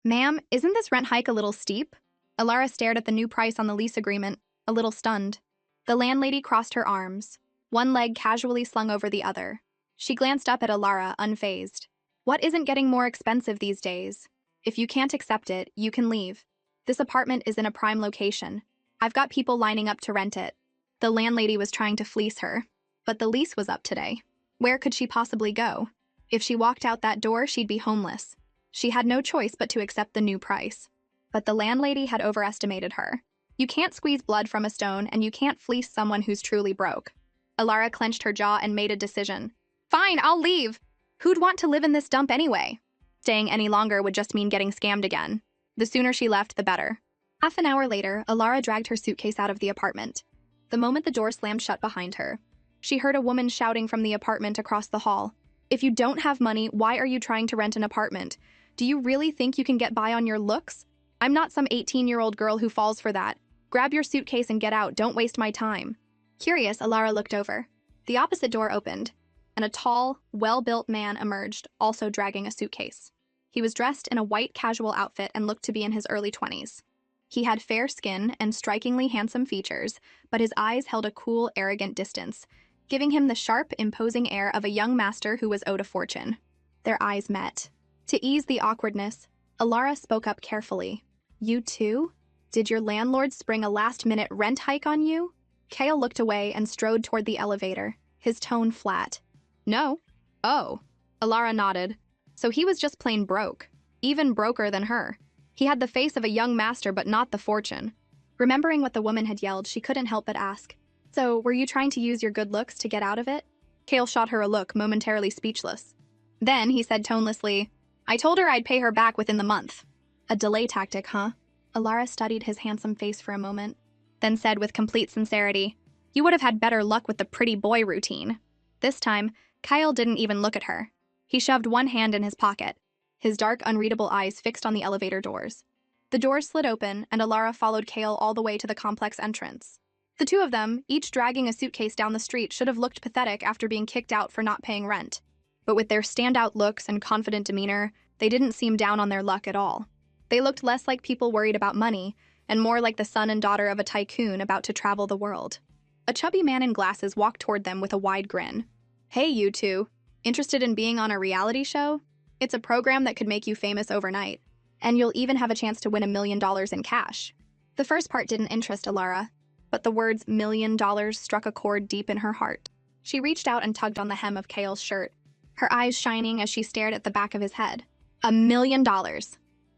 Ma'am, isn't this rent hike a little steep? Alara stared at the new price on the lease agreement, a little stunned. The landlady crossed her arms, one leg casually slung over the other. She glanced up at Alara, unfazed. What isn't getting more expensive these days? If you can't accept it, you can leave. This apartment is in a prime location. I've got people lining up to rent it. The landlady was trying to fleece her, but the lease was up today. Where could she possibly go? If she walked out that door, she'd be homeless. She had no choice but to accept the new price. But the landlady had overestimated her. You can't squeeze blood from a stone, and you can't fleece someone who's truly broke. Alara clenched her jaw and made a decision. Fine, I'll leave. Who'd want to live in this dump anyway? Staying any longer would just mean getting scammed again. The sooner she left, the better. Half an hour later, Alara dragged her suitcase out of the apartment. The moment the door slammed shut behind her, she heard a woman shouting from the apartment across the hall. If you don't have money, why are you trying to rent an apartment? Do you really think you can get by on your looks? I'm not some 18-year-old girl who falls for that. Grab your suitcase and get out, don't waste my time. Curious, Alara looked over. The opposite door opened, and a tall, well-built man emerged, also dragging a suitcase. He was dressed in a white casual outfit and looked to be in his early 20s. He had fair skin and strikingly handsome features, but his eyes held a cool, arrogant distance, giving him the sharp, imposing air of a young master who was owed a fortune. Their eyes met. To ease the awkwardness, Alara spoke up carefully. You too? Did your landlord spring a last-minute rent hike on you? Kale looked away and strode toward the elevator, his tone flat. No. Oh. Alara nodded. So he was just plain broke. Even broker than her. He had the face of a young master but not the fortune. Remembering what the woman had yelled, she couldn't help but ask. So, were you trying to use your good looks to get out of it? Kale shot her a look, momentarily speechless. Then he said tonelessly, I told her I'd pay her back within the month. A delay tactic, huh? Alara studied his handsome face for a moment, then said with complete sincerity, You would have had better luck with the pretty boy routine. This time, Kyle didn't even look at her. He shoved one hand in his pocket, his dark, unreadable eyes fixed on the elevator doors. The doors slid open, and Alara followed Kale all the way to the complex entrance. The two of them, each dragging a suitcase down the street, should have looked pathetic after being kicked out for not paying rent. But with their standout looks and confident demeanor, they didn't seem down on their luck at all. They looked less like people worried about money, and more like the son and daughter of a tycoon about to travel the world. A chubby man in glasses walked toward them with a wide grin. Hey, you two. Interested in being on a reality show? It's a program that could make you famous overnight, and you'll even have a chance to win $1 million in cash. The first part didn't interest Alara, but the words $1 million struck a chord deep in her heart. She reached out and tugged on the hem of Kale's shirt, her eyes shining as she stared at the back of his head. $1 million.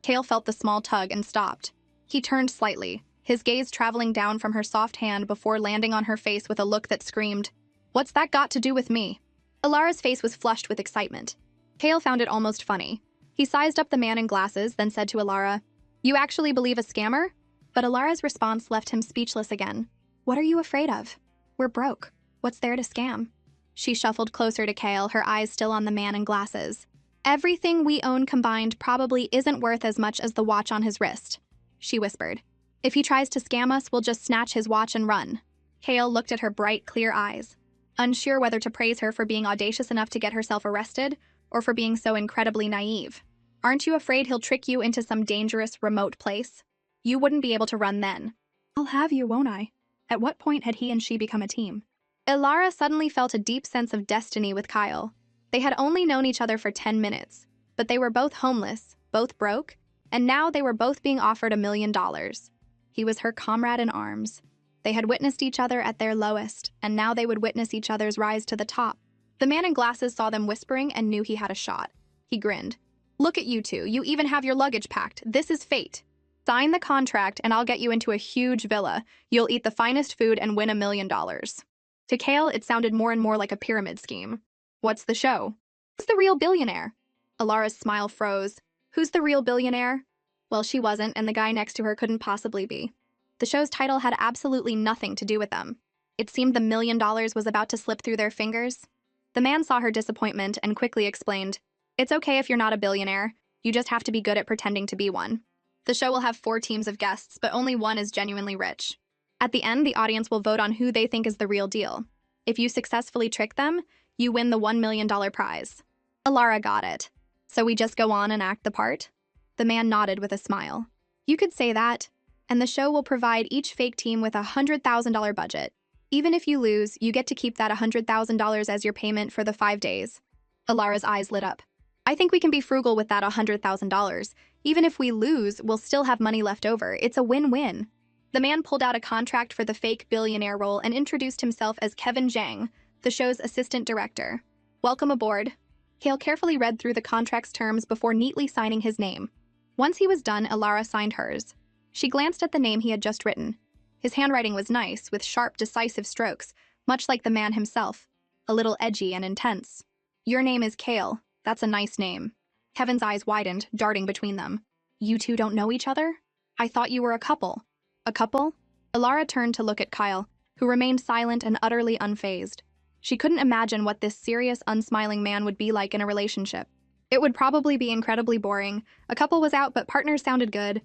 Kale felt the small tug and stopped. He turned slightly, his gaze traveling down from her soft hand before landing on her face with a look that screamed, What's that got to do with me? Alara's face was flushed with excitement. Kale found it almost funny. He sized up the man in glasses, then said to Alara, You actually believe a scammer? But Alara's response left him speechless again. What are you afraid of? We're broke. What's there to scam? She shuffled closer to Kale, her eyes still on the man in glasses. Everything we own combined probably isn't worth as much as the watch on his wrist, she whispered. If he tries to scam us, we'll just snatch his watch and run. Kale looked at her bright, clear eyes, unsure whether to praise her for being audacious enough to get herself arrested or for being so incredibly naive. Aren't you afraid he'll trick you into some dangerous, remote place? You wouldn't be able to run then. I'll have you, won't I? At what point had he and she become a team? Alara suddenly felt a deep sense of destiny with Kyle. They had only known each other for 10 minutes, but they were both homeless, both broke, and now they were both being offered $1 million. He was her comrade in arms. They had witnessed each other at their lowest, and now they would witness each other's rise to the top. The man in glasses saw them whispering and knew he had a shot. He grinned. Look at you two, you even have your luggage packed. This is fate. Sign the contract and I'll get you into a huge villa. You'll eat the finest food and win $1 million. To Kale, it sounded more and more like a pyramid scheme. What's the show? Who's the real billionaire? Alara's smile froze. Who's the real billionaire? Well, she wasn't, and the guy next to her couldn't possibly be. The show's title had absolutely nothing to do with them. It seemed the $1 million was about to slip through their fingers. The man saw her disappointment and quickly explained, It's okay if you're not a billionaire. You just have to be good at pretending to be one. The show will have 4 teams of guests, but only one is genuinely rich. At the end, the audience will vote on who they think is the real deal. If you successfully trick them, you win the $1 million prize. Alara got it. So we just go on and act the part? The man nodded with a smile. You could say that, and the show will provide each fake team with a $100,000 budget. Even if you lose, you get to keep that $100,000 as your payment for the 5 days. Alara's eyes lit up. I think we can be frugal with that $100,000. Even if we lose, we'll still have money left over. It's a win-win. The man pulled out a contract for the fake billionaire role and introduced himself as Kevin Zhang, the show's assistant director. Welcome aboard. Kale carefully read through the contract's terms before neatly signing his name. Once he was done, Alara signed hers. She glanced at the name he had just written. His handwriting was nice, with sharp, decisive strokes, much like the man himself, a little edgy and intense. Your name is Kale. That's a nice name. Kevin's eyes widened, darting between them. You two don't know each other? I thought you were a couple. A couple? Alara turned to look at Kyle, who remained silent and utterly unfazed. She couldn't imagine what this serious, unsmiling man would be like in a relationship. It would probably be incredibly boring. A couple was out, but partners sounded good.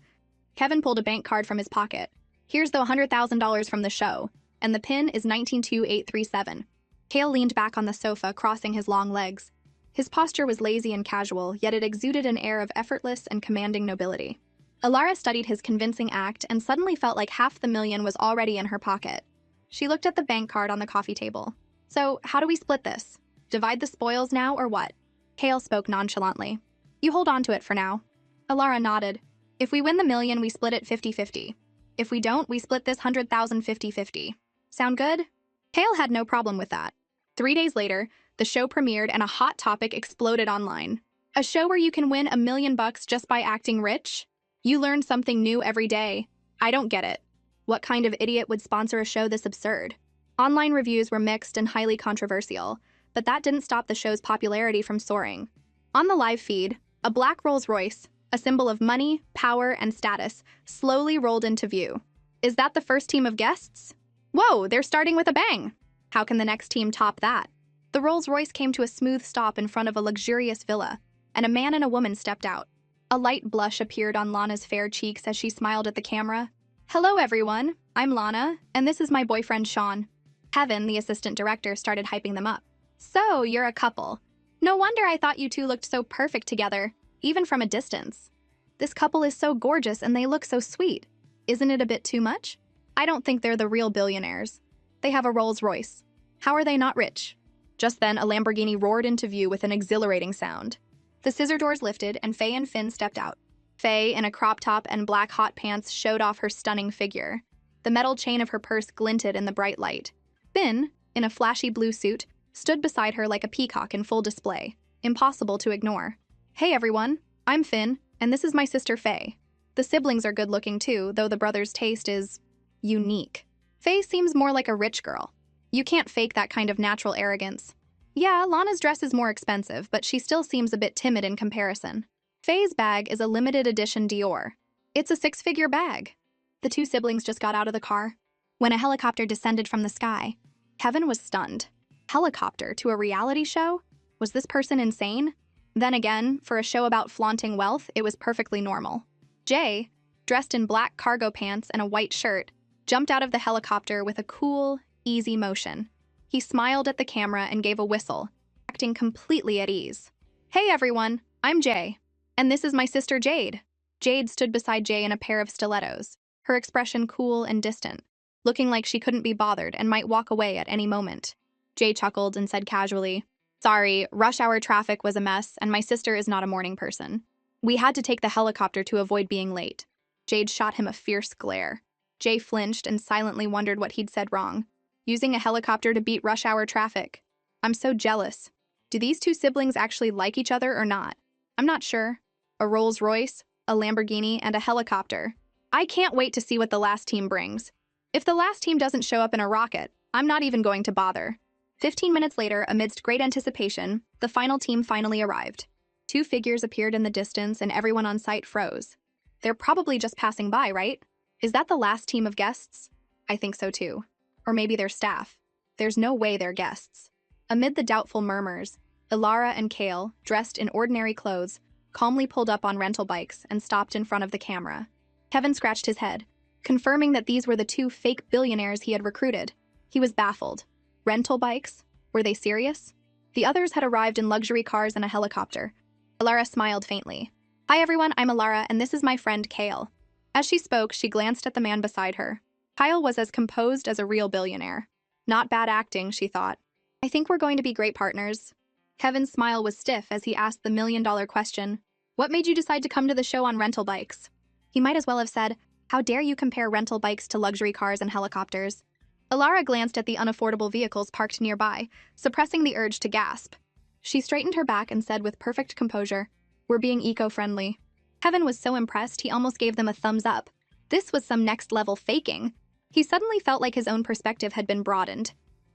Kevin pulled a bank card from his pocket. Here's the $100,000 from the show, and the PIN is 192837. Kale leaned back on the sofa, crossing his long legs. His posture was lazy and casual, yet it exuded an air of effortless and commanding nobility. Alara studied his convincing act and suddenly felt like half the million was already in her pocket. She looked at the bank card on the coffee table. So, how do we split this? Divide the spoils now or what? Kale spoke nonchalantly. You hold on to it for now. Alara nodded. If we win the million, we split it 50-50. If we don't, we split this 100,000 50-50. Sound good? Kale had no problem with that. 3 days later, the show premiered and a hot topic exploded online. A show where you can win $1 million just by acting rich? You learn something new every day. I don't get it. What kind of idiot would sponsor a show this absurd? Online reviews were mixed and highly controversial, but that didn't stop the show's popularity from soaring. On the live feed, a black Rolls-Royce, a symbol of money, power, and status, slowly rolled into view. Is that the first team of guests? Whoa, they're starting with a bang! How can the next team top that? The Rolls-Royce came to a smooth stop in front of a luxurious villa, and a man and a woman stepped out. A light blush appeared on Lana's fair cheeks as she smiled at the camera. Hello, everyone. I'm Lana, and this is my boyfriend, Sean. Kevin, the assistant director, started hyping them up. So, you're a couple. No wonder I thought you two looked so perfect together, even from a distance. This couple is so gorgeous and they look so sweet. Isn't it a bit too much? I don't think they're the real billionaires. They have a Rolls-Royce. How are they not rich? Just then, a Lamborghini roared into view with an exhilarating sound. The scissor doors lifted and Faye and Finn stepped out. Faye, in a crop top and black hot pants, showed off her stunning figure. The metal chain of her purse glinted in the bright light. Finn, in a flashy blue suit, stood beside her like a peacock in full display, impossible to ignore. Hey everyone, I'm Finn, and this is my sister Faye. The siblings are good-looking too, though the brother's taste is unique. Faye seems more like a rich girl. You can't fake that kind of natural arrogance. Yeah, Lana's dress is more expensive, but she still seems a bit timid in comparison. Faye's bag is a limited edition Dior. It's a 6-figure bag. The two siblings just got out of the car when a helicopter descended from the sky. Kevin was stunned. Helicopter to a reality show? Was this person insane? Then again, for a show about flaunting wealth, it was perfectly normal. Jay, dressed in black cargo pants and a white shirt, jumped out of the helicopter with a cool, easy motion. He smiled at the camera and gave a whistle, acting completely at ease. Hey everyone, I'm Jay. And this is my sister Jade. Jade stood beside Jay in a pair of stilettos, her expression cool and distant, looking like she couldn't be bothered and might walk away at any moment. Jay chuckled and said casually, Sorry, rush hour traffic was a mess and my sister is not a morning person. We had to take the helicopter to avoid being late. Jade shot him a fierce glare. Jay flinched and silently wondered what he'd said wrong. Using a helicopter to beat rush hour traffic. I'm so jealous. Do these two siblings actually like each other or not? I'm not sure. A Rolls-Royce, a Lamborghini, and a helicopter. I can't wait to see what the last team brings. If the last team doesn't show up in a rocket, I'm not even going to bother. 15 minutes later, amidst great anticipation, the final team finally arrived. 2 figures appeared in the distance and everyone on site froze. They're probably just passing by, right? Is that the last team of guests? I think so too. Or maybe their staff. There's no way they're guests. Amid the doubtful murmurs, Alara and Kale, dressed in ordinary clothes, calmly pulled up on rental bikes and stopped in front of the camera. Kevin scratched his head, confirming that these were the 2 fake billionaires he had recruited. He was baffled. Rental bikes? Were they serious? The others had arrived in luxury cars and a helicopter. Alara smiled faintly. Hi everyone, I'm Alara, and this is my friend Kale. As she spoke, she glanced at the man beside her. Kyle was as composed as a real billionaire. Not bad acting, she thought. I think we're going to be great partners. Kevin's smile was stiff as he asked the million-dollar question. What made you decide to come to the show on rental bikes? He might as well have said, how dare you compare rental bikes to luxury cars and helicopters? Alara glanced at the unaffordable vehicles parked nearby, suppressing the urge to gasp. She straightened her back and said with perfect composure, we're being eco-friendly. Kevin was so impressed he almost gave them a thumbs up. This was some next-level faking. He suddenly felt like his own perspective had been broadened.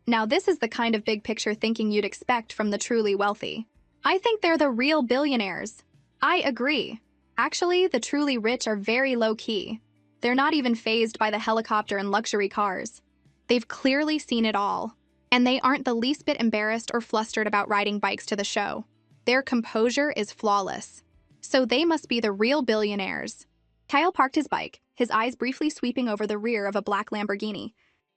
Now this is the kind of big-picture thinking you'd expect from the truly wealthy. I think they're the real billionaires. I agree. Actually, the truly rich are very low-key. They're not even fazed by the helicopter and luxury cars. They've clearly seen it all. And they aren't the least bit embarrassed or flustered about riding bikes to the show. Their composure is flawless. So they must be the real billionaires. Kyle parked his bike, his eyes briefly sweeping over the rear of a black Lamborghini.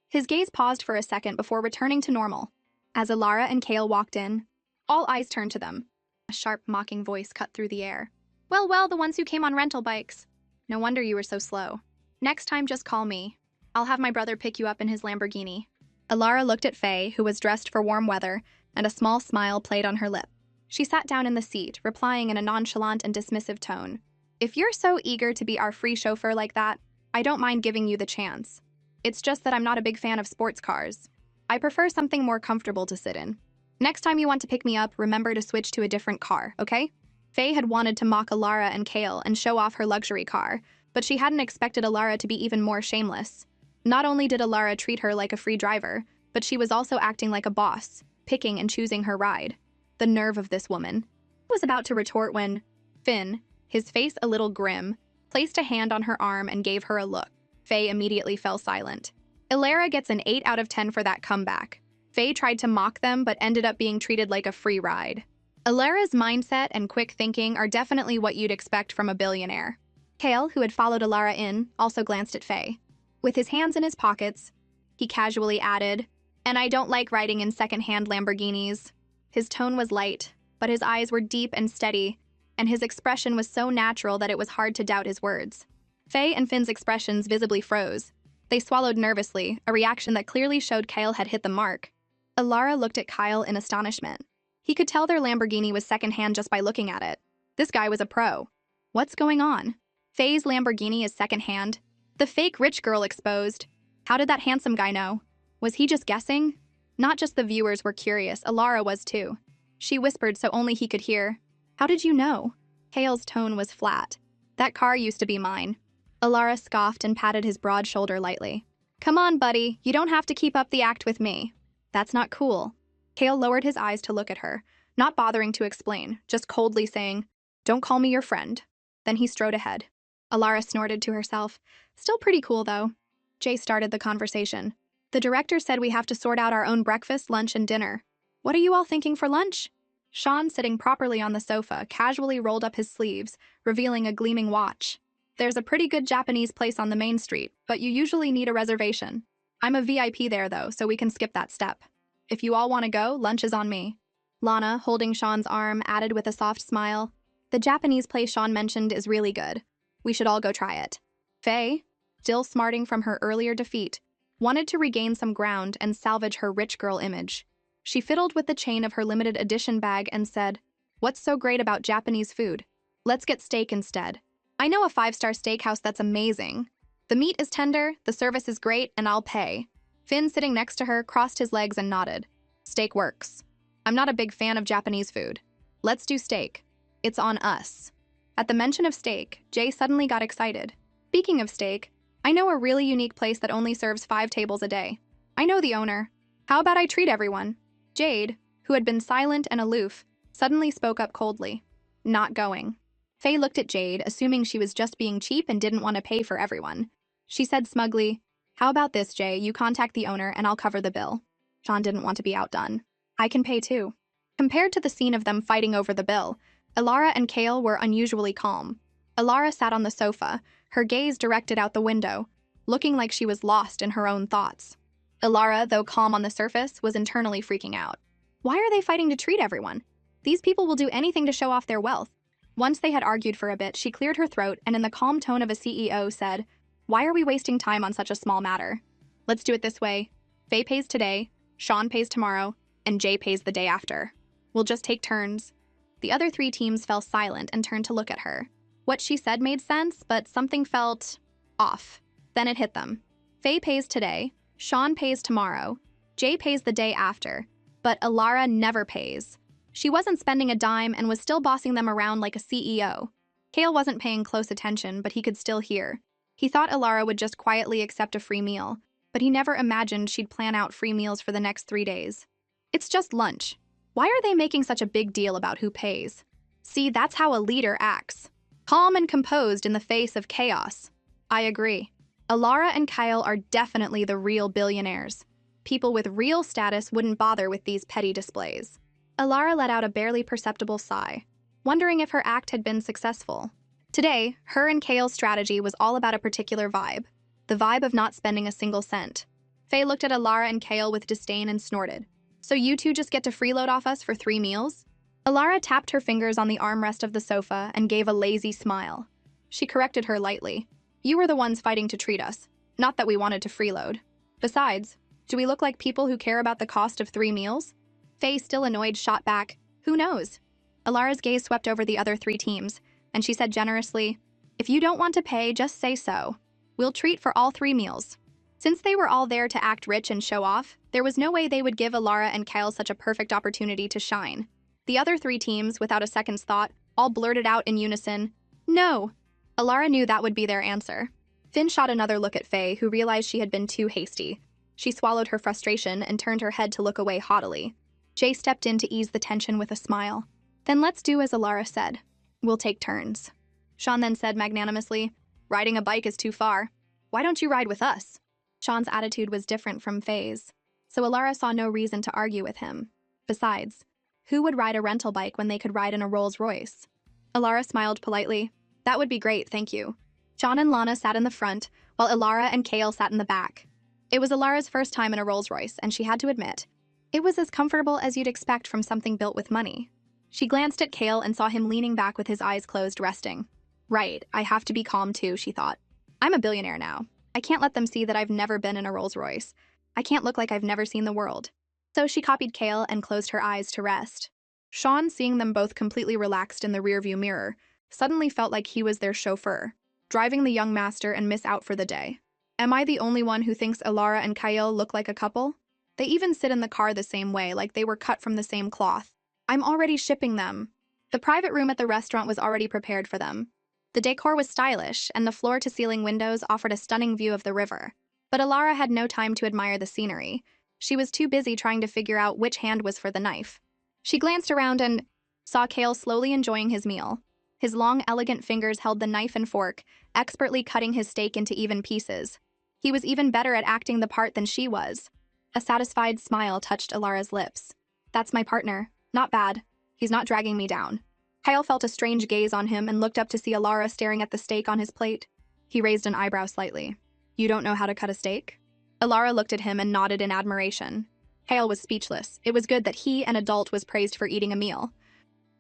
His gaze paused for a second before returning to normal. As Alara and Kale walked in, all eyes turned to them. A sharp, mocking voice cut through the air. Well, the ones who came on rental bikes. No wonder you were so slow. Next time, just call me. I'll have my brother pick you up in his Lamborghini. Alara looked at Faye, who was dressed for warm weather, and a small smile played on her lip. She sat down in the seat, replying in a nonchalant and dismissive tone. If you're so eager to be our free chauffeur like that, I don't mind giving you the chance. It's just that I'm not a big fan of sports cars. I prefer something more comfortable to sit in. Next time you want to pick me up, remember to switch to a different car, okay? Faye had wanted to mock Alara and Kale and show off her luxury car, but she hadn't expected Alara to be even more shameless. Not only did Alara treat her like a free driver, but she was also acting like a boss, picking and choosing her ride. The nerve of this woman. I was about to retort when Finn, his face a little grim, placed a hand on her arm and gave her a look. Faye immediately fell silent. Alara gets an 8 out of 10 for that comeback. Faye tried to mock them but ended up being treated like a free ride. Alara's mindset and quick thinking are definitely what you'd expect from a billionaire. Kale, who had followed Alara in, also glanced at Faye. With his hands in his pockets, he casually added, and I don't like riding in second-hand Lamborghinis. His tone was light, but his eyes were deep and steady, and his expression was so natural that it was hard to doubt his words. Faye and Finn's expressions visibly froze. They swallowed nervously, a reaction that clearly showed Kyle had hit the mark. Alara looked at Kyle in astonishment. He could tell their Lamborghini was secondhand just by looking at it. This guy was a pro. What's going on? Faye's Lamborghini is secondhand. The fake rich girl exposed. How did that handsome guy know? Was he just guessing? Not just the viewers were curious, Alara was too. She whispered so only he could hear. How did you know? Kale's tone was flat. That car used to be mine. Alara scoffed and patted his broad shoulder lightly. Come on, buddy, you don't have to keep up the act with me. That's not cool. Kale lowered his eyes to look at her, not bothering to explain, just coldly saying, don't call me your friend. Then he strode ahead. Alara snorted to herself. Still pretty cool, though. Jay started the conversation. The director said we have to sort out our own breakfast, lunch, and dinner. What are you all thinking for lunch? Sean, sitting properly on the sofa, casually rolled up his sleeves, revealing a gleaming watch. There's a pretty good Japanese place on the main street, but you usually need a reservation. I'm a VIP there, though, so we can skip that step. If you all want to go, lunch is on me. Lana, holding Sean's arm, added with a soft smile, the Japanese place Sean mentioned is really good. We should all go try it. Faye, still smarting from her earlier defeat, wanted to regain some ground and salvage her rich girl image. She fiddled with the chain of her limited edition bag and said, what's so great about Japanese food? Let's get steak instead. I know a 5-star steakhouse that's amazing. The meat is tender, the service is great, and I'll pay. Finn, sitting next to her, crossed his legs and nodded. Steak works. I'm not a big fan of Japanese food. Let's do steak. It's on us. At the mention of steak, Jay suddenly got excited. Speaking of steak, I know a really unique place that only serves 5 tables a day. I know the owner. How about I treat everyone? Jade, who had been silent and aloof, suddenly spoke up coldly. Not going. Faye looked at Jade, assuming she was just being cheap and didn't want to pay for everyone. She said smugly, how about this, Jay? You contact the owner and I'll cover the bill. Sean didn't want to be outdone. I can pay too. Compared to the scene of them fighting over the bill, Alara and Kale were unusually calm. Alara sat on the sofa, her gaze directed out the window, looking like she was lost in her own thoughts. Alara, though calm on the surface, was internally freaking out. Why are they fighting to treat everyone? These people will do anything to show off their wealth. Once they had argued for a bit, she cleared her throat and in the calm tone of a CEO said, "Why are we wasting time on such a small matter? Let's do it this way. Faye pays today, Sean pays tomorrow, and Jay pays the day after. We'll just take turns." The other three teams fell silent and turned to look at her. What she said made sense, but something felt off. Then it hit them. Faye pays today, Sean pays tomorrow, Jay pays the day after, but Alara never pays. She wasn't spending a dime and was still bossing them around like a CEO. Kale wasn't paying close attention, but he could still hear. He thought Alara would just quietly accept a free meal, but he never imagined she'd plan out free meals for the next 3 days. It's just lunch. Why are they making such a big deal about who pays? See, that's how a leader acts. Calm and composed in the face of chaos. I agree. Alara and Kyle are definitely the real billionaires. People with real status wouldn't bother with these petty displays. Alara let out a barely perceptible sigh, wondering if her act had been successful. Today, her and Kale's strategy was all about a particular vibe, the vibe of not spending a single cent. Faye looked at Alara and Kale with disdain and snorted. "So you two just get to freeload off us for 3 meals? Alara tapped her fingers on the armrest of the sofa and gave a lazy smile. She corrected her lightly. "You were the ones fighting to treat us, not that we wanted to freeload. Besides, do we look like people who care about the cost of 3 meals? Faye, still annoyed, shot back, "Who knows?" Alara's gaze swept over the other 3 teams, and she said generously, "If you don't want to pay, just say so. We'll treat for all 3 meals." Since they were all there to act rich and show off, there was no way they would give Alara and Kyle such a perfect opportunity to shine. The other 3 teams, without a second's thought, all blurted out in unison, "No." Alara knew that would be their answer. Finn shot another look at Faye, who realized she had been too hasty. She swallowed her frustration and turned her head to look away haughtily. Jay stepped in to ease the tension with a smile. "Then let's do as Alara said. We'll take turns." Sean then said magnanimously, "Riding a bike is too far. Why don't you ride with us?" Sean's attitude was different from Faye's, so Alara saw no reason to argue with him. Besides, who would ride a rental bike when they could ride in a Rolls Royce? Alara smiled politely. "That would be great, thank you." Sean and Lana sat in the front, while Alara and Kale sat in the back. It was Alara's first time in a Rolls Royce, and she had to admit, it was as comfortable as you'd expect from something built with money. She glanced at Kale and saw him leaning back with his eyes closed, resting. "Right, I have to be calm too," she thought. "I'm a billionaire now. I can't let them see that I've never been in a Rolls Royce. I can't look like I've never seen the world." So she copied Kale and closed her eyes to rest. Sean, seeing them both completely relaxed in the rearview mirror, suddenly felt like he was their chauffeur, driving the young master and Miss out for the day. Am I the only one who thinks Alara and Kyle look like a couple? They even sit in the car the same way, like they were cut from the same cloth. I'm already shipping them. The private room at the restaurant was already prepared for them. The decor was stylish, and the floor-to-ceiling windows offered a stunning view of the river. But Alara had no time to admire the scenery. She was too busy trying to figure out which hand was for the knife. She glanced around and saw Kale slowly enjoying his meal. His long, elegant fingers held the knife and fork, expertly cutting his steak into even pieces. He was even better at acting the part than she was. A satisfied smile touched Alara's lips. "That's my partner. Not bad. He's not dragging me down." Kyle felt a strange gaze on him and looked up to see Alara staring at the steak on his plate. He raised an eyebrow slightly. "You don't know how to cut a steak?" Alara looked at him and nodded in admiration. Kyle was speechless. It was good that he, an adult, was praised for eating a meal.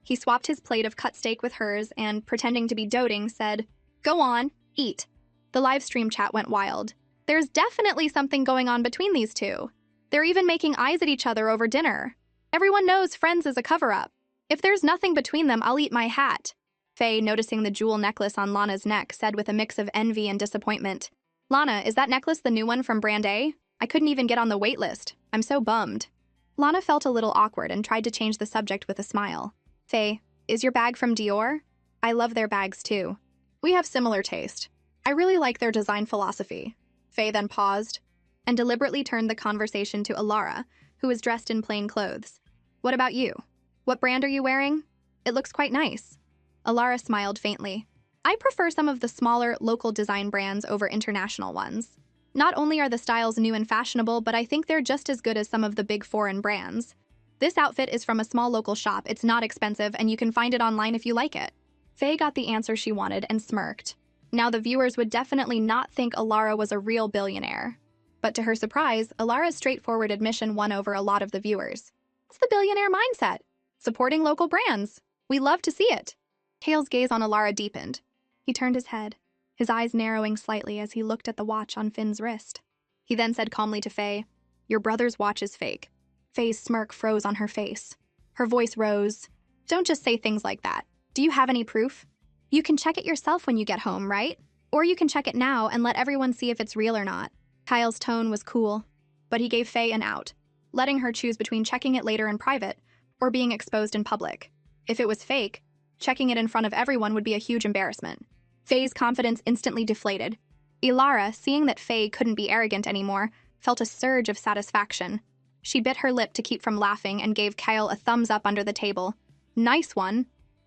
He swapped his plate of cut steak with hers and, pretending to be doting, said, "Go on, eat." The live stream chat went wild. There's definitely something going on between these two. They're even making eyes at each other over dinner. Everyone knows Friends is a cover-up. If there's nothing between them, I'll eat my hat. Faye, noticing the jewel necklace on Lana's neck, said with a mix of envy and disappointment, "Lana, is that necklace the new one from Brand A? I couldn't even get on the wait list. I'm so bummed." Lana felt a little awkward and tried to change the subject with a smile. "Faye, is your bag from Dior? I love their bags too. We have similar taste. I really like their design philosophy." Faye then paused and deliberately turned the conversation to Alara, who was dressed in plain clothes. "What about you? What brand are you wearing? It looks quite nice." Alara smiled faintly. "I prefer some of the smaller, local design brands over international ones. Not only are the styles new and fashionable, but I think they're just as good as some of the big foreign brands. This outfit is from a small local shop, it's not expensive, and you can find it online if you like it." Faye got the answer she wanted and smirked. Now the viewers would definitely not think Alara was a real billionaire. But to her surprise, Alara's straightforward admission won over a lot of the viewers. It's the billionaire mindset. Supporting local brands. We love to see it. Kale's gaze on Alara deepened. He turned his head, his eyes narrowing slightly as he looked at the watch on Finn's wrist. He then said calmly to Faye, "Your brother's watch is fake." Faye's smirk froze on her face. Her voice rose. "Don't just say things like that. Do you have any proof? You can check it yourself when you get home, right? Or you can check it now and let everyone see if it's real or not." Kyle's tone was cool, but he gave Faye an out, letting her choose between checking it later in private or being exposed in public. If it was fake, checking it in front of everyone would be a huge embarrassment. Faye's confidence instantly deflated. Alara, seeing that Faye couldn't be arrogant anymore, felt a surge of satisfaction. She bit her lip to keep from laughing and gave Kyle a thumbs up under the table. "Nice one."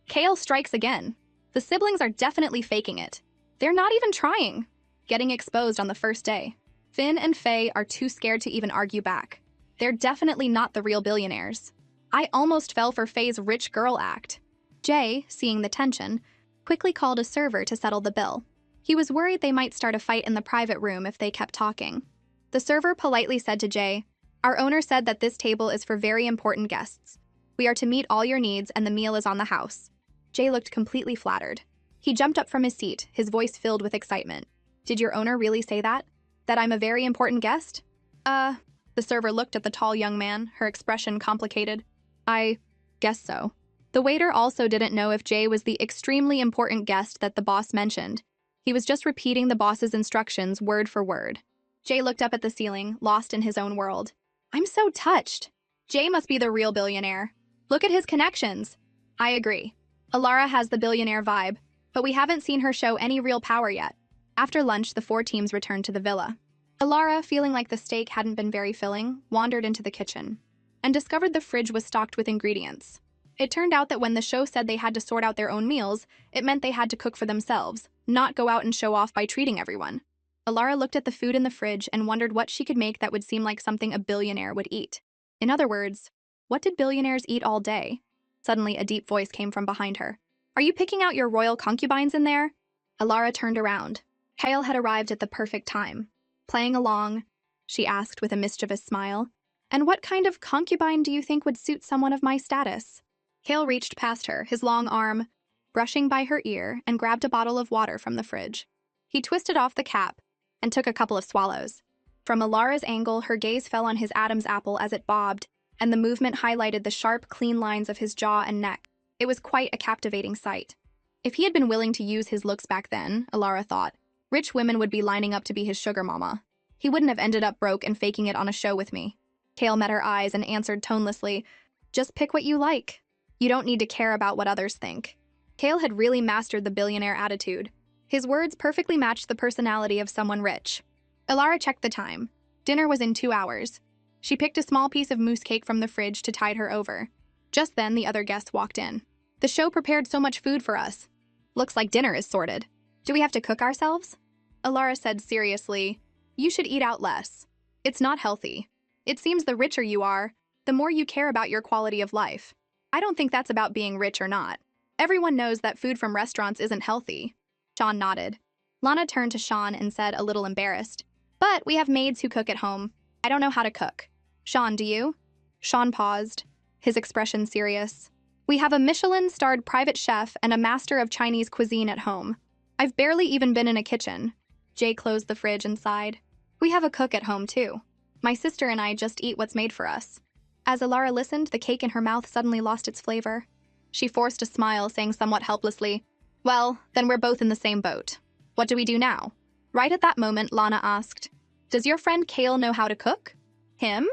Kale strikes again. The siblings are definitely faking it. They're not even trying. Getting exposed on the first day. Finn and Faye are too scared to even argue back. They're definitely not the real billionaires. I almost fell for Faye's rich girl act. Jay, seeing the tension, quickly called a server to settle the bill. He was worried they might start a fight in the private room if they kept talking. The server politely said to Jay, "Our owner said that this table is for very important guests. We are to meet all your needs and the meal is on the house." Jay looked completely flattered. He jumped up from his seat, his voice filled with excitement. "Did your owner really say that? That I'm a very important guest?" The server looked at the tall young man, her expression complicated. "I guess so." The waiter also didn't know if Jay was the extremely important guest that the boss mentioned. He was just repeating the boss's instructions word for word. Jay looked up at the ceiling, lost in his own world. "I'm so touched. Jay must be the real billionaire. Look at his connections." "I agree. Alara has the billionaire vibe, but we haven't seen her show any real power yet." After lunch, the four teams returned to the villa. Alara, feeling like the steak hadn't been very filling, wandered into the kitchen and discovered the fridge was stocked with ingredients. It turned out that when the show said they had to sort out their own meals, it meant they had to cook for themselves, not go out and show off by treating everyone. Alara looked at the food in the fridge and wondered what she could make that would seem like something a billionaire would eat. In other words, what did billionaires eat all day? Suddenly, a deep voice came from behind her. "Are you picking out your royal concubines in there?" Alara turned around. Kale had arrived at the perfect time. "Playing along?" she asked with a mischievous smile. "And what kind of concubine do you think would suit someone of my status?" Kale reached past her, his long arm brushing by her ear, and grabbed a bottle of water from the fridge. He twisted off the cap and took a couple of swallows. From Alara's angle, her gaze fell on his Adam's apple as it bobbed, and the movement highlighted the sharp, clean lines of his jaw and neck. It was quite a captivating sight. If he had been willing to use his looks back then, Alara thought, rich women would be lining up to be his sugar mama. He wouldn't have ended up broke and faking it on a show with me. Kale met her eyes and answered tonelessly, "Just pick what you like. You don't need to care about what others think." Kale had really mastered the billionaire attitude. His words perfectly matched the personality of someone rich. Alara checked the time. Dinner was in 2 hours. She picked a small piece of mousse cake from the fridge to tide her over. Just then, the other guests walked in. "The show prepared so much food for us. Looks like dinner is sorted. Do we have to cook ourselves?" Alara said seriously, "You should eat out less. It's not healthy. It seems the richer you are, the more you care about your quality of life. I don't think that's about being rich or not. Everyone knows that food from restaurants isn't healthy." Sean nodded. Lana turned to Sean and said, a little embarrassed, "But we have maids who cook at home. I don't know how to cook." "Sean, do you?" Sean paused, his expression serious. "We have a Michelin-starred private chef and a master of Chinese cuisine at home. I've barely even been in a kitchen." Jay closed the fridge and sighed. "We have a cook at home, too. My sister and I just eat what's made for us." As Alara listened, the cake in her mouth suddenly lost its flavor. She forced a smile, saying somewhat helplessly, "Well, then we're both in the same boat. What do we do now?" Right at that moment, Lana asked, "Does your friend Kale know how to cook?" "Him?"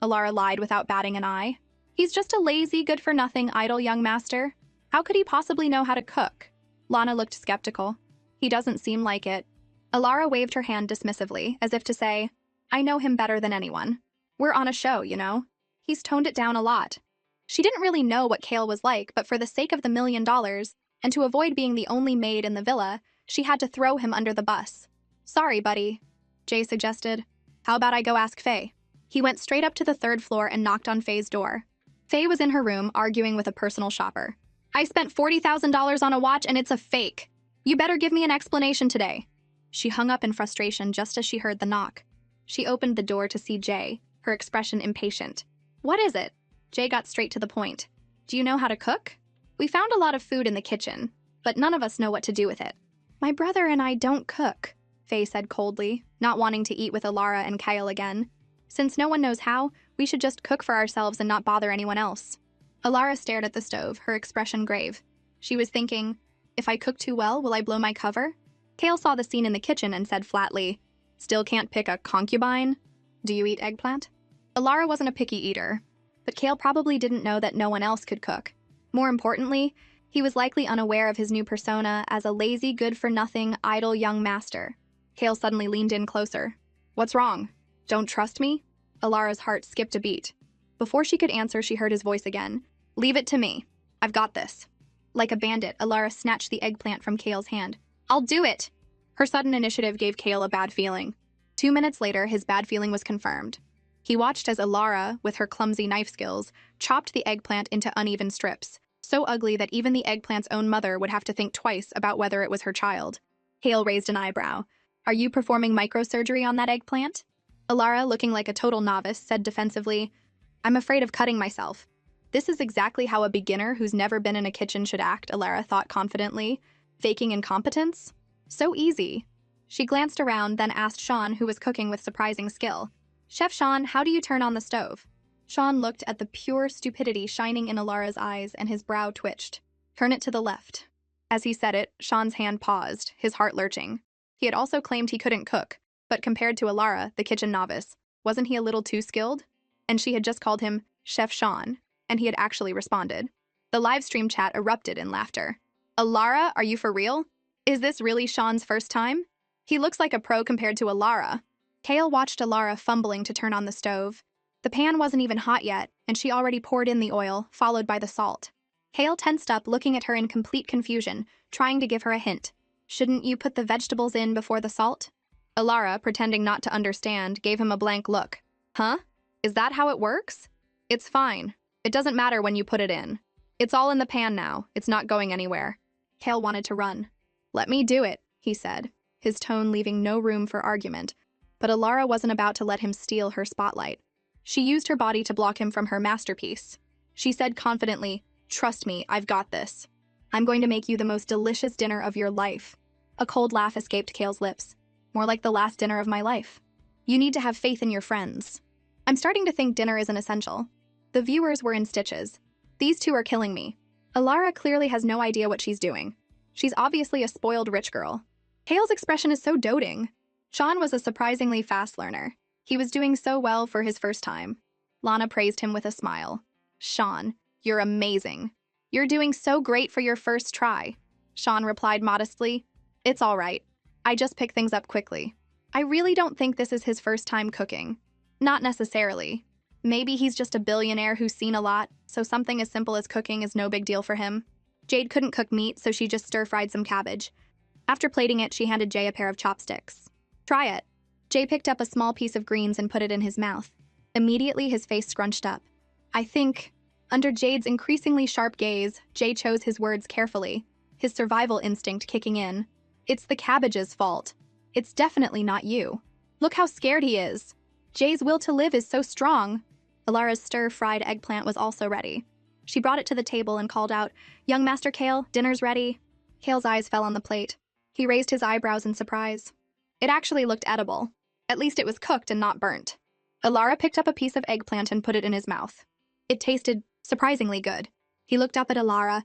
Alara lied without batting an eye. "He's just a lazy, good-for-nothing, idle young master. How could he possibly know how to cook?" Lana looked skeptical. "He doesn't seem like it." Alara waved her hand dismissively, as if to say, "I know him better than anyone. We're on a show, you know. He's toned it down a lot." She didn't really know what Kale was like, but for the sake of the $1,000,000, and to avoid being the only maid in the villa, she had to throw him under the bus. "Sorry, buddy," Jay suggested. "How about I go ask Faye?" He went straight up to the 3rd floor and knocked on Faye's door. Faye was in her room, arguing with a personal shopper. "I spent $40,000 on a watch and it's a fake. You better give me an explanation today." She hung up in frustration just as she heard the knock. She opened the door to see Jay, her expression impatient. "What is it?" Jay got straight to the point. "Do you know how to cook? We found a lot of food in the kitchen. but none of us know what to do with it. My brother and I don't cook, Faye said coldly, not wanting to eat with Alara and Kyle again. Since no one knows how, we should just cook for ourselves and not bother anyone else. Alara stared at the stove, her expression grave. She was thinking, if I cook too well, will I blow my cover? Kale saw the scene in the kitchen and said flatly, still can't pick a concubine? Do you eat eggplant? Alara wasn't a picky eater, but Kale probably didn't know that no one else could cook. More importantly, he was likely unaware of his new persona as a lazy, good-for-nothing, idle young master. Kale suddenly leaned in closer. What's wrong? Don't trust me? Alara's heart skipped a beat. Before she could answer, she heard his voice again. Leave it to me. I've got this. Like a bandit, Alara snatched the eggplant from Kale's hand. I'll do it! Her sudden initiative gave Kale a bad feeling. 2 minutes later, his bad feeling was confirmed. He watched as Alara, with her clumsy knife skills, chopped the eggplant into uneven strips, so ugly that even the eggplant's own mother would have to think twice about whether it was her child. Kale raised an eyebrow. Are you performing microsurgery on that eggplant? Alara, looking like a total novice, said defensively, I'm afraid of cutting myself. This is exactly how a beginner who's never been in a kitchen should act, Alara thought confidently. Faking incompetence? So easy. She glanced around, then asked Sean, who was cooking with surprising skill. Chef Sean, how do you turn on the stove? Sean looked at the pure stupidity shining in Alara's eyes, and his brow twitched. Turn it to the left. As he said it, Sean's hand paused, his heart lurching. He had also claimed he couldn't cook, but compared to Alara, the kitchen novice, wasn't he a little too skilled? And she had just called him Chef Sean, and he had actually responded. The live stream chat erupted in laughter. Alara, are you for real? Is this really Sean's first time? He looks like a pro compared to Alara. Kale watched Alara fumbling to turn on the stove. The pan wasn't even hot yet, and she already poured in the oil, followed by the salt. Kale tensed up, looking at her in complete confusion, trying to give her a hint. Shouldn't you put the vegetables in before the salt? Alara, pretending not to understand, gave him a blank look. Huh? Is that how it works? It's fine. It doesn't matter when you put it in. It's all in the pan now. It's not going anywhere. Kale wanted to run. Let me do it, he said, his tone leaving no room for argument. But Alara wasn't about to let him steal her spotlight. She used her body to block him from her masterpiece. She said confidently, Trust me, I've got this. I'm going to make you the most delicious dinner of your life. A cold laugh escaped Kale's lips. More like the last dinner of my life. You need to have faith in your friends. I'm starting to think dinner isn't essential. The viewers were in stitches. These two are killing me. Alara clearly has no idea what she's doing. She's obviously a spoiled rich girl. Kale's expression is so doting. Sean was a surprisingly fast learner. He was doing so well for his first time. Lana praised him with a smile. Sean, you're amazing. You're doing so great for your first try. Sean replied modestly. It's all right. I just pick things up quickly. I really don't think this is his first time cooking. Not necessarily. Maybe he's just a billionaire who's seen a lot, so something as simple as cooking is no big deal for him. Jade couldn't cook meat, so she just stir-fried some cabbage. After plating it, she handed Jay a pair of chopsticks. Try it. Jay picked up a small piece of greens and put it in his mouth. Immediately, his face scrunched up. I think, under Jade's increasingly sharp gaze, Jay chose his words carefully, his survival instinct kicking in. It's the cabbage's fault. It's definitely not you. Look how scared he is. Jay's will to live is so strong. Alara's stir-fried eggplant was also ready. She brought it to the table and called out, Young Master Kale, dinner's ready. Kale's eyes fell on the plate. He raised his eyebrows in surprise. It actually looked edible. At least it was cooked and not burnt. Alara picked up a piece of eggplant and put it in his mouth. It tasted surprisingly good. He looked up at Alara,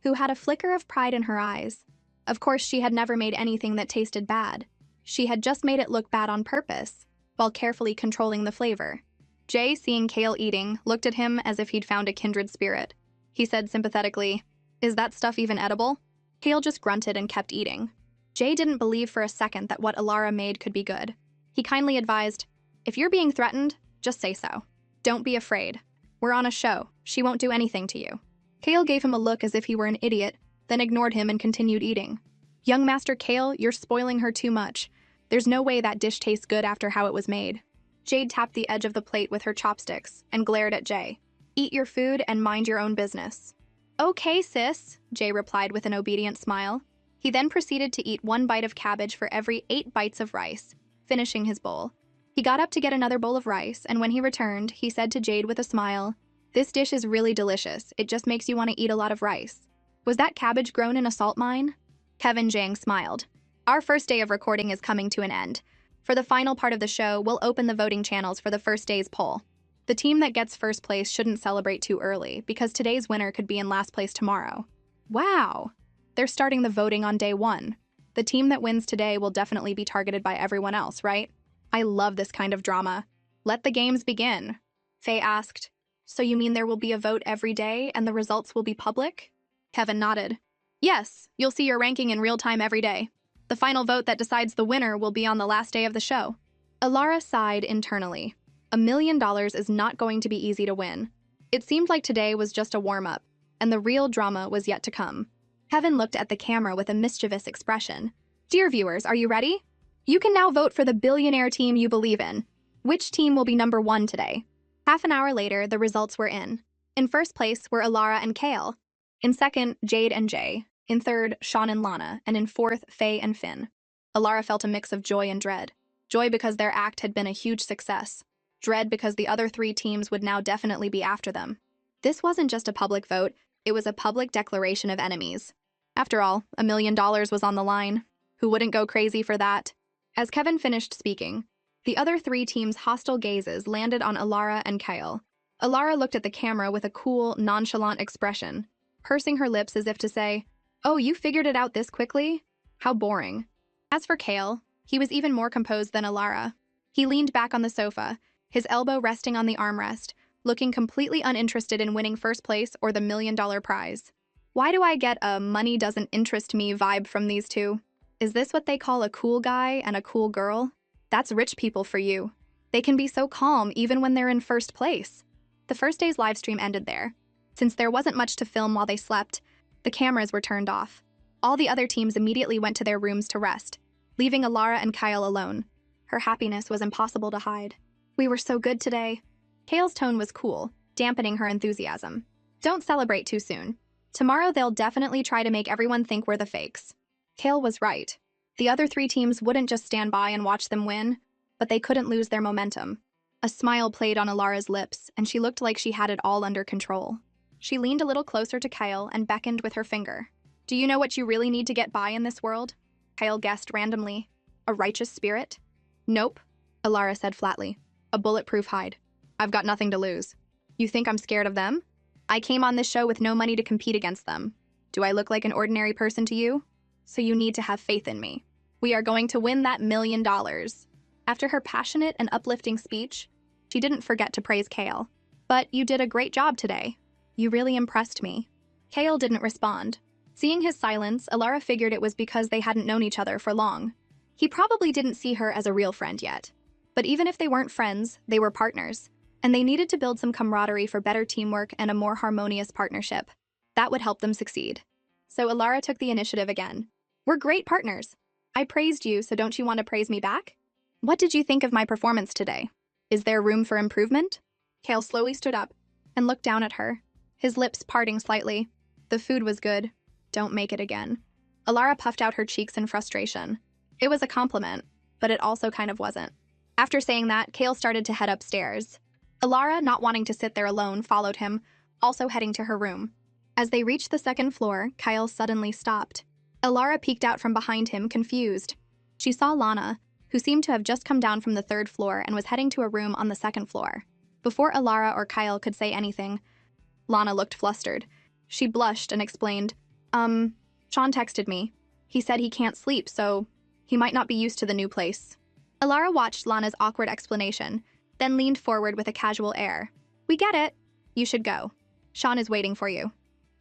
who had a flicker of pride in her eyes. Of course, she had never made anything that tasted bad. She had just made it look bad on purpose, while carefully controlling the flavor. Jay, seeing Kale eating, looked at him as if he'd found a kindred spirit. He said sympathetically, Is that stuff even edible? Kale just grunted and kept eating. Jay didn't believe for a second that what Alara made could be good. He kindly advised, If you're being threatened, just say so. Don't be afraid. We're on a show. She won't do anything to you. Kale gave him a look as if he were an idiot, then ignored him and continued eating. Young Master Kale, you're spoiling her too much. There's no way that dish tastes good after how it was made. Jade tapped the edge of the plate with her chopsticks and glared at Jay. Eat your food and mind your own business. Okay, sis, Jay replied with an obedient smile. He then proceeded to eat 1 bite of cabbage for every 8 bites of rice, finishing his bowl. He got up to get another bowl of rice, and when he returned, he said to Jade with a smile, This dish is really delicious. It just makes you want to eat a lot of rice. Was that cabbage grown in a salt mine? Kevin Jiang smiled. Our first day of recording is coming to an end. For the final part of the show, we'll open the voting channels for the first day's poll. The team that gets first place shouldn't celebrate too early, because today's winner could be in last place tomorrow. Wow! They're starting the voting on day 1. The team that wins today will definitely be targeted by everyone else, right? I love this kind of drama. Let the games begin. Faye asked. So you mean there will be a vote every day and the results will be public? Kevin nodded. Yes, you'll see your ranking in real time every day. The final vote that decides the winner will be on the last day of the show. Alara sighed internally. $1 million is not going to be easy to win. It seemed like today was just a warm-up, and the real drama was yet to come. Kevin looked at the camera with a mischievous expression. Dear viewers, are you ready? You can now vote for the billionaire team you believe in. Which team will be number 1 today? Half an hour later, the results were in. In first place were Alara and Kale. In second, Jade and Jay. In third, Sean and Lana. And in fourth, Faye and Finn. Alara felt a mix of joy and dread. Joy because their act had been a huge success. Dread because the other 3 teams would now definitely be after them. This wasn't just a public vote, it was a public declaration of enemies. After all, $1 million was on the line. Who wouldn't go crazy for that? As Kevin finished speaking, the other 3 teams' hostile gazes landed on Alara and Kyle. Alara looked at the camera with a cool, nonchalant expression, pursing her lips as if to say, "Oh, you figured it out this quickly? How boring." As for Kale, he was even more composed than Alara. He leaned back on the sofa, his elbow resting on the armrest, looking completely uninterested in winning first place or the $1 million prize. Why do I get a money doesn't interest me vibe from these two? Is this what they call a cool guy and a cool girl? That's rich people for you. They can be so calm even when they're in first place. The first day's live stream ended there. Since there wasn't much to film while they slept, the cameras were turned off. All the other teams immediately went to their rooms to rest, leaving Alara and Kyle alone. Her happiness was impossible to hide. We were so good today. Kale's tone was cool, dampening her enthusiasm. Don't celebrate too soon. Tomorrow they'll definitely try to make everyone think we're the fakes. Kale was right. The other 3 teams wouldn't just stand by and watch them win, but they couldn't lose their momentum. A smile played on Alara's lips, and she looked like she had it all under control. She leaned a little closer to Kyle and beckoned with her finger. Do you know what you really need to get by in this world? Kyle guessed randomly. A righteous spirit? Nope, Alara said flatly. A bulletproof hide. I've got nothing to lose. You think I'm scared of them? I came on this show with no money to compete against them. Do I look like an ordinary person to you? So you need to have faith in me. We are going to win that $1 million. After her passionate and uplifting speech, she didn't forget to praise Kale. But you did a great job today. You really impressed me. Kale didn't respond. Seeing his silence, Alara figured it was because they hadn't known each other for long. He probably didn't see her as a real friend yet. But even if they weren't friends, they were partners. And they needed to build some camaraderie for better teamwork and a more harmonious partnership. That would help them succeed. So Alara took the initiative again. We're great partners. I praised you, so don't you want to praise me back? What did you think of my performance today? Is there room for improvement? Kale slowly stood up and looked down at her, his lips parting slightly. The food was good. Don't make it again. Alara puffed out her cheeks in frustration. It was a compliment, but it also kind of wasn't. After saying that, Kale started to head upstairs. Alara, not wanting to sit there alone, followed him, also heading to her room. As they reached the second floor, Kyle suddenly stopped. Alara peeked out from behind him, confused. She saw Lana, who seemed to have just come down from the 3rd floor and was heading to a room on the 2nd floor. Before Alara or Kyle could say anything, Lana looked flustered. She blushed and explained, Sean texted me. He said he can't sleep, so he might not be used to the new place. Alara watched Lana's awkward explanation, then leaned forward with a casual air. We get it. You should go. Sean is waiting for you.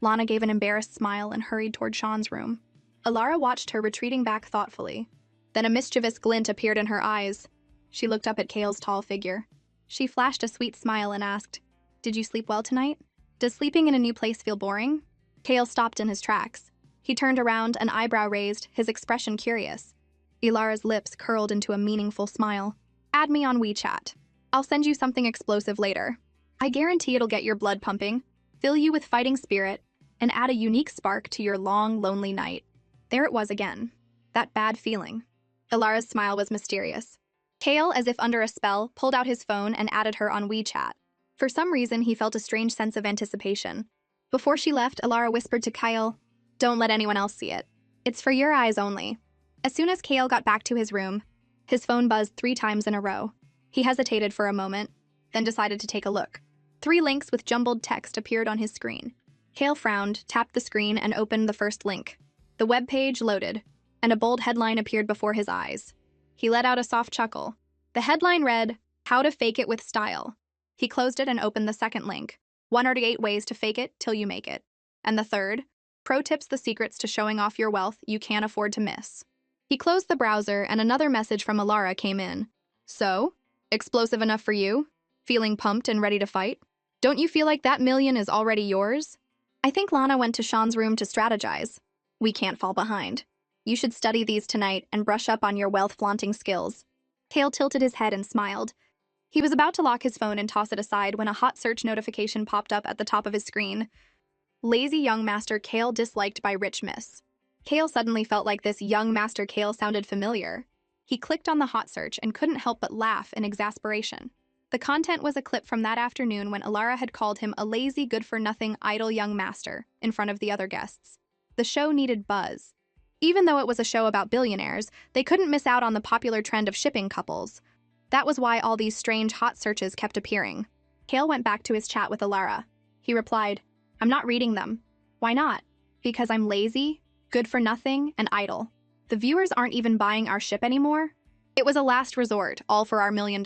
Lana gave an embarrassed smile and hurried toward Sean's room. Alara watched her retreating back thoughtfully. Then a mischievous glint appeared in her eyes. She looked up at Kale's tall figure. She flashed a sweet smile and asked, Did you sleep well tonight? Does sleeping in a new place feel boring? Kale stopped in his tracks. He turned around, an eyebrow raised, his expression curious. Alara's lips curled into a meaningful smile. Add me on WeChat. I'll send you something explosive later. I guarantee it'll get your blood pumping, fill you with fighting spirit, and add a unique spark to your long, lonely night. There it was again. That bad feeling. Alara's smile was mysterious. Kale, as if under a spell, pulled out his phone and added her on WeChat. For some reason, he felt a strange sense of anticipation. Before she left, Alara whispered to Kyle, Don't let anyone else see it. It's for your eyes only. As soon as Kale got back to his room, his phone buzzed 3 times in a row. He hesitated for a moment, then decided to take a look. 3 links with jumbled text appeared on his screen. Kale frowned, tapped the screen, and opened the first link. The web page loaded, and a bold headline appeared before his eyes. He let out a soft chuckle. The headline read, "How to Fake It with Style." He closed it and opened the second link, 108 ways to fake it till you make it. And the third, pro tips, the secrets to showing off your wealth you can't afford to miss. He closed the browser and another message from Alara came in. So, explosive enough for you? Feeling pumped and ready to fight? Don't you feel like that million is already yours? I think Lana went to Sean's room to strategize. We can't fall behind. You should study these tonight and brush up on your wealth-flaunting skills. Kale tilted his head and smiled. He was about to lock his phone and toss it aside when a hot search notification popped up at the top of his screen. Lazy young master Kale disliked by rich miss. Kale suddenly felt like this young master Kale sounded familiar. He clicked on the hot search and couldn't help but laugh in exasperation. The content was a clip from that afternoon when Alara had called him a lazy, good-for-nothing, idle young master in front of the other guests. The show needed buzz. Even though it was a show about billionaires, they couldn't miss out on the popular trend of shipping couples. That was why all these strange hot searches kept appearing. Kale went back to his chat with Alara. He replied, "I'm not reading them." "Why not?" "Because I'm lazy, good-for-nothing, and idle. The viewers aren't even buying our ship anymore. It was a last resort, all for our $1 million.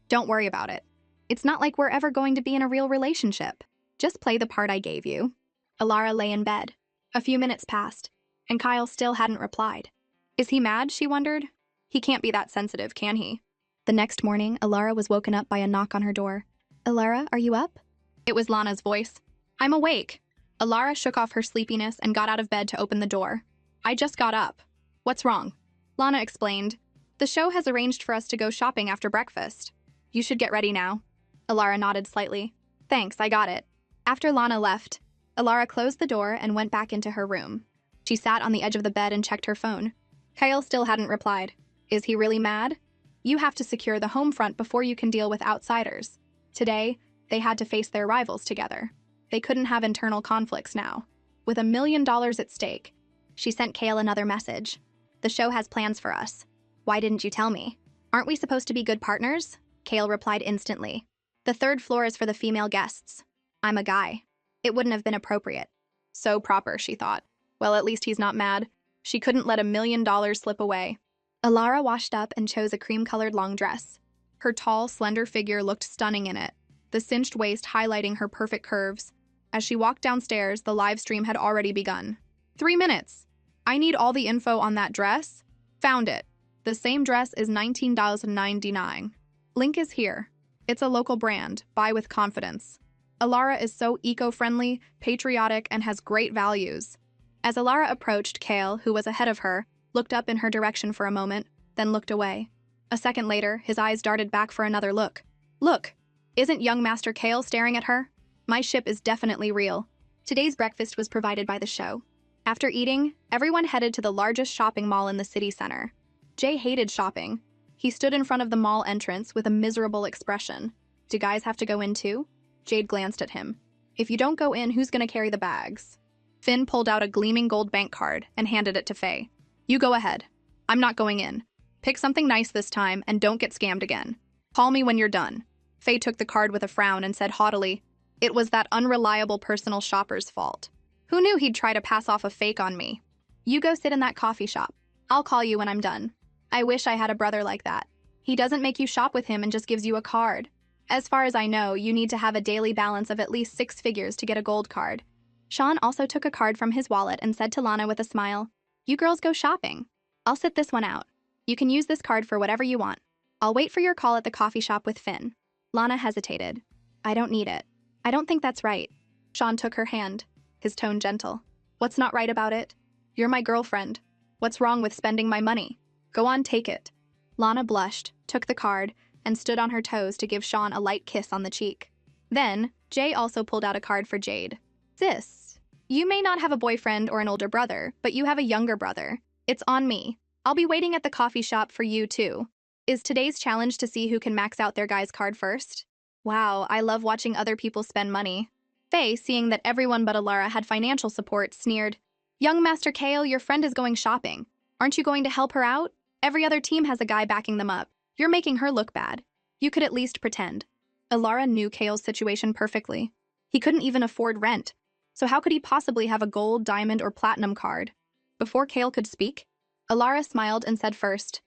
Don't worry about it. It's not like we're ever going to be in a real relationship. Just play the part I gave you." Alara lay in bed. A few minutes passed, and Kyle still hadn't replied. Is he mad, she wondered? He can't be that sensitive, can he? The next morning, Alara was woken up by a knock on her door. "Alara, are you up?" It was Lana's voice. "I'm awake." Alara shook off her sleepiness and got out of bed to open the door. "I just got up." "What's wrong?" Lana explained. "The show has arranged for us to go shopping after breakfast. You should get ready now." Alara nodded slightly. "Thanks, I got it." After Lana left, Alara closed the door and went back into her room. She sat on the edge of the bed and checked her phone. Kyle still hadn't replied. Is he really mad? You have to secure the home front before you can deal with outsiders. Today, they had to face their rivals together. They couldn't have internal conflicts now. With $1 million at stake, she sent Kale another message. "The show has plans for us. Why didn't you tell me? Aren't we supposed to be good partners?" Kale replied instantly. "The 3rd floor is for the female guests. I'm a guy. It wouldn't have been appropriate." So proper, she thought. Well, at least he's not mad. She couldn't let $1 million slip away. Alara washed up and chose a cream-colored long dress. Her tall, slender figure looked stunning in it, the cinched waist highlighting her perfect curves. As she walked downstairs, the live stream had already begun. 3 minutes. I need all the info on that dress. Found it. The same dress is $19.99. Link is here. It's a local brand. Buy with confidence. Alara is so eco-friendly, patriotic, and has great values. As Alara approached, Kale, who was ahead of her, looked up in her direction for a moment, then looked away. A second later, his eyes darted back for another look. Look! Isn't young Master Kale staring at her? My ship is definitely real. Today's breakfast was provided by the show. After eating, everyone headed to the largest shopping mall in the city center. Jay hated shopping. He stood in front of the mall entrance with a miserable expression. Do guys have to go in too? Jade glanced at him. If you don't go in, who's gonna carry the bags? Finn pulled out a gleaming gold bank card and handed it to Faye. You go ahead. I'm not going in. Pick something nice this time and don't get scammed again. Call me when you're done. Faye took the card with a frown and said haughtily, it was that unreliable personal shopper's fault. Who knew he'd try to pass off a fake on me? You go sit in that coffee shop. I'll call you when I'm done. I wish I had a brother like that. He doesn't make you shop with him and just gives you a card. As far as I know, you need to have a daily balance of at least 6 figures to get a gold card. Sean also took a card from his wallet and said to Lana with a smile, you girls go shopping. I'll sit this one out. You can use this card for whatever you want. I'll wait for your call at the coffee shop with Finn. Lana hesitated. I don't need it. I don't think that's right. Sean took her hand, his tone gentle. What's not right about it? You're my girlfriend. What's wrong with spending my money? Go on, take it. Lana blushed, took the card, and stood on her toes to give Sean a light kiss on the cheek. Then, Jay also pulled out a card for Jade. Sis, you may not have a boyfriend or an older brother, but you have a younger brother. It's on me. I'll be waiting at the coffee shop for you too. Is today's challenge to see who can max out their guy's card first? Wow, I love watching other people spend money. Faye, seeing that everyone but Alara had financial support, sneered, Young Master Kale, your friend is going shopping. Aren't you going to help her out? Every other team has a guy backing them up. You're making her look bad. You could at least pretend. Alara knew Kale's situation perfectly. He couldn't even afford rent. So how could he possibly have a gold, diamond, or platinum card? Before Kale could speak, Alara smiled and said first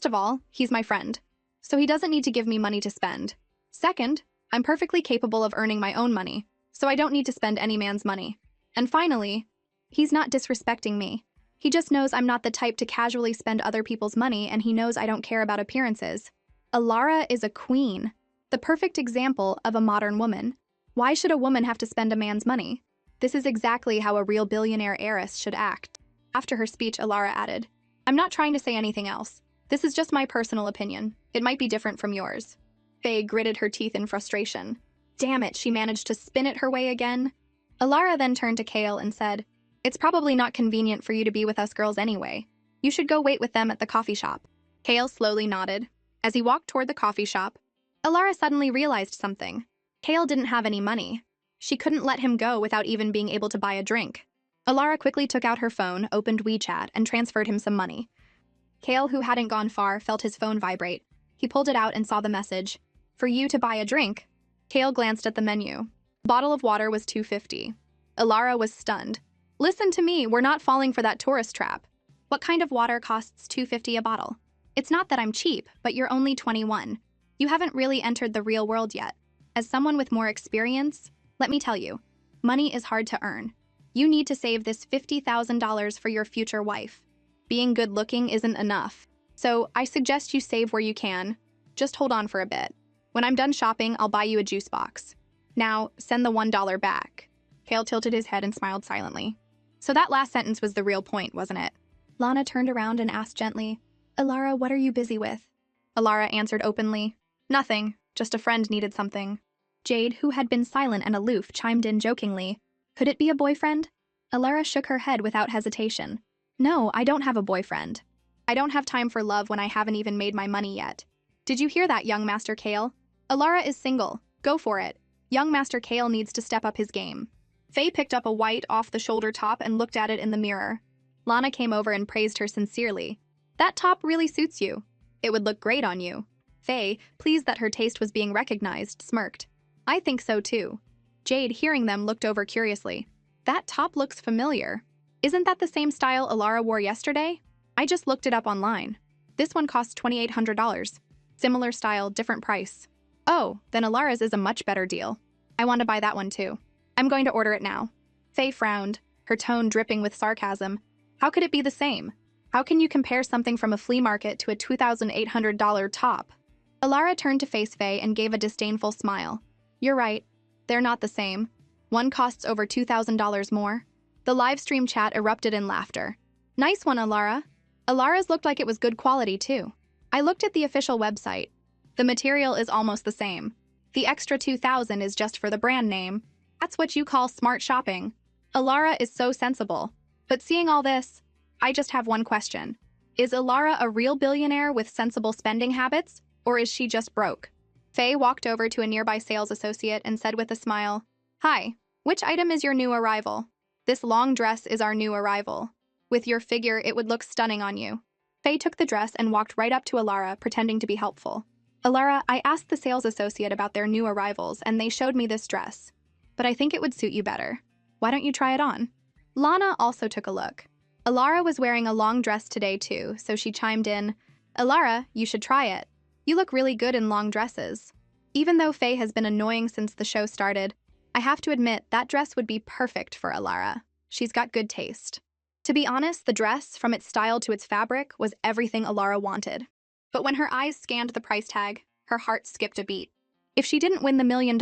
of all, he's my friend. So he doesn't need to give me money to spend. Second, I'm perfectly capable of earning my own money, so I don't need to spend any man's money. And finally, he's not disrespecting me. He just knows I'm not the type to casually spend other people's money, and he knows I don't care about appearances. Alara is a queen, the perfect example of a modern woman. Why should a woman have to spend a man's money? This is exactly how a real billionaire heiress should act. After her speech, Alara added, I'm not trying to say anything else. This is just my personal opinion. It might be different from yours. Faye gritted her teeth in frustration. Damn it, she managed to spin it her way again. Alara then turned to Kale and said, It's probably not convenient for you to be with us girls anyway. You should go wait with them at the coffee shop. Kale slowly nodded. As he walked toward the coffee shop, Alara suddenly realized something. Kale didn't have any money. She couldn't let him go without even being able to buy a drink. Alara quickly took out her phone, opened WeChat, and transferred him some money. Kale, who hadn't gone far, felt his phone vibrate. He pulled it out and saw the message. For you to buy a drink. Kale glanced at the menu. A bottle of water was $2.50. Alara was stunned. Listen to me, we're not falling for that tourist trap. What kind of water costs $2.50 a bottle? It's not that I'm cheap, but you're only 21. You haven't really entered the real world yet. As someone with more experience, let me tell you, money is hard to earn. You need to save this $50,000 for your future wife. Being good-looking isn't enough. So I suggest you save where you can. Just hold on for a bit. When I'm done shopping, I'll buy you a juice box. Now, send the $1 back. Kale tilted his head and smiled silently. So that last sentence was the real point, wasn't it? Lana turned around and asked gently, Alara, what are you busy with? Alara answered openly, Nothing, just a friend needed something. Jade, who had been silent and aloof, chimed in jokingly, Could it be a boyfriend? Alara shook her head without hesitation. No, I don't have a boyfriend. I don't have time for love when I haven't even made my money yet. Did you hear that, young Master Kale? Alara is single. Go for it. Young Master Kale needs to step up his game. Faye picked up a white, off-the-shoulder top and looked at it in the mirror. Lana came over and praised her sincerely. That top really suits you. It would look great on you. Faye, pleased that her taste was being recognized, smirked. I think so too. Jade, hearing them, looked over curiously. That top looks familiar. Isn't that the same style Alara wore yesterday? I just looked it up online. This one costs $2,800. Similar style, different price. Oh, then Alara's is a much better deal. I want to buy that one too. I'm going to order it now. Faye frowned, her tone dripping with sarcasm. How could it be the same? How can you compare something from a flea market to a $2,800 top? Alara turned to face Faye and gave a disdainful smile. You're right. They're not the same. One costs over $2,000 more. The live stream chat erupted in laughter. Nice one, Alara. Alara's looked like it was good quality too. I looked at the official website. The material is almost the same. The extra $2,000 is just for the brand name. That's what you call smart shopping. Alara is so sensible. But seeing all this, I just have one question. Is Alara a real billionaire with sensible spending habits, or is she just broke? Faye walked over to a nearby sales associate and said with a smile, Hi, which item is your new arrival? This long dress is our new arrival. With your figure, it would look stunning on you. Faye took the dress and walked right up to Alara, pretending to be helpful. Alara, I asked the sales associate about their new arrivals, and they showed me this dress. But I think it would suit you better. Why don't you try it on? Lana also took a look. Alara was wearing a long dress today too, so she chimed in, Alara, you should try it. You look really good in long dresses. Even though Faye has been annoying since the show started, I have to admit that dress would be perfect for Alara. She's got good taste. To be honest, the dress, from its style to its fabric, was everything Alara wanted. But when her eyes scanned the price tag, her heart skipped a beat. If she didn't win the $1 million,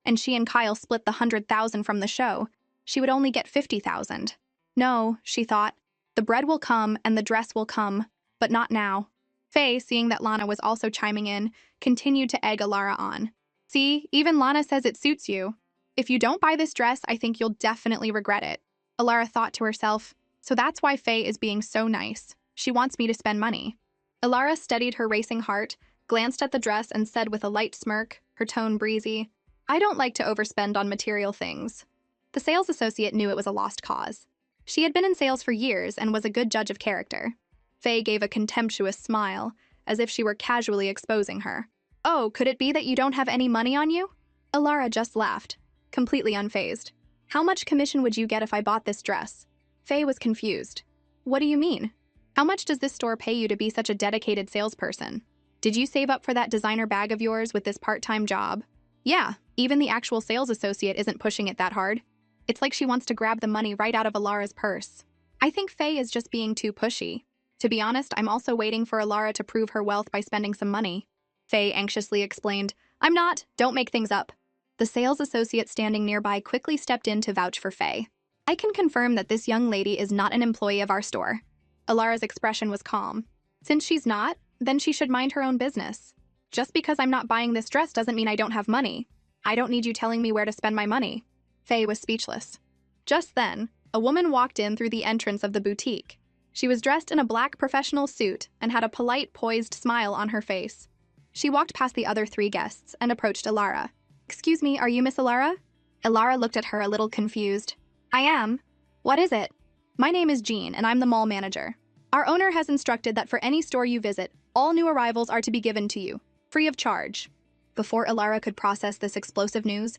and she and Kyle split the $100,000 from the show, she would only get $50,000. No, she thought, the bread will come and the dress will come, but not now. Faye, seeing that Lana was also chiming in, continued to egg Alara on. See, even Lana says it suits you. If you don't buy this dress, I think you'll definitely regret it. Alara thought to herself, so that's why Faye is being so nice. She wants me to spend money. Alara steadied her racing heart, glanced at the dress and said with a light smirk, her tone breezy, I don't like to overspend on material things. The sales associate knew it was a lost cause. She had been in sales for years and was a good judge of character. Faye gave a contemptuous smile, as if she were casually exposing her. "Oh, could it be that you don't have any money on you?" Alara just laughed, completely unfazed. "How much commission would you get if I bought this dress?" Faye was confused. "What do you mean? How much does this store pay you to be such a dedicated salesperson? Did you save up for that designer bag of yours with this part-time job?" "Yeah, even the actual sales associate isn't pushing it that hard. It's like she wants to grab the money right out of Alara's purse." "I think Faye is just being too pushy. To be honest, I'm also waiting for Alara to prove her wealth by spending some money." Faye anxiously explained. "I'm not. Don't make things up." The sales associate standing nearby quickly stepped in to vouch for Faye. "I can confirm that this young lady is not an employee of our store." Alara's expression was calm. "Since she's not, then she should mind her own business. Just because I'm not buying this dress doesn't mean I don't have money. I don't need you telling me where to spend my money." Faye was speechless. Just then, a woman walked in through the entrance of the boutique. She was dressed in a black professional suit and had a polite, poised smile on her face. She walked past the other 3 guests and approached Alara. "Excuse me, are you Miss Alara?" Alara looked at her a little confused. "I am. What is it?" "My name is Jean, and I'm the mall manager. Our owner has instructed that for any store you visit, all new arrivals are to be given to you, free of charge." Before Alara could process this explosive news,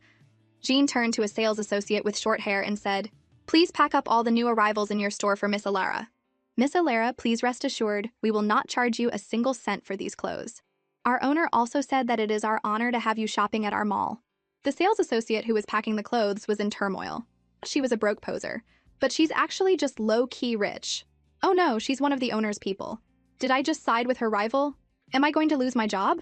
Jean turned to a sales associate with short hair and said, "Please pack up all the new arrivals in your store for Miss Alara." "Miss Alara, please rest assured, we will not charge you a single cent for these clothes. Our owner also said that it is our honor to have you shopping at our mall." The sales associate who was packing the clothes was in turmoil. She was a broke poser, but she's actually just low-key rich. Oh no, she's one of the owner's people. Did I just side with her rival? Am I going to lose my job?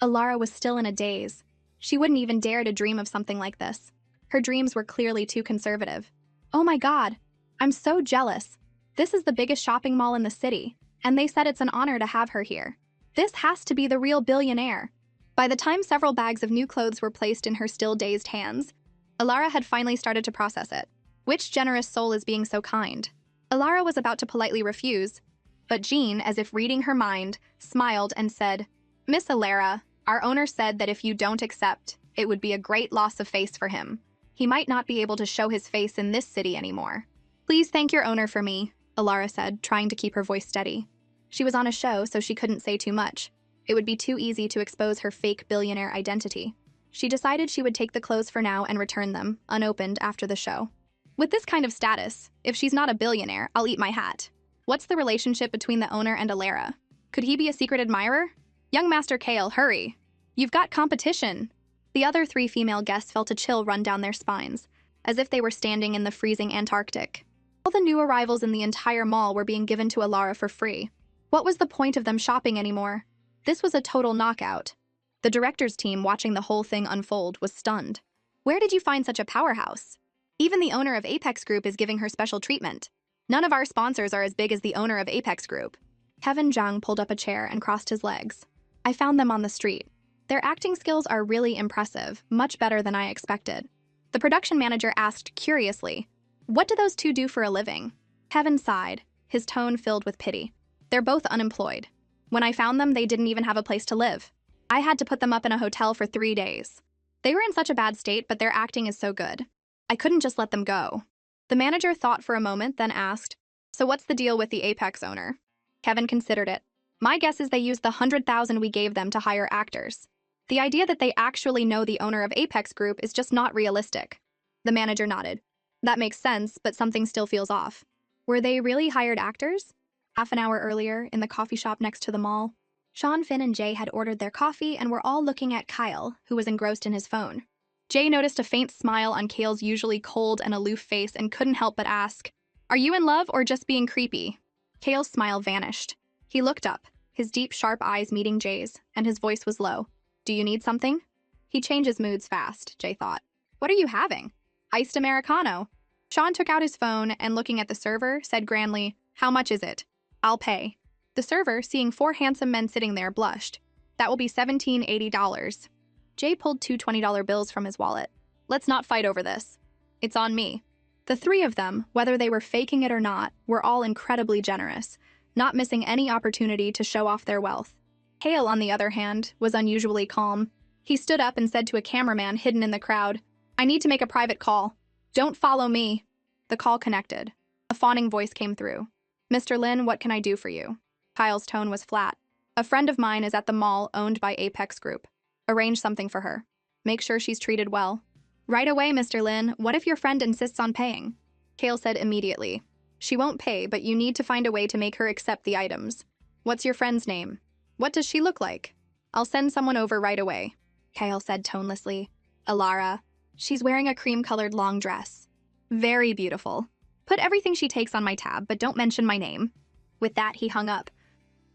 Alara was still in a daze. She wouldn't even dare to dream of something like this. Her dreams were clearly too conservative. "Oh my god, I'm so jealous. This is the biggest shopping mall in the city, and they said it's an honor to have her here. This has to be the real billionaire." By the time several bags of new clothes were placed in her still dazed hands, Alara had finally started to process it. Which generous soul is being so kind? Alara was about to politely refuse, but Jean, as if reading her mind, smiled and said, "Miss Alara, our owner said that if you don't accept, it would be a great loss of face for him. He might not be able to show his face in this city anymore." "Please thank your owner for me," Alara said, trying to keep her voice steady. She was on a show, so she couldn't say too much. It would be too easy to expose her fake billionaire identity. She decided she would take the clothes for now and return them, unopened, after the show. "With this kind of status, if she's not a billionaire, I'll eat my hat. What's the relationship between the owner and Alara? Could he be a secret admirer? Young Master Kale, hurry! You've got competition!" The other 3 female guests felt a chill run down their spines, as if they were standing in the freezing Antarctic. All the new arrivals in the entire mall were being given to Alara for free. What was the point of them shopping anymore? This was a total knockout. The director's team watching the whole thing unfold was stunned. Where did you find such a powerhouse? Even the owner of Apex Group is giving her special treatment. None of our sponsors are as big as the owner of Apex Group. Kevin Zhang pulled up a chair and crossed his legs. "I found them on the street. Their acting skills are really impressive, much better than I expected." The production manager asked curiously, "What do those 2 do for a living?" Kevin sighed, his tone filled with pity. "They're both unemployed. When I found them, they didn't even have a place to live. I had to put them up in a hotel for 3 days. They were in such a bad state, but their acting is so good. I couldn't just let them go." The manager thought for a moment, then asked, "So what's the deal with the Apex owner?" Kevin considered it. "My guess is they used the 100,000 we gave them to hire actors. The idea that they actually know the owner of Apex Group is just not realistic." The manager nodded. "That makes sense, but something still feels off. Were they really hired actors?" Half an hour earlier, in the coffee shop next to the mall, Sean, Finn, and Jay had ordered their coffee and were all looking at Kyle, who was engrossed in his phone. Jay noticed a faint smile on Kale's usually cold and aloof face and couldn't help but ask, "Are you in love or just being creepy?" Kale's smile vanished. He looked up, his deep, sharp eyes meeting Jay's, and his voice was low. "Do you need something?" He changes moods fast, Jay thought. "What are you having?" "Iced Americano." Sean took out his phone and, looking at the server, said grandly, "How much is it?" "I'll pay." The server, seeing 4 handsome men sitting there, blushed. "That will be $1780. Jay pulled 2 $20 bills from his wallet. "Let's not fight over this. It's on me." The 3 of them, whether they were faking it or not, were all incredibly generous, not missing any opportunity to show off their wealth. Hale, on the other hand, was unusually calm. He stood up and said to a cameraman hidden in the crowd, "I need to make a private call. Don't follow me." The call connected. A fawning voice came through. Mr. Lin, what can I do for you? Kyle's tone was flat. A friend of mine is at the mall owned by Apex Group. Arrange something for her. Make sure she's treated well. Right away, Mr. Lin. What if your friend insists on paying? Kale said immediately. She won't pay, but you need to find a way to make her accept the items. What's your friend's name? What does she look like? I'll send someone over right away, Kale said tonelessly. Alara. She's wearing a cream-colored long dress. Very beautiful. Put everything she takes on my tab, but don't mention my name. With that, he hung up.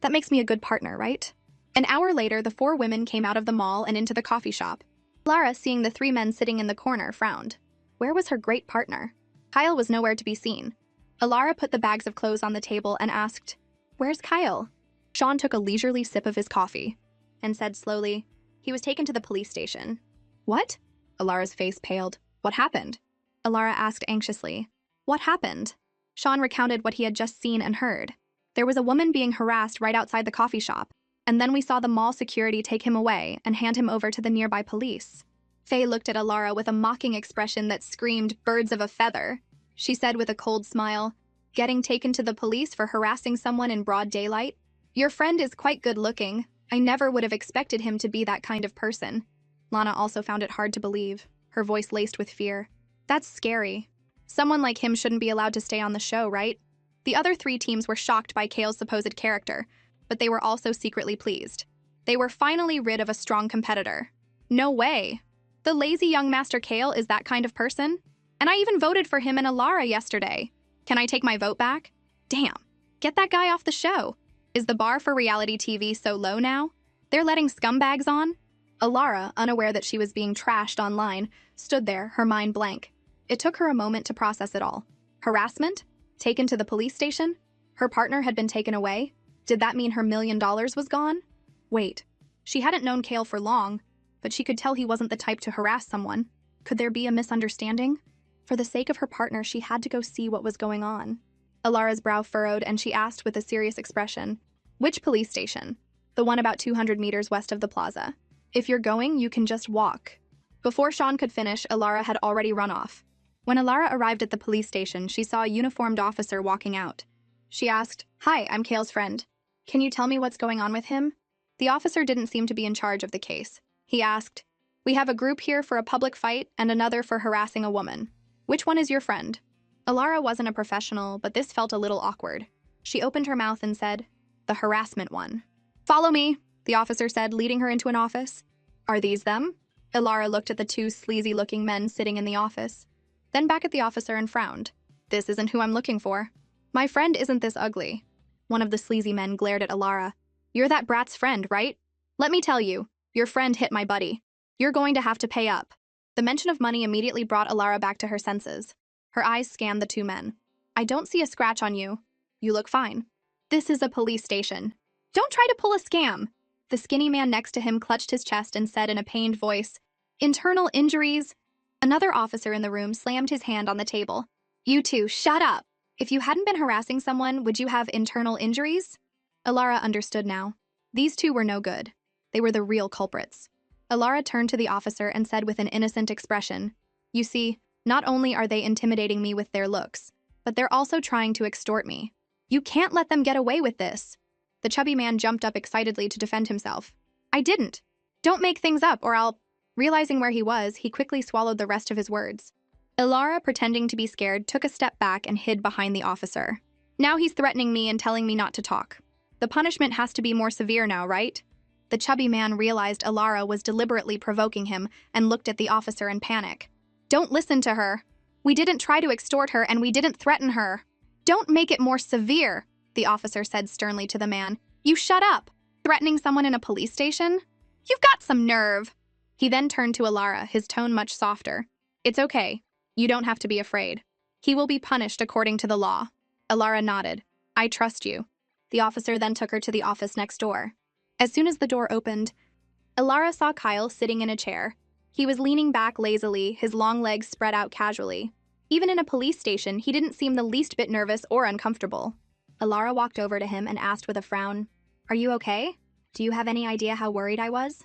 That makes me a good partner, right? An hour later, the 4 women came out of the mall and into the coffee shop. Lara, seeing the 3 men sitting in the corner, frowned. Where was her great partner? Kyle was nowhere to be seen. Alara put the bags of clothes on the table and asked, Where's Kyle? Sean took a leisurely sip of his coffee and said slowly, He was taken to the police station. What? Alara's face paled. What happened? Alara asked anxiously. What happened? Sean recounted what he had just seen and heard. There was a woman being harassed right outside the coffee shop, and then we saw the mall security take him away and hand him over to the nearby police. Faye looked at Alara with a mocking expression that screamed birds of a feather. She said with a cold smile, Getting taken to the police for harassing someone in broad daylight? Your friend is quite good looking. I never would have expected him to be that kind of person. Lana also found it hard to believe, her voice laced with fear. That's scary. Someone like him shouldn't be allowed to stay on the show, right? The other 3 teams were shocked by Kale's supposed character, but they were also secretly pleased. They were finally rid of a strong competitor. No way. The lazy young Master Kale is that kind of person? And I even voted for him and Alara yesterday. Can I take my vote back? Damn. Get that guy off the show. Is the bar for reality TV so low now? They're letting scumbags on? Alara, unaware that she was being trashed online, stood there, her mind blank. It took her a moment to process it all. Harassment? Taken to the police station? Her partner had been taken away? Did that mean her $1 million was gone? Wait. She hadn't known Kale for long, but she could tell he wasn't the type to harass someone. Could there be a misunderstanding? For the sake of her partner, she had to go see what was going on. Alara's brow furrowed, and she asked with a serious expression, Which police station? The one about 200 meters west of the plaza. If you're going, you can just walk. Before Sean could finish, Alara had already run off. When Alara arrived at the police station, she saw a uniformed officer walking out. She asked, Hi, I'm Kale's friend. Can you tell me what's going on with him? The officer didn't seem to be in charge of the case. He asked, We have a group here for a public fight and another for harassing a woman. Which one is your friend? Alara wasn't a professional, but this felt a little awkward. She opened her mouth and said, The harassment one. Follow me, the officer said, leading her into an office. Are these them? Alara looked at the 2 sleazy-looking men sitting in the office, then back at the officer and frowned. This isn't who I'm looking for. My friend isn't this ugly. One of the sleazy men glared at Alara. You're that brat's friend, right? Let me tell you, your friend hit my buddy. You're going to have to pay up. The mention of money immediately brought Alara back to her senses. Her eyes scanned the 2 men. I don't see a scratch on you. You look fine. This is a police station. Don't try to pull a scam. The skinny man next to him clutched his chest and said in a pained voice, Internal injuries? Another officer in the room slammed his hand on the table. You 2, shut up. If you hadn't been harassing someone, would you have internal injuries? Alara understood now. These 2 were no good. They were the real culprits. Alara turned to the officer and said with an innocent expression, You see, not only are they intimidating me with their looks, but they're also trying to extort me. You can't let them get away with this. The chubby man jumped up excitedly to defend himself. I didn't. Don't make things up or I'll... Realizing where he was, he quickly swallowed the rest of his words. Alara, pretending to be scared, took a step back and hid behind the officer. Now he's threatening me and telling me not to talk. The punishment has to be more severe now, right? The chubby man realized Alara was deliberately provoking him and looked at the officer in panic. Don't listen to her. We didn't try to extort her and we didn't threaten her. Don't make it more severe, the officer said sternly to the man. You shut up. Threatening someone in a police station? You've got some nerve. He then turned to Alara, his tone much softer. It's okay. You don't have to be afraid. He will be punished according to the law. Alara nodded. I trust you. The officer then took her to the office next door. As soon as the door opened, Alara saw Kyle sitting in a chair. He was leaning back lazily, his long legs spread out casually. Even in a police station, he didn't seem the least bit nervous or uncomfortable. Alara walked over to him and asked with a frown, Are you okay? Do you have any idea how worried I was?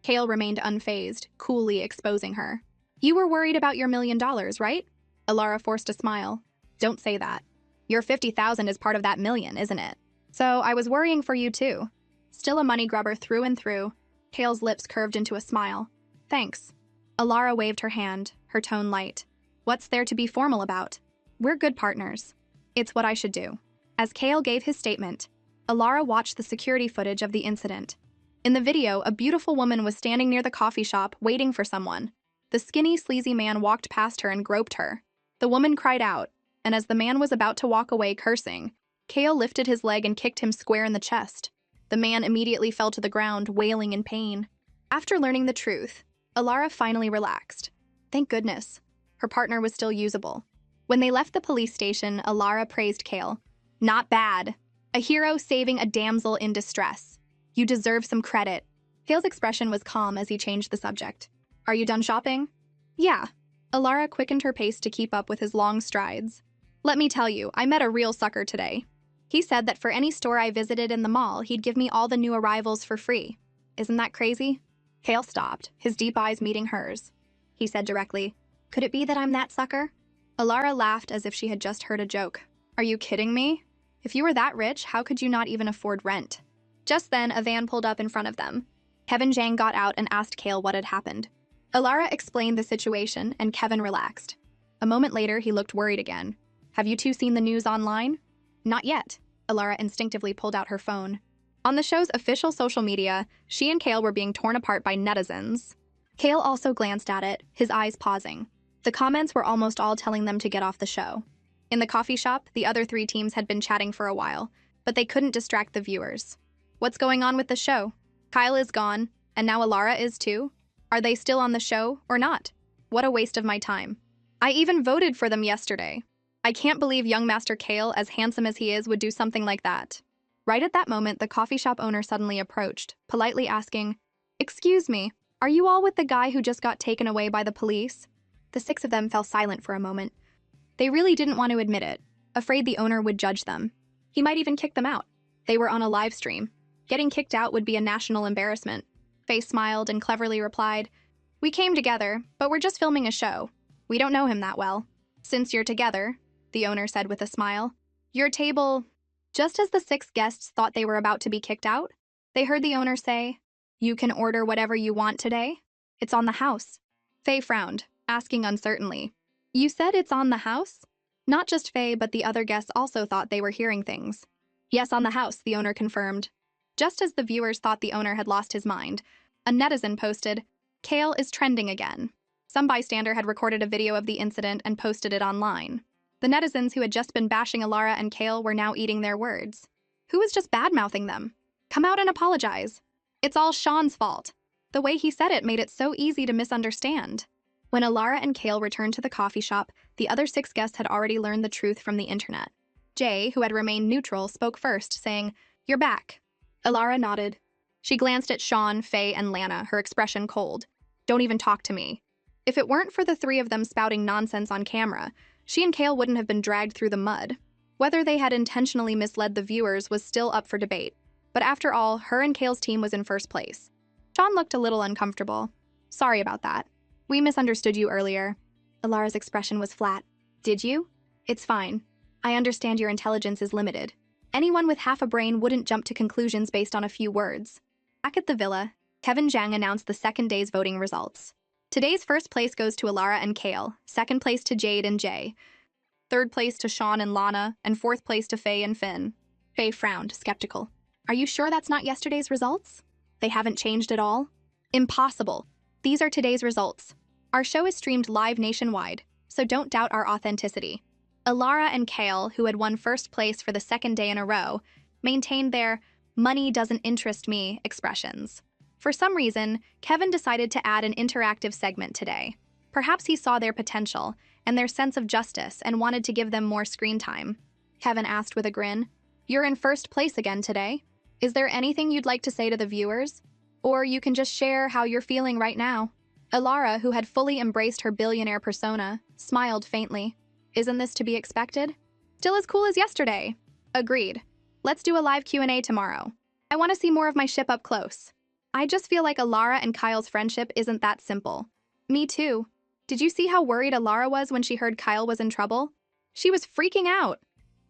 Kale remained unfazed, coolly exposing her. You were worried about your $1 million, right? Alara forced a smile. Don't say that. Your 50,000 is part of that million, isn't it? So I was worrying for you too. Still a money grubber through and through, Kale's lips curved into a smile. Thanks. Alara waved her hand, her tone light. What's there to be formal about? We're good partners. It's what I should do. As Kale gave his statement, Alara watched the security footage of the incident. In the video, a beautiful woman was standing near the coffee shop waiting for someone. The skinny, sleazy man walked past her and groped her. The woman cried out, and as the man was about to walk away cursing, Kale lifted his leg and kicked him square in the chest. The man immediately fell to the ground, wailing in pain. After learning the truth, Alara finally relaxed. Thank goodness. Her partner was still usable. When they left the police station, Alara praised Kale. Not bad. A hero saving a damsel in distress. You deserve some credit. Kale's expression was calm as he changed the subject. Are you done shopping? Yeah. Alara quickened her pace to keep up with his long strides. Let me tell you, I met a real sucker today. He said that for any store I visited in the mall, he'd give me all the new arrivals for free. Isn't that crazy? Kale stopped, his deep eyes meeting hers. He said directly, Could it be that I'm that sucker? Alara laughed as if she had just heard a joke. Are you kidding me? If you were that rich, how could you not even afford rent? Just then, a van pulled up in front of them. Kevin Zhang got out and asked Kale what had happened. Alara explained the situation, and Kevin relaxed. A moment later, he looked worried again. Have you two seen the news online? Not yet. Alara instinctively pulled out her phone. On the show's official social media, she and Kale were being torn apart by netizens. Kale also glanced at it, his eyes pausing. The comments were almost all telling them to get off the show. In the coffee shop, the other three teams had been chatting for a while, but they couldn't distract the viewers. What's going on with the show? Kyle is gone, and now Alara is too? Are they still on the show or not? What a waste of my time. I even voted for them yesterday. I can't believe young Master Kale, as handsome as he is, would do something like that. Right at that moment, the coffee shop owner suddenly approached, politely asking, Excuse me, are you all with the guy who just got taken away by the police? The six of them fell silent for a moment. They really didn't want to admit it, afraid the owner would judge them. He might even kick them out. They were on a live stream. Getting kicked out would be a national embarrassment. Faye smiled and cleverly replied, We came together, but we're just filming a show. We don't know him that well. Since you're together, the owner said with a smile, your table... Just as the six guests thought they were about to be kicked out, they heard the owner say, You can order whatever you want today. It's on the house. Faye frowned, asking uncertainly, You said it's on the house? Not just Faye, but the other guests also thought they were hearing things. Yes, on the house, the owner confirmed. Just as the viewers thought the owner had lost his mind, a netizen posted, Kale is trending again. Some bystander had recorded a video of the incident and posted it online. The netizens who had just been bashing Alara and Kale were now eating their words. Who was just bad-mouthing them? Come out and apologize. It's all Sean's fault. The way he said it made it so easy to misunderstand. When Alara and Kale returned to the coffee shop, the other six guests had already learned the truth from the internet. Jay, who had remained neutral, spoke first, saying, You're back. Alara nodded. She glanced at Sean, Faye, and Lana, her expression cold. Don't even talk to me. If it weren't for the three of them spouting nonsense on camera, she and Kale wouldn't have been dragged through the mud. Whether they had intentionally misled the viewers was still up for debate. But after all, her and Kale's team was in first place. Sean looked a little uncomfortable. Sorry about that. We misunderstood you earlier. Alara's expression was flat. Did you? It's fine. I understand your intelligence is limited. Anyone with half a brain wouldn't jump to conclusions based on a few words. Back at the villa, Kevin Zhang announced the second day's voting results. Today's first place goes to Alara and Kale, second place to Jade and Jay, third place to Sean and Lana, and fourth place to Faye and Finn. Faye frowned, skeptical. Are you sure that's not yesterday's results? They haven't changed at all? Impossible. These are today's results. Our show is streamed live nationwide, so don't doubt our authenticity. Alara and Kale, who had won first place for the second day in a row, maintained their money doesn't interest me expressions. For some reason, Kevin decided to add an interactive segment today. Perhaps he saw their potential and their sense of justice and wanted to give them more screen time. Kevin asked with a grin, You're in first place again today. Is there anything you'd like to say to the viewers? Or you can just share how you're feeling right now. Alara, who had fully embraced her billionaire persona, smiled faintly. Isn't this to be expected? Still as cool as yesterday. Agreed. Let's do a live Q&A tomorrow. I want to see more of my ship up close. I just feel like Alara and Kyle's friendship isn't that simple. Me too. Did you see how worried Alara was when she heard Kyle was in trouble? She was freaking out.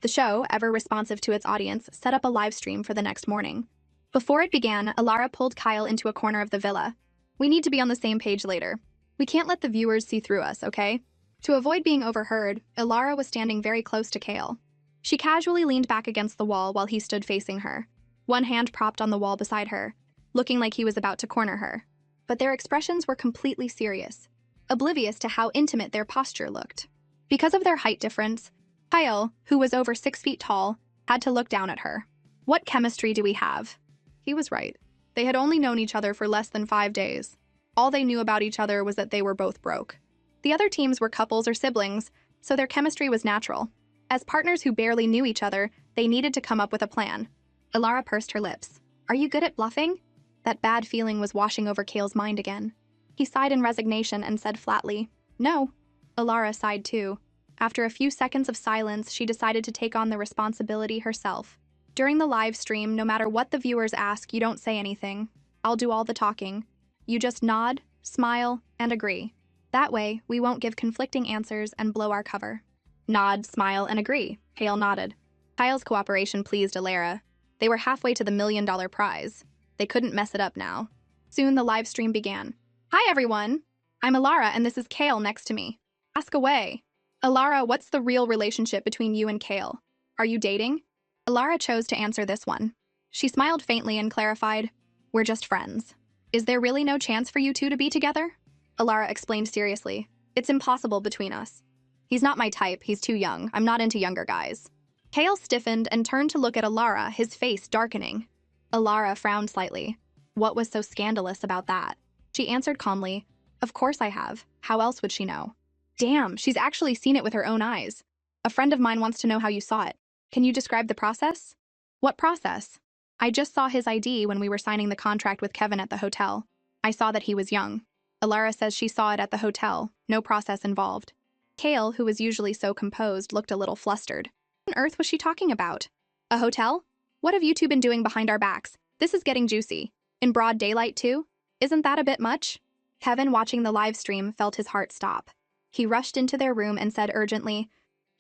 The show, ever responsive to its audience, set up a live stream for the next morning. Before it began, Alara pulled Kyle into a corner of the villa. "We need to be on the same page later. We can't let the viewers see through us, okay?" To avoid being overheard, Alara was standing very close to Kale. She casually leaned back against the wall while he stood facing her, one hand propped on the wall beside her, looking like he was about to corner her. But their expressions were completely serious, oblivious to how intimate their posture looked. Because of their height difference, Kyle, who was over 6 feet tall, had to look down at her. "What chemistry do we have?" He was right. They had only known each other for less than 5 days. All they knew about each other was that they were both broke. The other teams were couples or siblings, so their chemistry was natural. As partners who barely knew each other, they needed to come up with a plan. Alara pursed her lips. "Are you good at bluffing?" That bad feeling was washing over Kale's mind again. He sighed in resignation and said flatly, "No." Alara sighed too. After a few seconds of silence, she decided to take on the responsibility herself. "During the live stream, no matter what the viewers ask, you don't say anything. I'll do all the talking. You just nod, smile, and agree. That way, we won't give conflicting answers and blow our cover." Nod, smile, and agree. Kale nodded. Kyle's cooperation pleased Alara. They were halfway to the $1,000,000 prize. They couldn't mess it up now. Soon the live stream began. "Hi everyone! I'm Alara and this is Kale next to me. Ask away." "Alara, what's the real relationship between you and Kale? Are you dating?" Alara chose to answer this one. She smiled faintly and clarified, "We're just friends." "Is there really no chance for you two to be together?" Alara explained seriously. "It's impossible between us. He's not my type, he's too young. I'm not into younger guys." Kale stiffened and turned to look at Alara, his face darkening. Alara frowned slightly. What was so scandalous about that? She answered calmly, "Of course I have. How else would she know?" "Damn, she's actually seen it with her own eyes. A friend of mine wants to know how you saw it. Can you describe the process?" "What process?" "I just saw his ID when we were signing the contract with Kevin at the hotel. I saw that he was young." Alara says she saw it at the hotel, no process involved. Kale, who was usually so composed, looked a little flustered. What on earth was she talking about? A hotel? What have you two been doing behind our backs? This is getting juicy. In broad daylight, too? Isn't that a bit much? Kevin, watching the live stream, felt his heart stop. He rushed into their room and said urgently,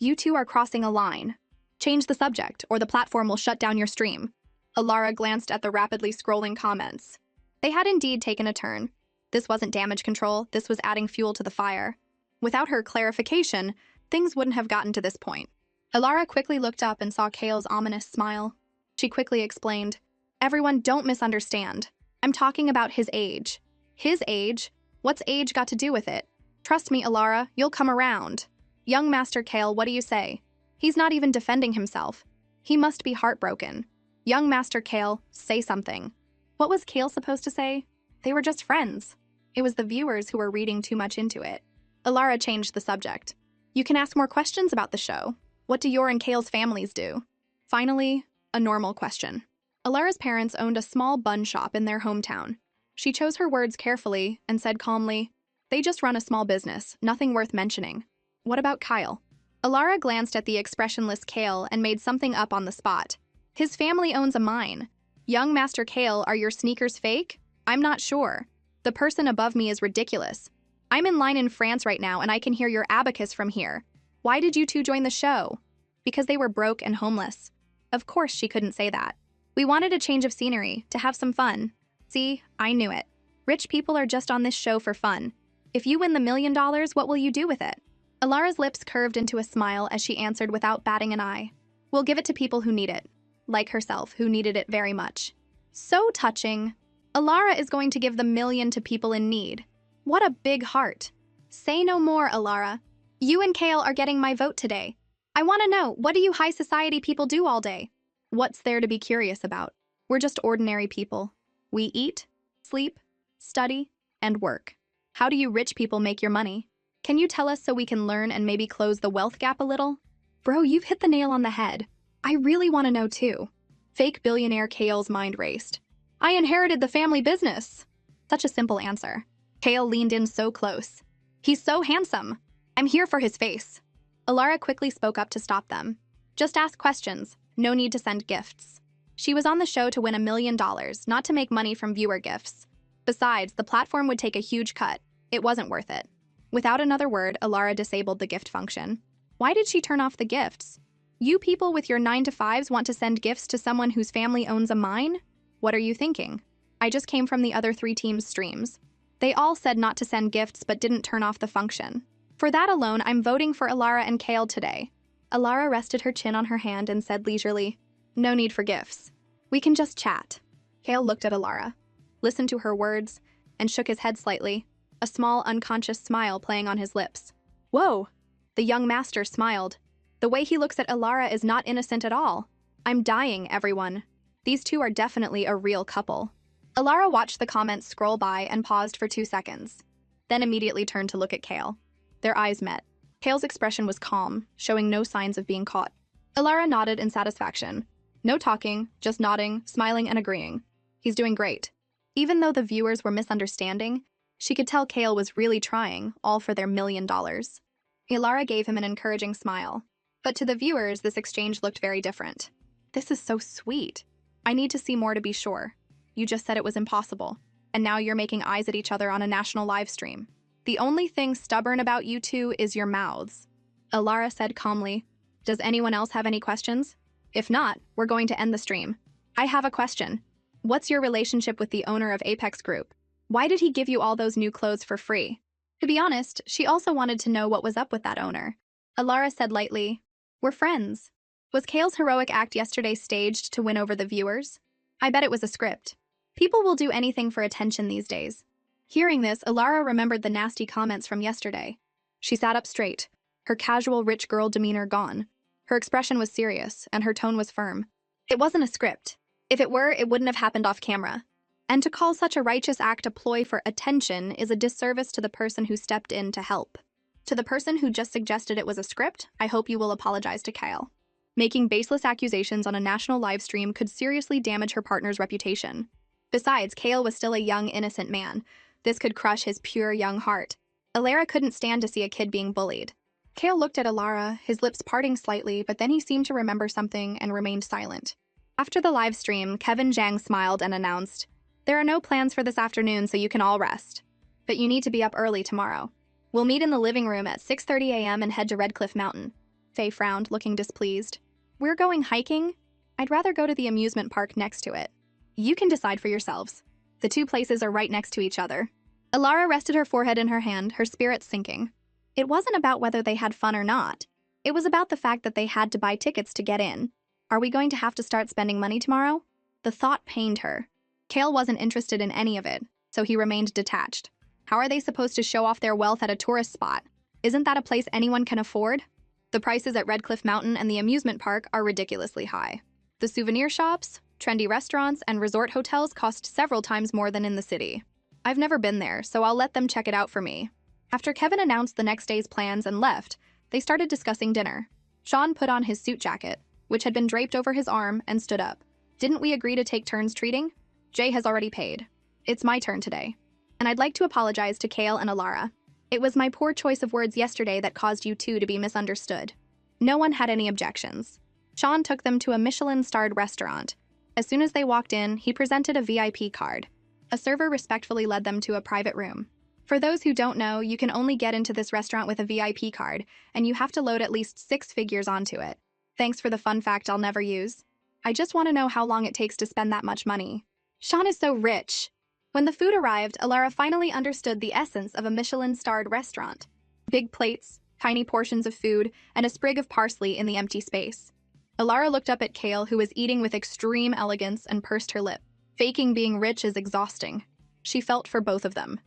"You two are crossing a line. Change the subject, or the platform will shut down your stream." Alara glanced at the rapidly scrolling comments. They had indeed taken a turn. This wasn't damage control, this was adding fuel to the fire. Without her clarification, things wouldn't have gotten to this point. Alara quickly looked up and saw Kale's ominous smile. She quickly explained, "Everyone, don't misunderstand. I'm talking about his age." "His age? What's age got to do with it?" "Trust me, Alara, you'll come around." "Young Master Kale, what do you say? He's not even defending himself. He must be heartbroken." "Young Master Kale, say something." What was Kale supposed to say? They were just friends. It was the viewers who were reading too much into it. Alara changed the subject. "You can ask more questions about the show. What do your and Kale's families do?" Finally, a normal question. Alara's parents owned a small bun shop in their hometown. She chose her words carefully and said calmly, "They just run a small business, nothing worth mentioning." "What about Kyle?" Alara glanced at the expressionless Kale and made something up on the spot. "His family owns a mine." "Young Master Kale, are your sneakers fake?" "I'm not sure. The person above me is ridiculous. I'm in line in France right now and I can hear your abacus from here. Why did you two join the show?" "Because they were broke and homeless." Of course she couldn't say that. "We wanted a change of scenery, to have some fun." "See, I knew it. Rich people are just on this show for fun. If you win the $1,000,000, what will you do with it?" Alara's lips curved into a smile as she answered without batting an eye. "We'll give it to people who need it." Like herself, who needed it very much. So touching. Alara is going to give the $1,000,000 to people in need. What a big heart. Say no more, Alara. You and Kale are getting my vote today. I want to know, what do you high society people do all day? What's there to be curious about? We're just ordinary people. We eat, sleep, study, and work. How do you rich people make your money? Can you tell us so we can learn and maybe close the wealth gap a little? Bro, you've hit the nail on the head. I really want to know too. Fake billionaire Kale's mind raced. I inherited the family business. Such a simple answer. Kale leaned in so close. He's so handsome. I'm here for his face. Alara quickly spoke up to stop them. Just ask questions. No need to send gifts. She was on the show to win $1,000,000, not to make money from viewer gifts. Besides, the platform would take a huge cut. It wasn't worth it. Without another word, Alara disabled the gift function. Why did she turn off the gifts? You people with your 9 to 5s want to send gifts to someone whose family owns a mine? What are you thinking? I just came from the other 3 teams' streams. They all said not to send gifts but didn't turn off the function. For that alone, I'm voting for Alara and Kale today. Alara rested her chin on her hand and said leisurely, "No need for gifts. We can just chat." Kale looked at Alara, listened to her words, and shook his head slightly, a small, unconscious smile playing on his lips. Whoa! The young master smiled. The way he looks at Alara is not innocent at all. I'm dying, everyone. These two are definitely a real couple. Alara watched the comments scroll by and paused for 2 seconds, then immediately turned to look at Kale. Their eyes met. Kale's expression was calm, showing no signs of being caught. Alara nodded in satisfaction. No talking, just nodding, smiling, and agreeing. He's doing great. Even though the viewers were misunderstanding, she could tell Kale was really trying, all for their $1 million. Alara gave him an encouraging smile. But to the viewers, this exchange looked very different. This is so sweet. I need to see more to be sure. You just said it was impossible, and now you're making eyes at each other on a national live stream. The only thing stubborn about you two is your mouths. Alara said calmly. Does anyone else have any questions? If not, we're going to end the stream. I have a question. What's your relationship with the owner of Apex Group? Why did he give you all those new clothes for free? To be honest, she also wanted to know what was up with that owner. Alara said lightly, we're friends. Was Kale's heroic act yesterday staged to win over the viewers? I bet it was a script. People will do anything for attention these days. Hearing this, Alara remembered the nasty comments from yesterday. She sat up straight, her casual rich girl demeanor gone. Her expression was serious, and her tone was firm. It wasn't a script. If it were, it wouldn't have happened off camera. And to call such a righteous act a ploy for attention is a disservice to the person who stepped in to help. To the person who just suggested it was a script, I hope you will apologize to Kale. Making baseless accusations on a national live stream could seriously damage her partner's reputation. Besides, Kale was still a young, innocent man. This could crush his pure young heart. Alara couldn't stand to see a kid being bullied. Kale looked at Alara, his lips parting slightly, but then he seemed to remember something and remained silent. After the live stream, Kevin Zhang smiled and announced, there are no plans for this afternoon, so you can all rest. But you need to be up early tomorrow. We'll meet in the living room at 6:30 a.m. and head to Red Cliff Mountain. Faye frowned, looking displeased. We're going hiking? I'd rather go to the amusement park next to it. You can decide for yourselves. The two places are right next to each other. Alara rested her forehead in her hand, her spirits sinking. It wasn't about whether they had fun or not. It was about the fact that they had to buy tickets to get in. Are we going to have to start spending money tomorrow? The thought pained her. Kale wasn't interested in any of it, so he remained detached. How are they supposed to show off their wealth at a tourist spot? Isn't that a place anyone can afford? The prices at Red Cliff Mountain and the amusement park are ridiculously high. The souvenir shops, trendy restaurants, and resort hotels cost several times more than in the city. I've never been there, so I'll let them check it out for me. After Kevin announced the next day's plans and left, they started discussing dinner. Sean put on his suit jacket, which had been draped over his arm, and stood up. Didn't we agree to take turns treating? Jay has already paid. It's my turn today. And I'd like to apologize to Kale and Alara. It was my poor choice of words yesterday that caused you two to be misunderstood. No one had any objections. Sean took them to a Michelin-starred restaurant. As soon as they walked in, he presented a VIP card. A server respectfully led them to a private room. For those who don't know, you can only get into this restaurant with a VIP card, and you have to load at least 6 figures onto it. Thanks for the fun fact I'll never use. I just want to know how long it takes to spend that much money. Sean is so rich. When the food arrived, Alara finally understood the essence of a Michelin-starred restaurant. Big plates, tiny portions of food, and a sprig of parsley in the empty space. Alara looked up at Kale, who was eating with extreme elegance, and pursed her lip. Faking being rich is exhausting. She felt for both of them.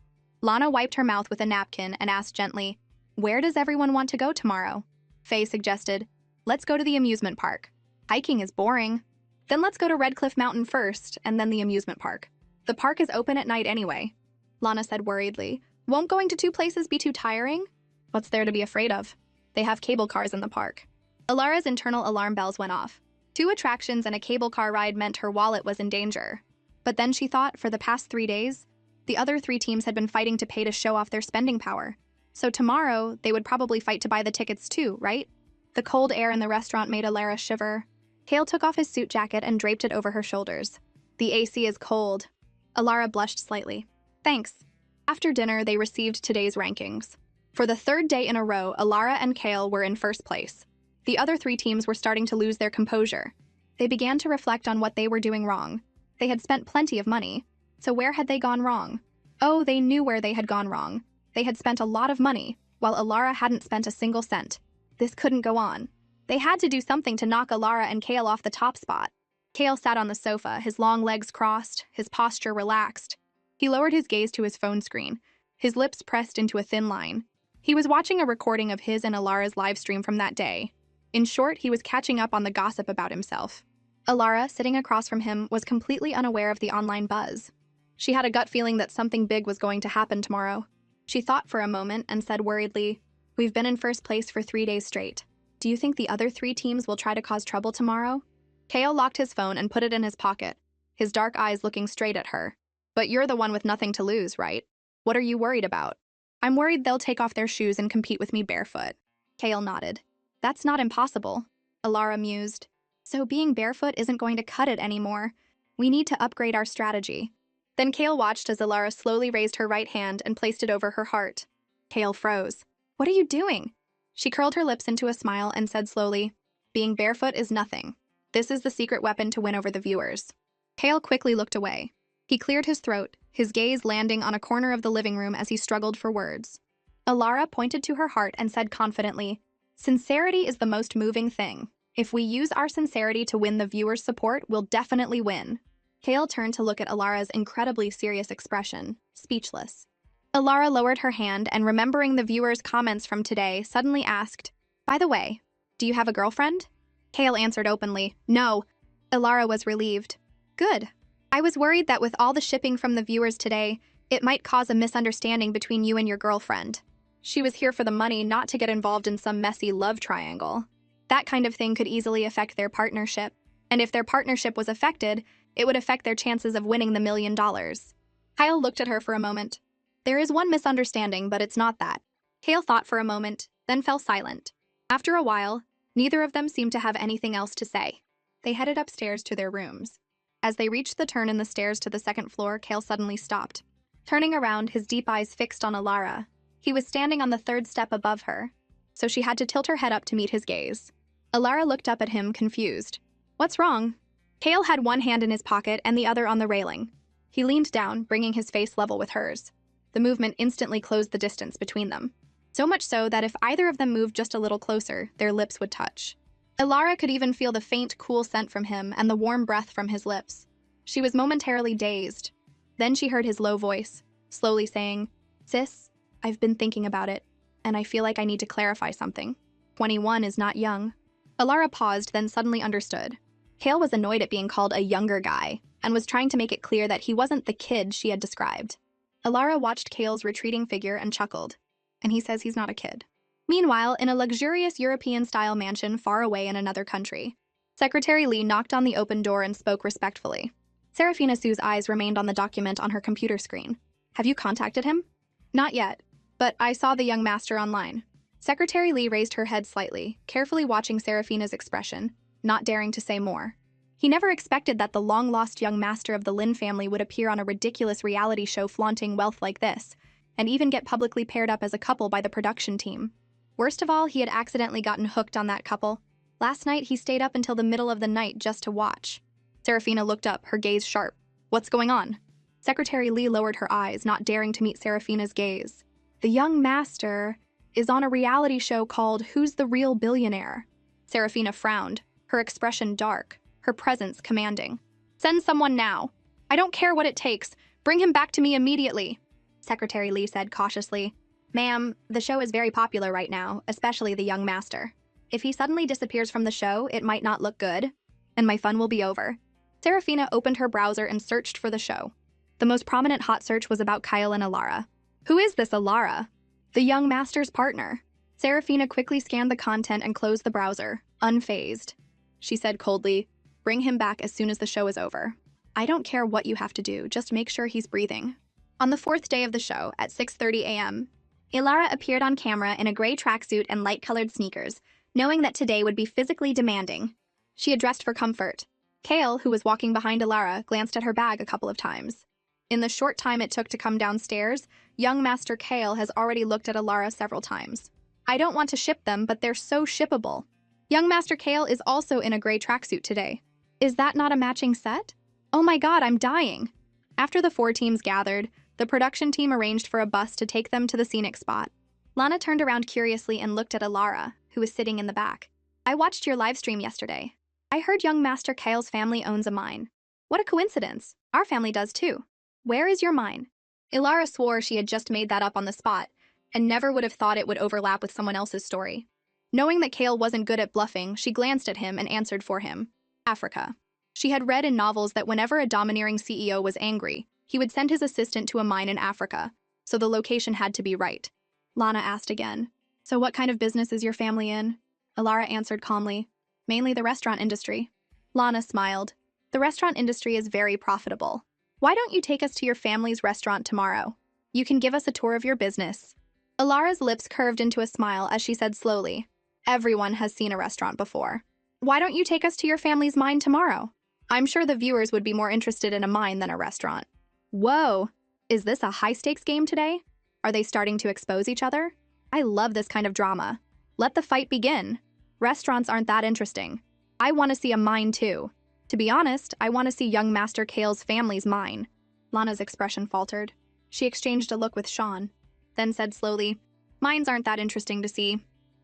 Lana wiped her mouth with a napkin and asked gently, where does everyone want to go tomorrow? Faye suggested, let's go to the amusement park. Hiking is boring. Then let's go to Red Cliff Mountain first, and then the amusement park. The park is open at night anyway. Lana said worriedly, won't going to 2 places be too tiring? What's there to be afraid of? They have cable cars in the park. Alara's internal alarm bells went off. 2 attractions and a cable car ride meant her wallet was in danger. But then she thought, for the past 3 days, the other 3 teams had been fighting to pay to show off their spending power. So tomorrow, they would probably fight to buy the tickets too, right? The cold air in the restaurant made Alara shiver. Kale took off his suit jacket and draped it over her shoulders. The AC is cold. Alara blushed slightly. Thanks. After dinner, they received today's rankings. For the 3rd day in a row, Alara and Kale were in first place. The other three teams were starting to lose their composure. They began to reflect on what they were doing wrong. They had spent plenty of money. So where had they gone wrong? Oh, they knew where they had gone wrong. They had spent a lot of money, while Alara hadn't spent a single cent. This couldn't go on. They had to do something to knock Alara and Kale off the top spot. Kale sat on the sofa, his long legs crossed, his posture relaxed. He lowered his gaze to his phone screen, his lips pressed into a thin line. He was watching a recording of his and Alara's live stream from that day. In short, he was catching up on the gossip about himself. Alara, sitting across from him, was completely unaware of the online buzz. She had a gut feeling that something big was going to happen tomorrow. She thought for a moment and said worriedly, "We've been in first place for 3 days straight. Do you think the other three teams will try to cause trouble tomorrow?" Kale locked his phone and put it in his pocket, his dark eyes looking straight at her. "But you're the one with nothing to lose, right? What are you worried about?" "I'm worried they'll take off their shoes and compete with me barefoot." Kale nodded. "That's not impossible," Alara mused. "So being barefoot isn't going to cut it anymore. We need to upgrade our strategy." Then Kale watched as Alara slowly raised her right hand and placed it over her heart. Kale froze. "What are you doing?" She curled her lips into a smile and said slowly, "Being barefoot is nothing. This is the secret weapon to win over the viewers." Kale quickly looked away. He cleared his throat, his gaze landing on a corner of the living room as he struggled for words. Alara pointed to her heart and said confidently, "Sincerity is the most moving thing. If we use our sincerity to win the viewers' support, we'll definitely win." Kale turned to look at Alara's incredibly serious expression, speechless. Alara lowered her hand and, remembering the viewers' comments from today, suddenly asked, "By the way, do you have a girlfriend?" Kale answered openly, "No." Alara was relieved. "Good. I was worried that with all the shipping from the viewers today, it might cause a misunderstanding between you and your girlfriend. She was here for the money, not to get involved in some messy love triangle. That kind of thing could easily affect their partnership. And if their partnership was affected, it would affect their chances of winning the $1 million. Kyle looked at her for a moment. "There is one misunderstanding, but it's not that." Kale thought for a moment, then fell silent. After a while, neither of them seemed to have anything else to say. They headed upstairs to their rooms. As they reached the turn in the stairs to the second floor, Kale suddenly stopped. Turning around, his deep eyes fixed on Alara. He was standing on the third step above her, so she had to tilt her head up to meet his gaze. Alara looked up at him, confused. "What's wrong?" Kale had one hand in his pocket and the other on the railing. He leaned down, bringing his face level with hers. The movement instantly closed the distance between them. So much so that if either of them moved just a little closer, their lips would touch. Alara could even feel the faint, cool scent from him and the warm breath from his lips. She was momentarily dazed. Then she heard his low voice, slowly saying, "Sis, I've been thinking about it, and I feel like I need to clarify something. 21 is not young." Alara paused, then suddenly understood. Kale was annoyed at being called a younger guy, and was trying to make it clear that he wasn't the kid she had described. Alara watched Kale's retreating figure and chuckled. "And he says he's not a kid." Meanwhile, in a luxurious European-style mansion far away in another country, Secretary Lee knocked on the open door and spoke respectfully. Serafina Sue's eyes remained on the document on her computer screen. "Have you contacted him?" "Not yet, but I saw the young master online." Secretary Lee raised her head slightly, carefully watching Serafina's expression, not daring to say more. He never expected that the long-lost young master of the Lin family would appear on a ridiculous reality show flaunting wealth like this, and even get publicly paired up as a couple by the production team. Worst of all, he had accidentally gotten hooked on that couple. Last night, he stayed up until the middle of the night just to watch. Serafina looked up, her gaze sharp. "What's going on?" Secretary Lee lowered her eyes, not daring to meet Serafina's gaze. "The young master is on a reality show called Who's the Real Billionaire?" Serafina frowned, her expression dark, her presence commanding. "Send someone now. I don't care what it takes. Bring him back to me immediately," Secretary Lee said cautiously. "Ma'am, the show is very popular right now, especially the young master. If he suddenly disappears from the show, it might not look good, and my fun will be over." Serafina opened her browser and searched for the show. The most prominent hot search was about Kyle and Alara. Who is this Alara? The young master's partner. Serafina quickly scanned the content and closed the browser, unfazed. She said coldly, "Bring him back as soon as the show is over. I don't care what you have to do, just make sure he's breathing." On the fourth day of the show, at 6:30 a.m., Alara appeared on camera in a gray tracksuit and light-colored sneakers, knowing that today would be physically demanding. She had dressed for comfort. Kale, who was walking behind Alara, glanced at her bag a couple of times. In the short time it took to come downstairs, young Master Kale has already looked at Alara several times. "I don't want to ship them, but they're so shippable." Young Master Kale is also in a gray tracksuit today. Is that not a matching set? Oh my god, I'm dying. After the four teams gathered, the production team arranged for a bus to take them to the scenic spot. Lana turned around curiously and looked at Alara, who was sitting in the back. I watched your live stream yesterday. I heard young Master Kale's family owns a mine. What a coincidence. Our family does too. Where is your mine? Ilara swore she had just made that up on the spot, and never would have thought it would overlap with someone else's story. Knowing that Kale wasn't good at bluffing, she glanced at him and answered for him. Africa. She had read in novels that whenever a domineering CEO was angry, he would send his assistant to a mine in Africa, so the location had to be right. Lana asked again, so what kind of business is your family in? Alara answered calmly, mainly the restaurant industry. Lana smiled. The restaurant industry is very profitable. Why don't you take us to your family's restaurant tomorrow? You can give us a tour of your business. Alara's lips curved into a smile as she said slowly, everyone has seen a restaurant before. Why don't you take us to your family's mine tomorrow? I'm sure the viewers would be more interested in a mine than a restaurant. Whoa, is this a high-stakes game today? Are they starting to expose each other? I love this kind of drama. Let the fight begin. Restaurants aren't that interesting. I want to see a mine too. To be honest, I want to see young Master Kale's family's mine. Lana's expression faltered. She exchanged a look with Sean, then said slowly, mines aren't that interesting to see.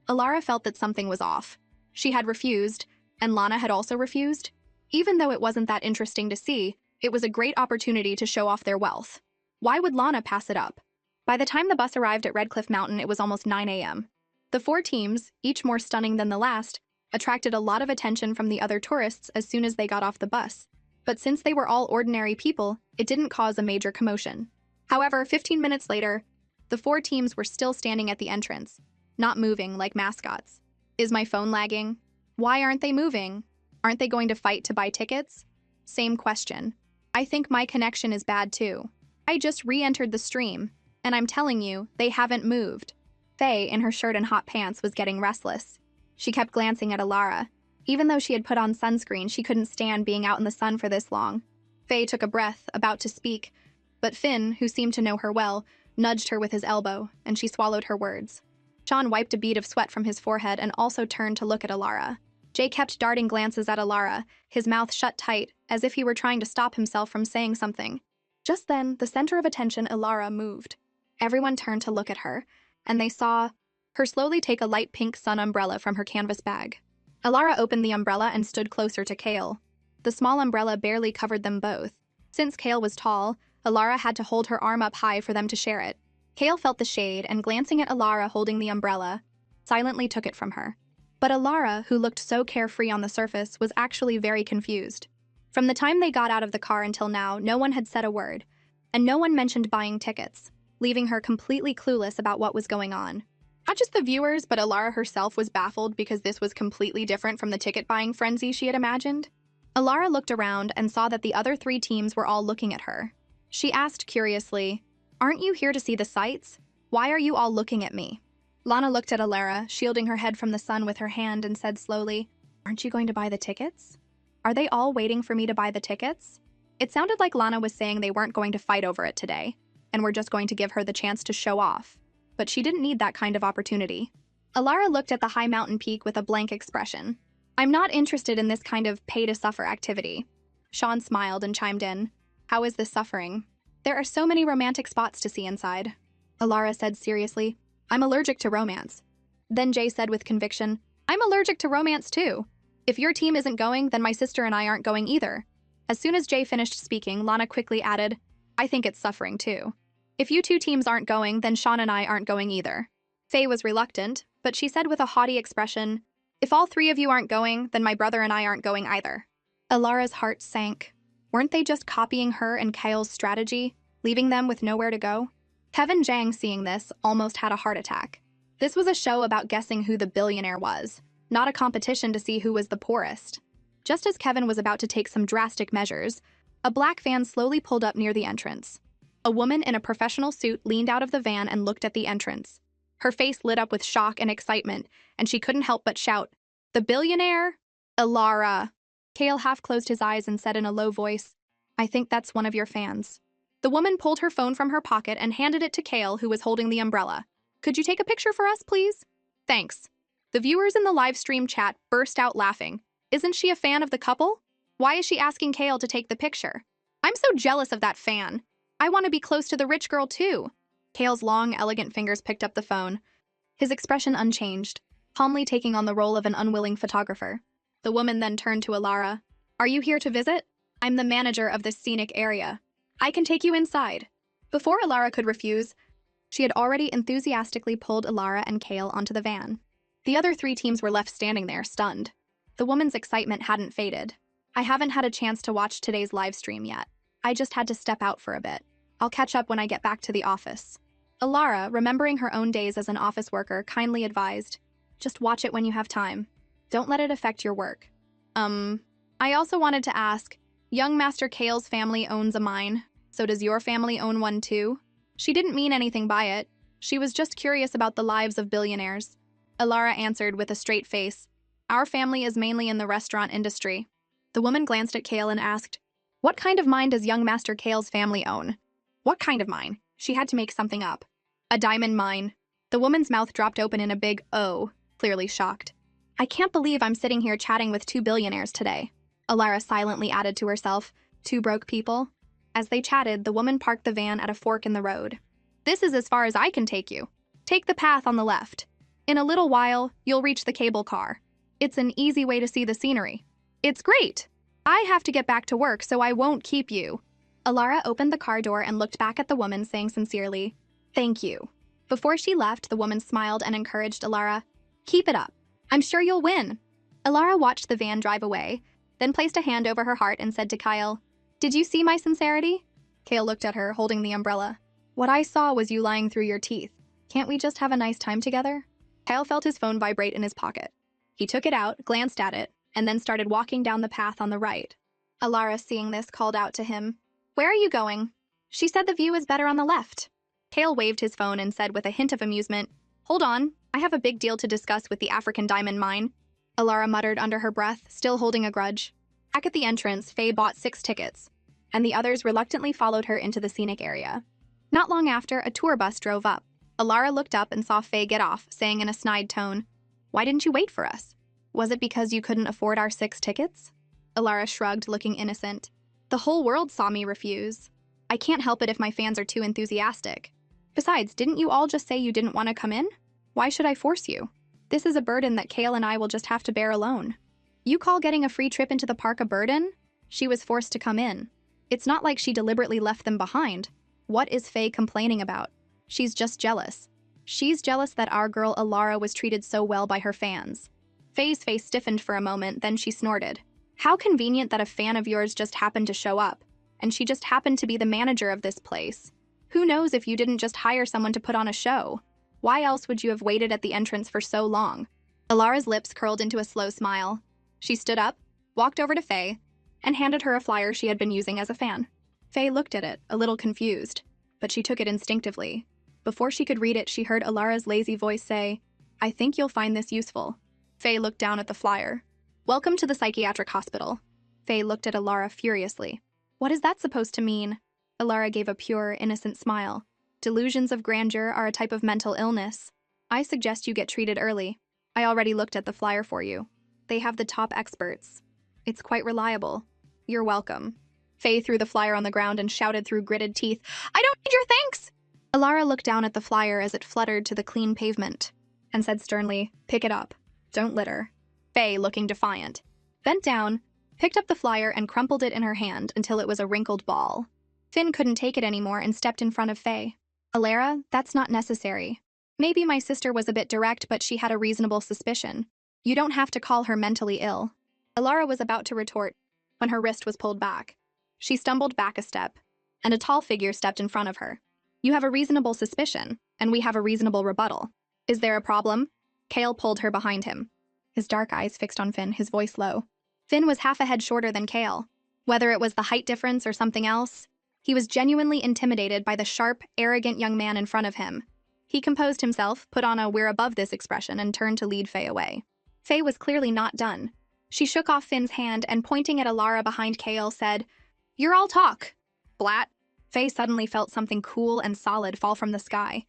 Alara felt that something was off. She had refused, and Lana had also refused. Even though it wasn't that interesting to see, it was a great opportunity to show off their wealth. Why would Lana pass it up? By the time the bus arrived at Red Cliff Mountain, it was almost 9 a.m. The four teams, each more stunning than the last, attracted a lot of attention from the other tourists as soon as they got off the bus. But since they were all ordinary people, it didn't cause a major commotion. However, 15 minutes later, the four teams were still standing at the entrance, not moving like mascots. Is my phone lagging? Why aren't they moving? Aren't they going to fight to buy tickets? Same question. I think my connection is bad too. I just re-entered the stream, and I'm telling you, they haven't moved. Faye, in her shirt and hot pants, was getting restless. She kept glancing at Alara. Even though she had put on sunscreen, she couldn't stand being out in the sun for this long. Faye took a breath, about to speak, but Finn, who seemed to know her well, nudged her with his elbow, and she swallowed her words. Sean wiped a bead of sweat from his forehead and also turned to look at Alara. Jay kept darting glances at Alara, his mouth shut tight, as if he were trying to stop himself from saying something. Just then, the center of attention, Alara, moved. Everyone turned to look at her, and they saw her slowly take a light pink sun umbrella from her canvas bag. Alara opened the umbrella and stood closer to Kale. The small umbrella barely covered them both. Since Kale was tall, Alara had to hold her arm up high for them to share it. Kale felt the shade and, glancing at Alara holding the umbrella, silently took it from her. But Alara, who looked so carefree on the surface, was actually very confused. From the time they got out of the car until now, no one had said a word, and no one mentioned buying tickets, leaving her completely clueless about what was going on. Not just the viewers, but Alara herself was baffled because this was completely different from the ticket-buying frenzy she had imagined. Alara looked around and saw that the other three teams were all looking at her. She asked curiously, "Aren't you here to see the sights? Why are you all looking at me?" Lana looked at Alara, shielding her head from the sun with her hand, and said slowly, "Aren't you going to buy the tickets? Are they all waiting for me to buy the tickets?" It sounded like Lana was saying they weren't going to fight over it today, and were just going to give her the chance to show off. But she didn't need that kind of opportunity. Alara looked at the high mountain peak with a blank expression. "I'm not interested in this kind of pay-to-suffer activity." Sean smiled and chimed in. "How is this suffering? There are so many romantic spots to see inside." Alara said seriously, "I'm allergic to romance." Then Jay said with conviction, "I'm allergic to romance too. If your team isn't going, then my sister and I aren't going either." As soon as Jay finished speaking, Lana quickly added, "I think it's suffering too. If you two teams aren't going, then Sean and I aren't going either." Faye was reluctant, but she said with a haughty expression, "If all three of you aren't going, then my brother and I aren't going either." Alara's heart sank. Weren't they just copying her and Kyle's strategy, leaving them with nowhere to go? Kevin Zhang, seeing this, almost had a heart attack. This was a show about guessing who the billionaire was, not a competition to see who was the poorest. Just as Kevin was about to take some drastic measures, a black van slowly pulled up near the entrance. A woman in a professional suit leaned out of the van and looked at the entrance. Her face lit up with shock and excitement, and she couldn't help but shout, "The billionaire? Alara!" Kale half closed his eyes and said in a low voice, "I think that's one of your fans." The woman pulled her phone from her pocket and handed it to Kale, who was holding the umbrella. "Could you take a picture for us, please?" "Thanks." The viewers in the live stream chat burst out laughing. Isn't she a fan of the couple? Why is she asking Kale to take the picture? I'm so jealous of that fan. I want to be close to the rich girl too. Kale's long, elegant fingers picked up the phone, his expression unchanged, calmly taking on the role of an unwilling photographer. The woman then turned to Alara. Are you here to visit? I'm the manager of this scenic area. I can take you inside. Before Alara could refuse, she had already enthusiastically pulled Alara and Kale onto the van. The other 3 teams were left standing there, stunned. The woman's excitement hadn't faded. I haven't had a chance to watch today's live stream yet. I just had to step out for a bit. I'll catch up when I get back to the office. Alara, remembering her own days as an office worker, kindly advised, just watch it when you have time. Don't let it affect your work. I also wanted to ask, young Master Kale's family owns a mine, so does your family own one too? She didn't mean anything by it. She was just curious about the lives of billionaires. Alara answered with a straight face, our family is mainly in the restaurant industry. The woman glanced at Kale and asked, what kind of mine does young Master Kale's family own? What kind of mine? She had to make something up. A diamond mine. The woman's mouth dropped open in a big O, clearly shocked. I can't believe I'm sitting here chatting with 2 billionaires today. Alara silently added to herself, 2 broke people. As they chatted, the woman parked the van at a fork in the road. This is as far as I can take you. Take the path on the left. In a little while, you'll reach the cable car. It's an easy way to see the scenery. It's great. I have to get back to work, so I won't keep you. Alara opened the car door and looked back at the woman, saying sincerely, thank you. Before she left, the woman smiled and encouraged Alara, keep it up. I'm sure you'll win. Alara watched the van drive away, then placed a hand over her heart and said to Kyle, did you see my sincerity? Kale looked at her, holding the umbrella. What I saw was you lying through your teeth. Can't we just have a nice time together? Kyle felt his phone vibrate in his pocket. He took it out, glanced at it, and then started walking down the path on the right. Alara, seeing this, called out to him, where are you going? She said the view is better on the left. Kale waved his phone and said with a hint of amusement, hold on, I have a big deal to discuss with the African diamond mine. Alara muttered under her breath, still holding a grudge. Back at the entrance, Faye bought 6 tickets, and the others reluctantly followed her into the scenic area. Not long after, a tour bus drove up. Alara looked up and saw Faye get off, saying in a snide tone, why didn't you wait for us? Was it because you couldn't afford our 6 tickets? Alara shrugged, looking innocent. The whole world saw me refuse. I can't help it if my fans are too enthusiastic. Besides, didn't you all just say you didn't want to come in? Why should I force you? This is a burden that Kale and I will just have to bear alone. You call getting a free trip into the park a burden? She was forced to come in. It's not like she deliberately left them behind. What is Faye complaining about? She's just jealous. She's jealous that our girl Alara was treated so well by her fans. Faye's face stiffened for a moment, then she snorted. How convenient that a fan of yours just happened to show up, and she just happened to be the manager of this place. Who knows if you didn't just hire someone to put on a show? Why else would you have waited at the entrance for so long? Alara's lips curled into a slow smile. She stood up, walked over to Faye, and handed her a flyer she had been using as a fan. Faye looked at it, a little confused, but she took it instinctively. Before she could read it, she heard Alara's lazy voice say, I think you'll find this useful. Faye looked down at the flyer. Welcome to the psychiatric hospital. Faye looked at Alara furiously. What is that supposed to mean? Alara gave a pure, innocent smile. Delusions of grandeur are a type of mental illness. I suggest you get treated early. I already looked at the flyer for you. They have the top experts. It's quite reliable. You're welcome. Faye threw the flyer on the ground and shouted through gritted teeth, I don't need your thanks! Alara looked down at the flyer as it fluttered to the clean pavement and said sternly, pick it up. Don't litter. Faye, looking defiant, bent down, picked up the flyer and crumpled it in her hand until it was a wrinkled ball. Finn couldn't take it anymore and stepped in front of Faye. Alara, that's not necessary. Maybe my sister was a bit direct, but she had a reasonable suspicion. You don't have to call her mentally ill. Alara was about to retort when her wrist was pulled back. She stumbled back a step, and a tall figure stepped in front of her. You have a reasonable suspicion, and we have a reasonable rebuttal. Is there a problem? Kale pulled her behind him, his dark eyes fixed on Finn, his voice low. Finn was half a head shorter than Kale. Whether it was the height difference or something else, he was genuinely intimidated by the sharp, arrogant young man in front of him. He composed himself, put on a we're above this expression, and turned to lead Faye away. Faye was clearly not done. She shook off Finn's hand and, pointing at Alara behind Kale, said, You're all talk. Blat. Faye suddenly felt something cool and solid fall from the sky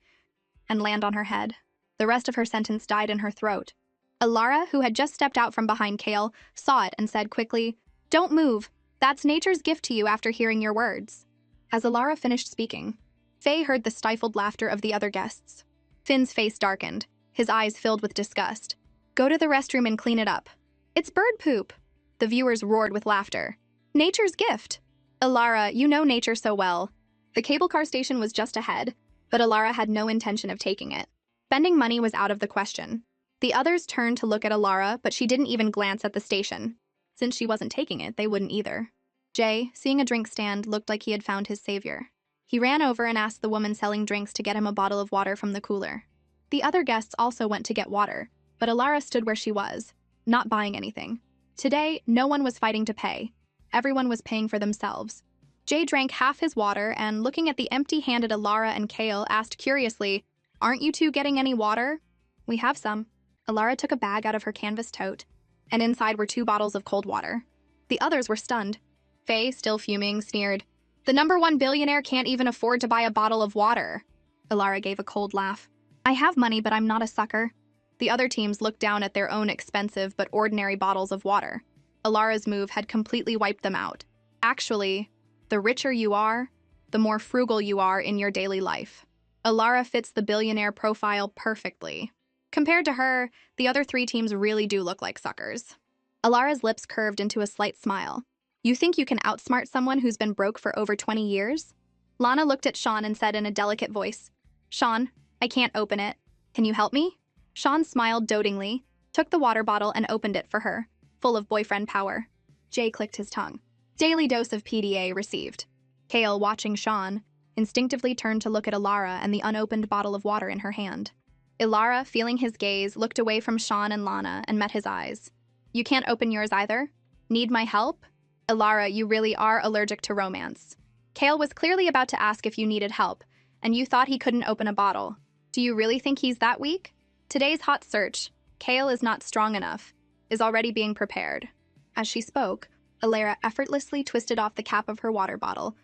and land on her head. The rest of her sentence died in her throat. Alara, who had just stepped out from behind Kale, saw it and said quickly, "Don't move. That's nature's gift to you after hearing your words." As Alara finished speaking, Faye heard the stifled laughter of the other guests. Finn's face darkened, his eyes filled with disgust. "Go to the restroom and clean it up. It's bird poop." The viewers roared with laughter. "Nature's gift." "Alara, you know nature so well." The cable car station was just ahead, but Alara had no intention of taking it. Spending money was out of the question. The others turned to look at Alara, but she didn't even glance at the station. Since she wasn't taking it, they wouldn't either. Jay, seeing a drink stand, looked like he had found his savior. He ran over and asked the woman selling drinks to get him a bottle of water from the cooler. The other guests also went to get water, but Alara stood where she was, not buying anything. Today, no one was fighting to pay. Everyone was paying for themselves. Jay drank half his water and, looking at the empty-handed Alara and Kale, asked curiously, "Aren't you two getting any water?" "We have some." Alara took a bag out of her canvas tote, and inside were 2 bottles of cold water. The others were stunned. Faye, still fuming, sneered, "The #1 billionaire can't even afford to buy a bottle of water." Alara gave a cold laugh. "I have money, but I'm not a sucker." The other teams looked down at their own expensive but ordinary bottles of water. Alara's move had completely wiped them out. Actually, the richer you are, the more frugal you are in your daily life. Alara fits the billionaire profile perfectly. Compared to her, the other 3 teams really do look like suckers. Alara's lips curved into a slight smile. "You think you can outsmart someone who's been broke for over 20 years? Lana looked at Sean and said in a delicate voice, "Sean, I can't open it. Can you help me?" Sean smiled dotingly, took the water bottle and opened it for her, full of boyfriend power. Jay clicked his tongue. Daily dose of PDA received. Kale, watching Sean, instinctively turned to look at Alara and the unopened bottle of water in her hand. Alara, feeling his gaze, looked away from Sean and Lana and met his eyes. "You can't open yours either? Need my help?" "Alara, you really are allergic to romance." Kale was clearly about to ask if you needed help, and you thought he couldn't open a bottle. "Do you really think he's that weak?" Today's hot search, Kale is not strong enough, is already being prepared. As she spoke, Alara effortlessly twisted off the cap of her water bottle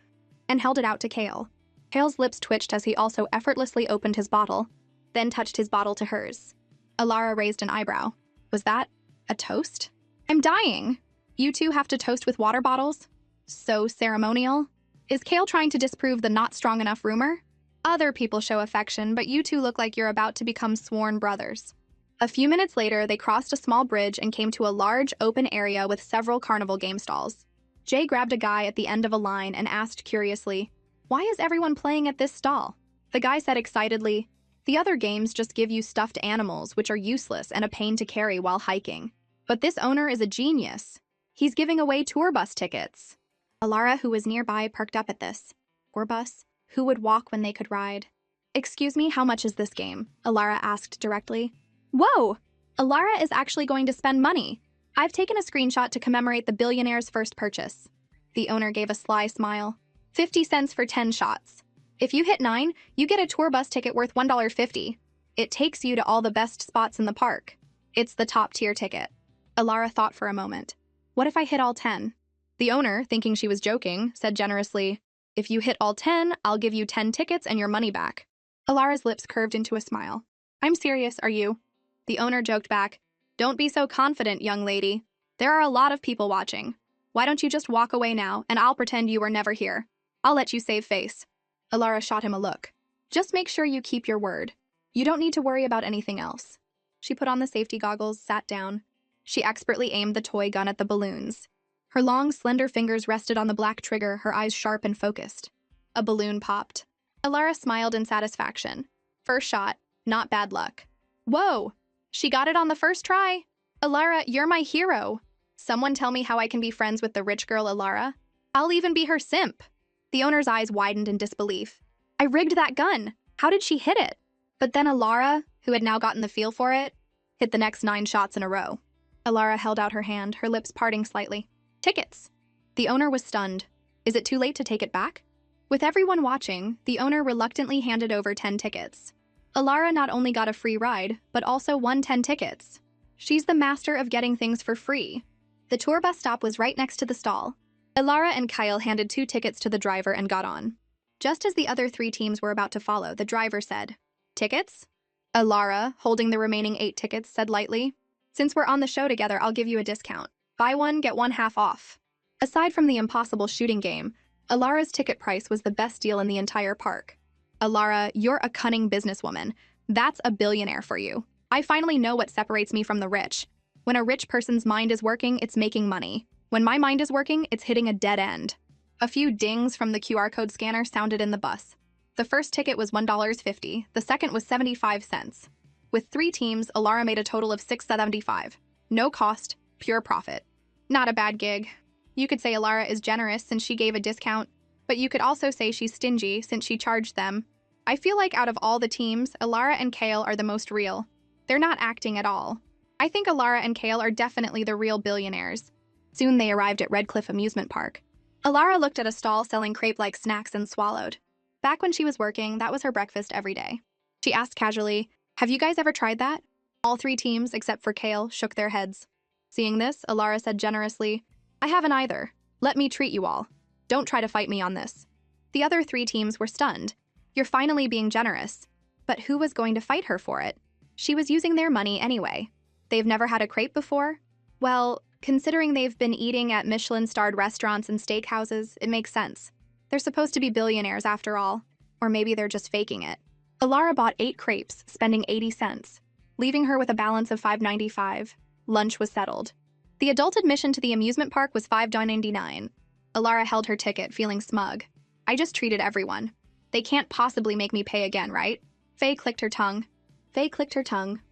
and held it out to Kale. Kale's lips twitched as he also effortlessly opened his bottle, then touched his bottle to hers. Alara raised an eyebrow. "Was that a toast?" "I'm dying." "You two have to toast with water bottles? So ceremonial." Is Kale trying to disprove the not strong enough rumor? "Other people show affection, but you two look like you're about to become sworn brothers." A few minutes later, they crossed a small bridge and came to a large, open area with several carnival game stalls. Jay grabbed a guy at the end of a line and asked curiously, "Why is everyone playing at this stall?" The guy said excitedly, "The other games just give you stuffed animals, which are useless and a pain to carry while hiking. But this owner is a genius. He's giving away tour bus tickets." Alara, who was nearby, perked up at this. Tour bus? Who would walk when they could ride? "Excuse me, how much is this game?" Alara asked directly. Whoa! Alara is actually going to spend money. I've taken a screenshot to commemorate the billionaire's first purchase. The owner gave a sly smile. 50 cents for 10 shots. If you hit 9, you get a tour bus ticket worth $1.50. It takes you to all the best spots in the park. It's the top-tier ticket. Alara thought for a moment. What if I hit all 10? The owner, thinking she was joking, said generously, "If you hit all 10, I'll give you 10 tickets and your money back." Alara's lips curved into a smile. "I'm serious, are you?" The owner joked back, "Don't be so confident, young lady. There are a lot of people watching. Why don't you just walk away now, and I'll pretend you were never here. I'll let you save face." Alara shot him a look. "Just make sure you keep your word. You don't need to worry about anything else." She put on the safety goggles, sat down. She expertly aimed the toy gun at the balloons. Her long, slender fingers rested on the black trigger, her eyes sharp and focused. A balloon popped. Alara smiled in satisfaction. First shot, not bad luck. Whoa! She got it on the first try. "Alara, you're my hero. Someone tell me how I can be friends with the rich girl Alara. I'll even be her simp." The owner's eyes widened in disbelief. "I rigged that gun. How did she hit it?" But then Alara, who had now gotten the feel for it, hit the next 9 shots in a row. Alara held out her hand, her lips parting slightly. "Tickets." The owner was stunned. Is it too late to take it back? With everyone watching, the owner reluctantly handed over 10 tickets. Alara not only got a free ride, but also won 10 tickets. She's the master of getting things for free. The tour bus stop was right next to the stall. Alara and Kyle handed 2 tickets to the driver and got on. Just as the other 3 teams were about to follow, the driver said, "Tickets?" Alara, holding the remaining 8 tickets, said lightly, Since we're on the show together, I'll give you a discount. Buy one, get one half off. Aside from the impossible shooting game, Alara's ticket price was the best deal in the entire park. Alara, you're a cunning businesswoman. That's a billionaire for you. I finally know what separates me from the rich. When a rich person's mind is working, it's making money. When my mind is working, it's hitting a dead end. A few dings from the QR code scanner sounded in the bus. The first ticket was $1.50, the second was 75 cents. With 3 teams, Alara made a total of $6.75. No cost, pure profit. Not a bad gig. You could say Alara is generous since she gave a discount, but you could also say she's stingy since she charged them. I feel like out of all the teams, Alara and Kale are the most real. They're not acting at all. I think Alara and Kale are definitely the real billionaires. Soon they arrived at Red Cliff Amusement Park. Alara looked at a stall selling crepe-like snacks and swallowed. Back when she was working, that was her breakfast every day. She asked casually, "Have you guys ever tried that?" All 3 teams, except for Kale, shook their heads. Seeing this, Alara said generously, "I haven't either. Let me treat you all. Don't try to fight me on this." The other 3 teams were stunned. You're finally being generous. But who was going to fight her for it? She was using their money anyway. They've never had a crepe before? Well, considering they've been eating at Michelin-starred restaurants and steakhouses, it makes sense. They're supposed to be billionaires after all. Or maybe they're just faking it. Alara bought 8 crepes, spending 80 cents, leaving her with a balance of $5.95. Lunch was settled. The adult admission to the amusement park was $5.99. Alara held her ticket, feeling smug. I just treated everyone. They can't possibly make me pay again, right? Faye clicked her tongue,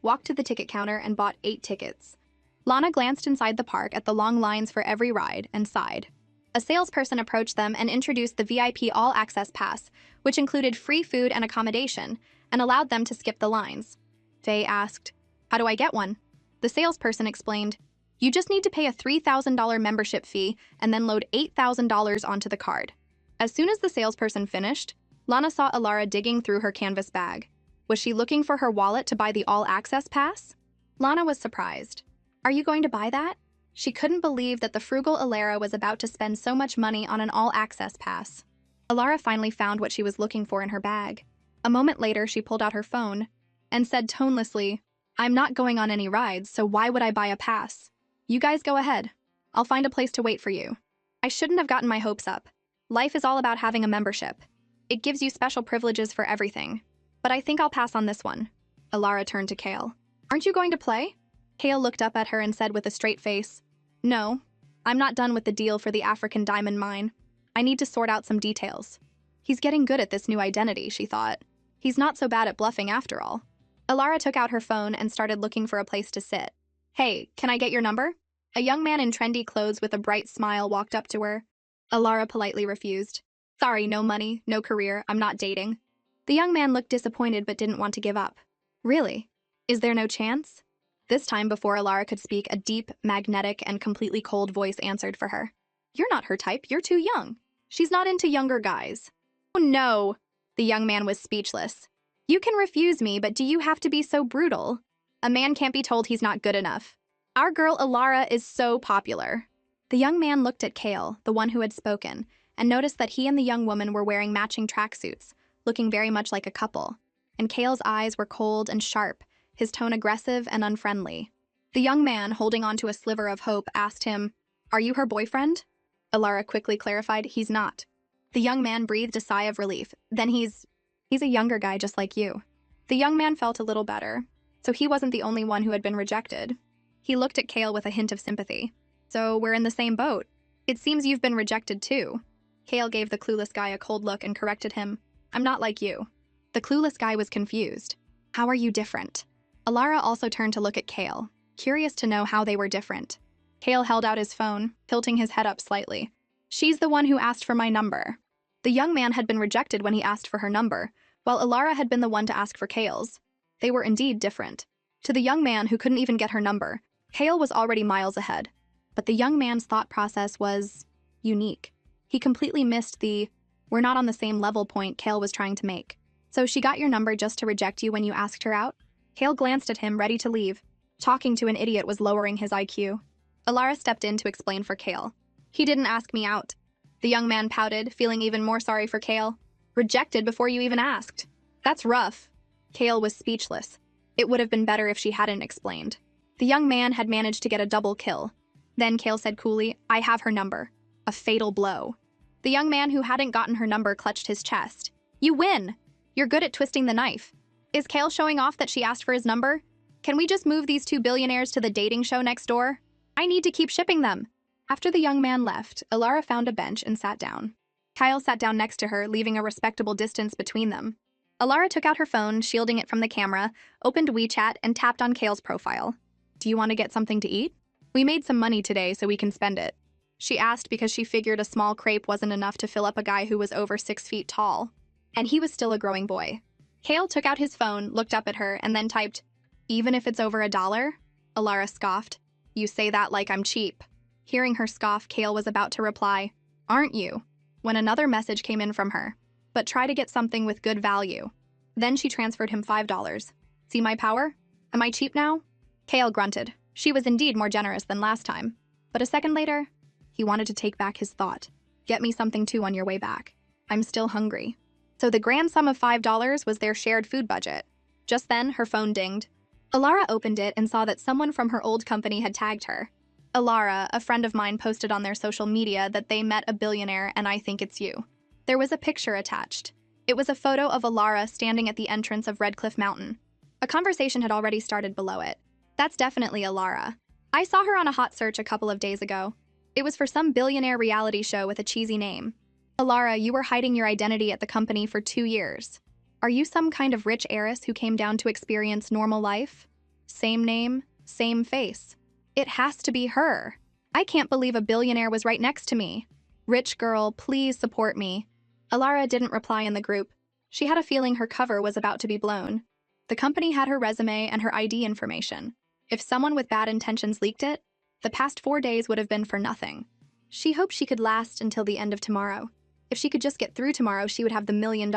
walked to the ticket counter, and bought 8 tickets. Lana glanced inside the park at the long lines for every ride and sighed. A salesperson approached them and introduced the VIP All-Access Pass, which included free food and accommodation, and allowed them to skip the lines. Faye asked, "How do I get one?" The salesperson explained, "You just need to pay a $3,000 membership fee and then load $8,000 onto the card." As soon as the salesperson finished, Lana saw Alara digging through her canvas bag. Was she looking for her wallet to buy the All-Access Pass? Lana was surprised. Are you going to buy that? She couldn't believe that the frugal Alara was about to spend so much money on an All-Access Pass. Alara finally found what she was looking for in her bag. A moment later, she pulled out her phone and said tonelessly, "I'm not going on any rides, so why would I buy a pass? You guys go ahead. I'll find a place to wait for you." I shouldn't have gotten my hopes up. Life is all about having a membership. It gives you special privileges for everything. But I think I'll pass on this one. Alara turned to Kale. "Aren't you going to play?" Kale looked up at her and said with a straight face, "No, I'm not done with the deal for the African diamond mine. I need to sort out some details." He's getting good at this new identity, she thought. He's not so bad at bluffing after all. Alara took out her phone and started looking for a place to sit. "Hey, can I get your number?" A young man in trendy clothes with a bright smile walked up to her. Alara politely refused. "Sorry, no money, no career, I'm not dating." The young man looked disappointed but didn't want to give up. "Really? Is there no chance?" This time, before Alara could speak, a deep, magnetic, and completely cold voice answered for her. "You're not her type, you're too young. She's not into younger guys." "Oh no!" The young man was speechless. "You can refuse me, but do you have to be so brutal? A man can't be told he's not good enough. Our girl Alara is so popular." The young man looked at Kale, the one who had spoken, and noticed that he and the young woman were wearing matching tracksuits, looking very much like a couple. And Kale's eyes were cold and sharp, his tone aggressive and unfriendly. The young man, holding on to a sliver of hope, asked him, "Are you her boyfriend?" Alara quickly clarified, "He's not." The young man breathed a sigh of relief. "Then he's a younger guy just like you." The young man felt a little better. So he wasn't the only one who had been rejected. He looked at Kale with a hint of sympathy. "So we're in the same boat. It seems you've been rejected too." Kale gave the clueless guy a cold look and corrected him. "I'm not like you." The clueless guy was confused. "How are you different?" Alara also turned to look at Kale, curious to know how they were different. Kale held out his phone, tilting his head up slightly. "She's the one who asked for my number." The young man had been rejected when he asked for her number, while Alara had been the one to ask for Kale's. They were indeed different. To the young man who couldn't even get her number, Kale was already miles ahead. But the young man's thought process was unique. He completely missed the "we're not on the same level" point Kale was trying to make. "So she got your number just to reject you when you asked her out?" Kale glanced at him, ready to leave. Talking to an idiot was lowering his IQ. Alara stepped in to explain for Kale. "He didn't ask me out." The young man pouted, feeling even more sorry for Kale. "Rejected before you even asked. That's rough." Kale was speechless. It would have been better if she hadn't explained. The young man had managed to get a double kill. Then Kale said coolly, "I have her number." A fatal blow. The young man who hadn't gotten her number clutched his chest. "You win! You're good at twisting the knife." Is Kale showing off that she asked for his number? Can we just move these two billionaires to the dating show next door? I need to keep shipping them. After the young man left, Alara found a bench and sat down. Kyle sat down next to her, leaving a respectable distance between them. Alara took out her phone, shielding it from the camera, opened WeChat, and tapped on Kale's profile. "Do you want to get something to eat? We made some money today so we can spend it." She asked because she figured a small crepe wasn't enough to fill up a guy who was over 6 feet tall. And he was still a growing boy. Kale took out his phone, looked up at her, and then typed, "Even if it's over $1? Alara scoffed. "You say that like I'm cheap." Hearing her scoff, Kale was about to reply, "Aren't you?" when another message came in from her. "But try to get something with good value." Then she transferred him $5. "See my power? Am I cheap now?" Kale grunted. She was indeed more generous than last time. But a second later, he wanted to take back his thought. "Get me something too on your way back. I'm still hungry." So the grand sum of $5 was their shared food budget. Just then, her phone dinged. Alara opened it and saw that someone from her old company had tagged her. "Alara, a friend of mine posted on their social media that they met a billionaire and I think it's you." There was a picture attached. It was a photo of Alara standing at the entrance of Red Cliff Mountain. A conversation had already started below it. "That's definitely Alara. I saw her on a hot search a couple of days ago. It was for some billionaire reality show with a cheesy name. Alara, you were hiding your identity at the company for 2 years. Are you some kind of rich heiress who came down to experience normal life? Same name, same face. It has to be her. I can't believe a billionaire was right next to me. Rich girl, please support me." Alara didn't reply in the group. She had a feeling her cover was about to be blown. The company had her resume and her ID information. If someone with bad intentions leaked it, the past 4 days would have been for nothing. She hoped she could last until the end of tomorrow. If she could just get through tomorrow, she would have the $1 million.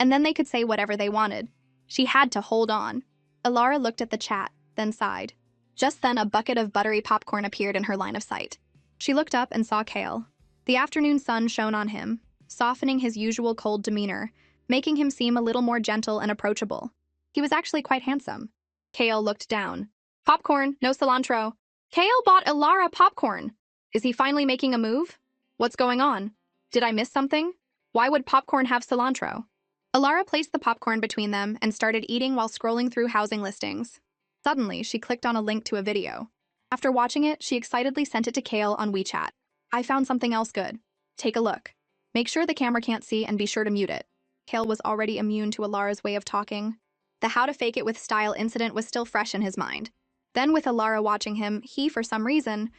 And then they could say whatever they wanted. She had to hold on. Alara looked at the chat, then sighed. Just then, a bucket of buttery popcorn appeared in her line of sight. She looked up and saw Kale. The afternoon sun shone on him, softening his usual cold demeanor, making him seem a little more gentle and approachable. He was actually quite handsome. Kale looked down. "Popcorn, no cilantro." Kale bought Alara popcorn. Is he finally making a move? What's going on? Did I miss something? Why would popcorn have cilantro? Alara placed the popcorn between them and started eating while scrolling through housing listings. Suddenly, she clicked on a link to a video. After watching it, she excitedly sent it to Kale on WeChat. "I found something else good. Take a look. Make sure the camera can't see and be sure to mute it." Kale was already immune to Alara's way of talking. The how to fake it with style incident was still fresh in his mind. Then with Alara watching him, he, for some reason,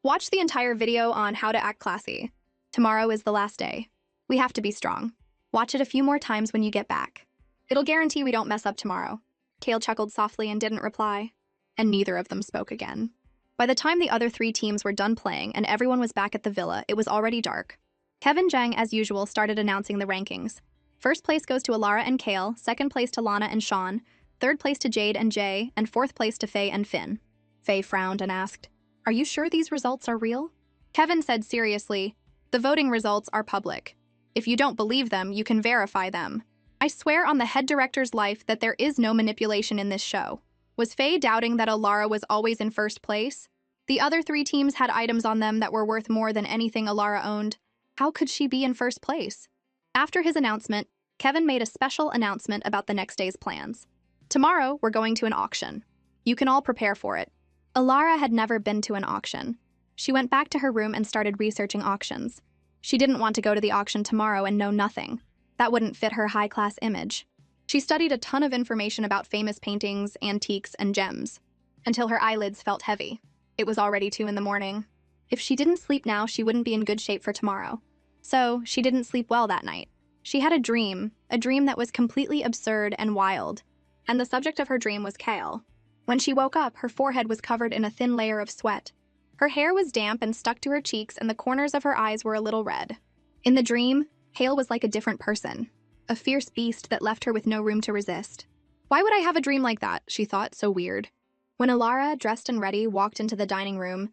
watched the entire video on how to act classy. "Tomorrow is the last day. We have to be strong. Watch it a few more times when you get back. It'll guarantee we don't mess up tomorrow." Kale chuckled softly and didn't reply. And neither of them spoke again. By the time the other 3 teams were done playing and everyone was back at the villa, it was already dark. Kevin Jang, as usual, started announcing the rankings. First place goes to Alara and Kale, second place to Lana and Sean, third place to Jade and Jay, and fourth place to Faye and Finn. Faye frowned and asked, "Are you sure these results are real?" Kevin said seriously, "The voting results are public. If you don't believe them, you can verify them. I swear on the head director's life that there is no manipulation in this show." Was Faye doubting that Alara was always in first place? The other 3 teams had items on them that were worth more than anything Alara owned. How could she be in first place? After his announcement, Kevin made a special announcement about the next day's plans. "Tomorrow, we're going to an auction. You can all prepare for it." Alara had never been to an auction. She went back to her room and started researching auctions. She didn't want to go to the auction tomorrow and know nothing. That wouldn't fit her high-class image. She studied a ton of information about famous paintings, antiques, and gems, until her eyelids felt heavy. It was already 2 in the morning. If she didn't sleep now, she wouldn't be in good shape for tomorrow. So, she didn't sleep well that night. She had a dream that was completely absurd and wild. And the subject of her dream was Kale. When she woke up, her forehead was covered in a thin layer of sweat. Her hair was damp and stuck to her cheeks, and the corners of her eyes were a little red. In the dream, Kale was like a different person, a fierce beast that left her with no room to resist. Why would I have a dream like that, she thought, so weird. When Alara, dressed and ready, walked into the dining room,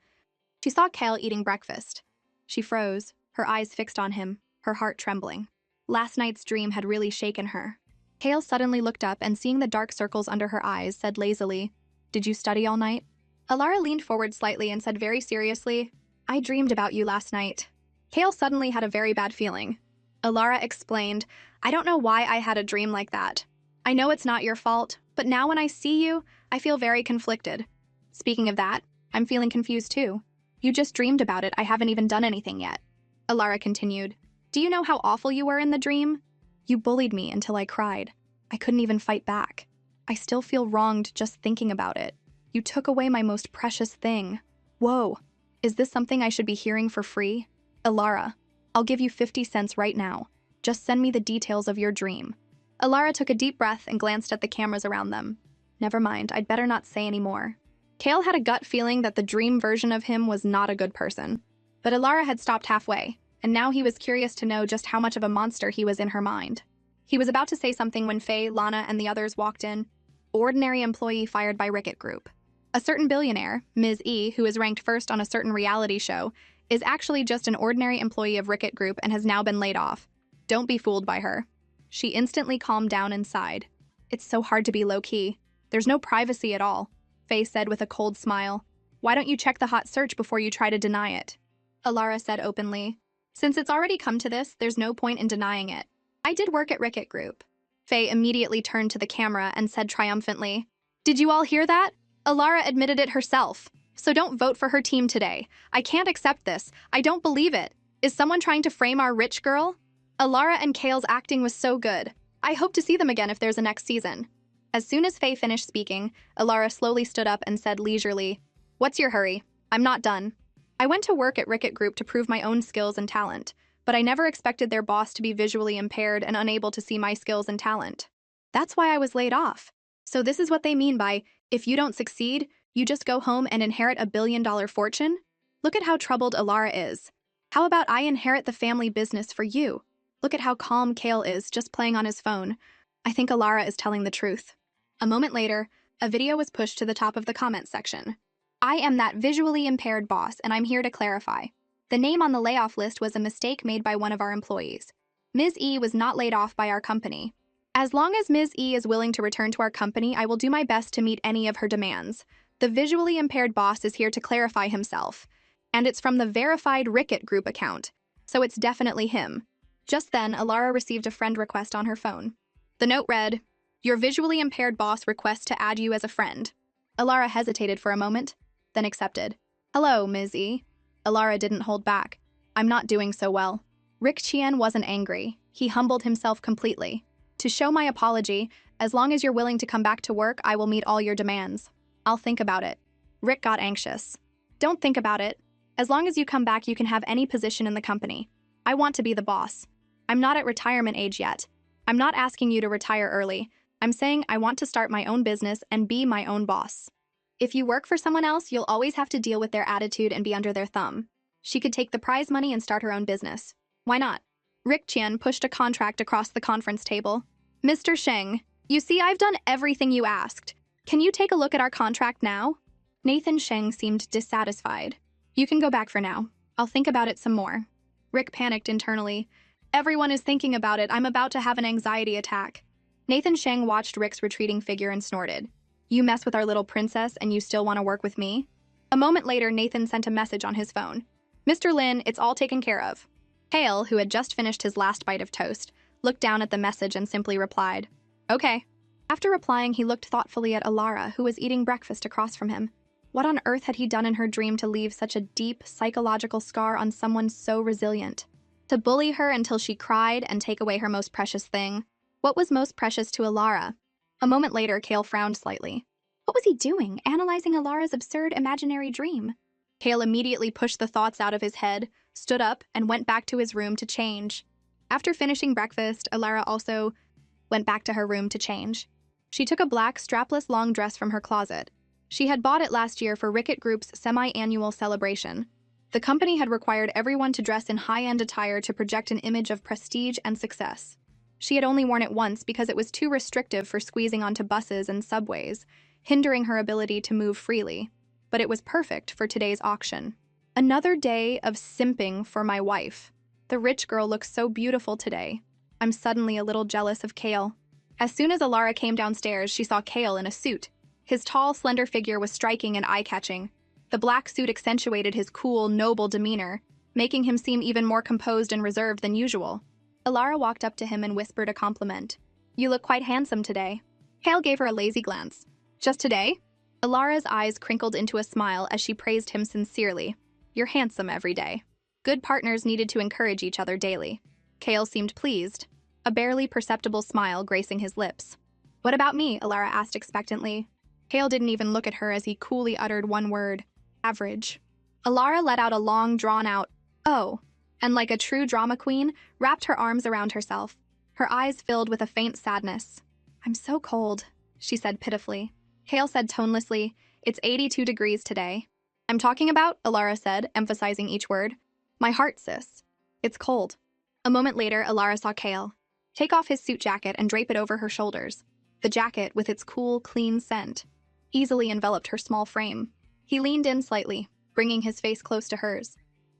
she saw Kale eating breakfast. She froze, her eyes fixed on him, her heart trembling. Last night's dream had really shaken her. Kale suddenly looked up and, seeing the dark circles under her eyes, said lazily, Did you study all night? Alara leaned forward slightly and said very seriously, I dreamed about you last night. Kale suddenly had a very bad feeling. Alara explained, I don't know why I had a dream like that. I know it's not your fault, but now when I see you, I feel very conflicted. Speaking of that, I'm feeling confused too. You just dreamed about it, I haven't even done anything yet. Alara continued, do you know how awful you were in the dream? You bullied me until I cried. I couldn't even fight back. I still feel wronged just thinking about it. You took away my most precious thing. Whoa, is this something I should be hearing for free? Alara, I'll give you 50 cents right now. Just send me the details of your dream. Alara took a deep breath and glanced at the cameras around them. Never mind, I'd better not say any more. Kale had a gut feeling that the dream version of him was not a good person. But Alara had stopped halfway, and now he was curious to know just how much of a monster he was in her mind. He was about to say something when Faye, Lana, and the others walked in. Ordinary employee fired by Ricket Group. A certain billionaire, Ms. E, who is ranked first on a certain reality show, is actually just an ordinary employee of Ricket Group and has now been laid off. Don't be fooled by her. She instantly calmed down and sighed. It's so hard to be low-key. There's no privacy at all, Faye said with a cold smile. Why don't you check the hot search before you try to deny it? Alara said openly. Since it's already come to this, there's no point in denying it. I did work at Ricket Group. Faye immediately turned to the camera and said triumphantly, Did you all hear that? Alara admitted it herself. So don't vote for her team today. I can't accept this. I don't believe it. Is someone trying to frame our rich girl? Alara and Kale's acting was so good. I hope to see them again if there's a next season. As soon as Faye finished speaking, Alara slowly stood up and said leisurely, What's your hurry? I'm not done. I went to work at Ricket Group to prove my own skills and talent, but I never expected their boss to be visually impaired and unable to see my skills and talent. That's why I was laid off. So this is what they mean by, if you don't succeed, you just go home and inherit a billion-dollar fortune? Look at how troubled Alara is. How about I inherit the family business for you? Look at how calm Kale is, just playing on his phone. I think Alara is telling the truth. A moment later, a video was pushed to the top of the comment section. I am that visually impaired boss, and I'm here to clarify. The name on the layoff list was a mistake made by one of our employees. Ms. E was not laid off by our company. As long as Ms. E is willing to return to our company, I will do my best to meet any of her demands. The visually impaired boss is here to clarify himself. And it's from the verified Ricket Group account, so it's definitely him. Just then, Alara received a friend request on her phone. The note read, Your visually impaired boss requests to add you as a friend. Alara hesitated for a moment, then accepted. Hello, Ms. E. Alara didn't hold back. I'm not doing so well. Rick Chien wasn't angry. He humbled himself completely. To show my apology, as long as you're willing to come back to work, I will meet all your demands. I'll think about it. Rick got anxious. Don't think about it. As long as you come back, you can have any position in the company. I want to be the boss. I'm not at retirement age yet. I'm not asking you to retire early. I'm saying I want to start my own business and be my own boss. If you work for someone else, you'll always have to deal with their attitude and be under their thumb. She could take the prize money and start her own business. Why not? Rick Chien pushed a contract across the conference table. Mr. Sheng, you see, I've done everything you asked. Can you take a look at our contract now? Nathan Sheng seemed dissatisfied. You can go back for now. I'll think about it some more. Rick panicked internally. Everyone is thinking about it. I'm about to have an anxiety attack. Nathan Sheng watched Rick's retreating figure and snorted. You mess with our little princess and you still want to work with me? A moment later, Nathan sent a message on his phone. Mr. Lin, it's all taken care of. Hale, who had just finished his last bite of toast, looked down at the message and simply replied, Okay. After replying, he looked thoughtfully at Alara, who was eating breakfast across from him. What on earth had he done in her dream to leave such a deep, psychological scar on someone so resilient? To bully her until she cried and take away her most precious thing? What was most precious to Alara? A moment later, Kale frowned slightly. What was he doing, analyzing Alara's absurd imaginary dream? Kale immediately pushed the thoughts out of his head, stood up, and went back to his room to change. After finishing breakfast, Alara also went back to her room to change. She took a black, strapless long dress from her closet. She had bought it last year for Ricket Group's semi-annual celebration. The company had required everyone to dress in high-end attire to project an image of prestige and success. She had only worn it once because it was too restrictive for squeezing onto buses and subways, hindering her ability to move freely. But it was perfect for today's auction. Another day of simping for my wife. The rich girl looks so beautiful today. I'm suddenly a little jealous of Kale. As soon as Alara came downstairs, she saw Kale in a suit. His tall, slender figure was striking and eye-catching. The black suit accentuated his cool, noble demeanor, making him seem even more composed and reserved than usual. Alara walked up to him and whispered a compliment. "You look quite handsome today." Kale gave her a lazy glance. "Just today?" Alara's eyes crinkled into a smile as she praised him sincerely. "You're handsome every day." Good partners needed to encourage each other daily. Kale seemed pleased, a barely perceptible smile gracing his lips. "What about me?" Alara asked expectantly. Kale didn't even look at her as he coolly uttered one word: average. Alara let out a long, drawn-out, "Oh," and like a true drama queen, wrapped her arms around herself. Her eyes filled with a faint sadness. "I'm so cold," she said pitifully. Kale said tonelessly, "It's 82 degrees today." "I'm talking about," Alara said, emphasizing each word, "my heart, sis. It's cold." A moment later, Alara saw Kale take off his suit jacket and drape it over her shoulders. The jacket, with its cool, clean scent, easily enveloped her small frame. He leaned in slightly, bringing his face close to hers.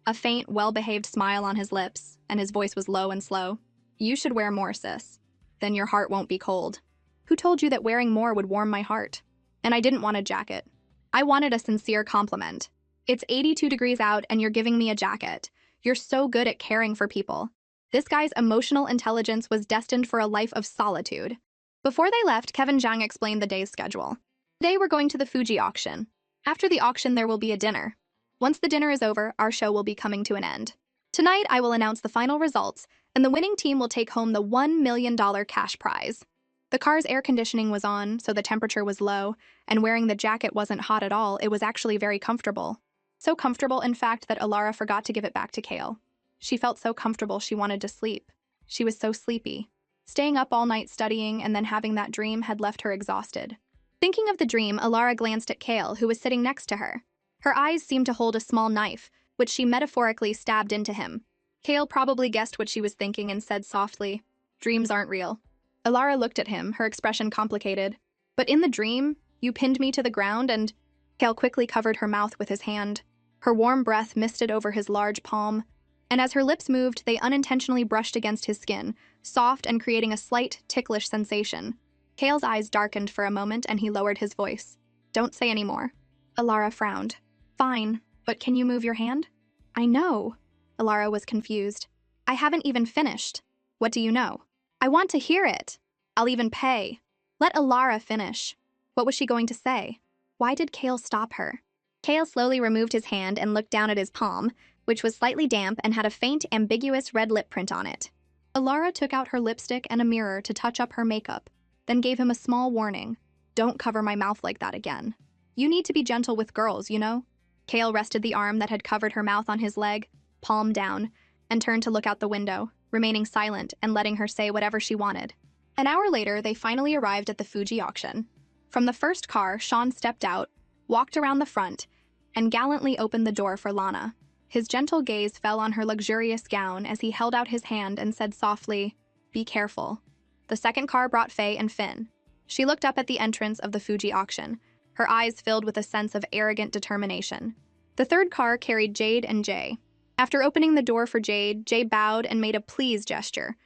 A faint, well-behaved smile on his lips, and his voice was low and slow. "You should wear more, sis. Then your heart won't be cold." "Who told you that wearing more would warm my heart?" "And I didn't want a jacket. I wanted a sincere compliment. It's 82 degrees out and you're giving me a jacket. You're so good at caring for people." This guy's emotional intelligence was destined for a life of solitude. Before they left, Kevin Zhang explained the day's schedule. "Today we're going to the Fuji auction. After the auction, there will be a dinner. Once the dinner is over, our show will be coming to an end. Tonight, I will announce the final results, and the winning team will take home the $1 million cash prize." The car's air conditioning was on, so the temperature was low, and wearing the jacket wasn't hot at all. It was actually very comfortable. So comfortable, in fact, that Alara forgot to give it back to Kale. She felt so comfortable she wanted to sleep. She was so sleepy. Staying up all night studying and then having that dream had left her exhausted. Thinking of the dream, Alara glanced at Kale, who was sitting next to her. Her eyes seemed to hold a small knife, which she metaphorically stabbed into him. Kale probably guessed what she was thinking and said softly, "Dreams aren't real." Alara looked at him, her expression complicated. "But in the dream, you pinned me to the ground and—" Kale quickly covered her mouth with his hand. Her warm breath misted over his large palm, and as her lips moved, they unintentionally brushed against his skin, soft and creating a slight, ticklish sensation. Kale's eyes darkened for a moment and he lowered his voice. "Don't say any more." Alara frowned. "Fine, but can you move your hand?" "I know." Alara was confused. "I haven't even finished." "What do you know?" "I want to hear it. I'll even pay." Let Alara finish. What was she going to say? Why did Kale stop her? Kale slowly removed his hand and looked down at his palm, which was slightly damp and had a faint, ambiguous red lip print on it. Alara took out her lipstick and a mirror to touch up her makeup, then gave him a small warning. "Don't cover my mouth like that again. You need to be gentle with girls, you know?" Kale rested the arm that had covered her mouth on his leg, palm down, and turned to look out the window, remaining silent and letting her say whatever she wanted. An hour later, they finally arrived at the Fuji auction. From the first car, Sean stepped out, walked around the front, and gallantly opened the door for Lana. His gentle gaze fell on her luxurious gown as he held out his hand and said softly, "Be careful." The second car brought Faye and Finn. She looked up at the entrance of the Fuji auction, her eyes filled with a sense of arrogant determination. The third car carried Jade and Jay. After opening the door for Jade, Jay bowed and made a please gesture.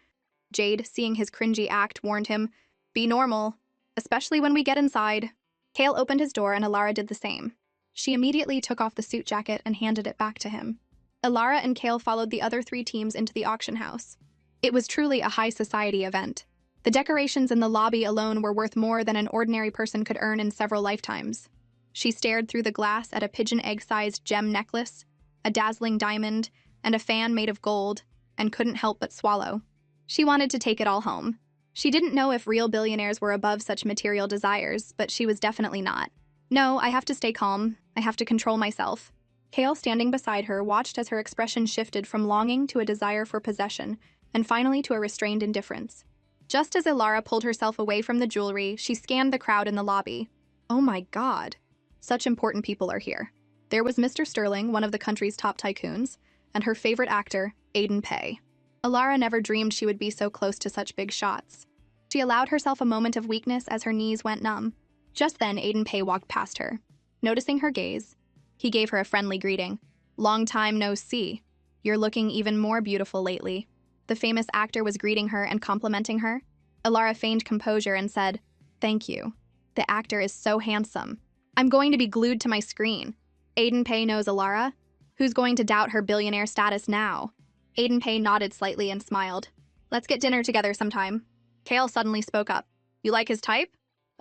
Jade, seeing his cringy act, warned him, "Be normal, especially when we get inside." Kale opened his door and Alara did the same. She immediately took off the suit jacket and handed it back to him. Alara and Kale followed the other three teams into the auction house. It was truly a high society event. The decorations in the lobby alone were worth more than an ordinary person could earn in several lifetimes. She stared through the glass at a pigeon egg-sized gem necklace, a dazzling diamond, and a fan made of gold, and couldn't help but swallow. She wanted to take it all home. She didn't know if real billionaires were above such material desires, but she was definitely not. "No, I have to stay calm. I have to control myself." Kale, standing beside her, watched as her expression shifted from longing to a desire for possession, and finally to a restrained indifference. Just as Alara pulled herself away from the jewelry, she scanned the crowd in the lobby. Oh my God. Such important people are here. There was Mr. Sterling, one of the country's top tycoons, and her favorite actor, Aiden Pei. Alara never dreamed she would be so close to such big shots. She allowed herself a moment of weakness as her knees went numb. Just then, Aiden Pei walked past her. Noticing her gaze, he gave her a friendly greeting. "Long time no see. You're looking even more beautiful lately." The famous actor was greeting her and complimenting her. Alara feigned composure and said, "Thank you." The actor is so handsome. I'm going to be glued to my screen. Aiden Pei knows Alara. Who's going to doubt her billionaire status now? Aiden Pei nodded slightly and smiled. Let's get dinner together sometime. Kale suddenly spoke up. You like his type?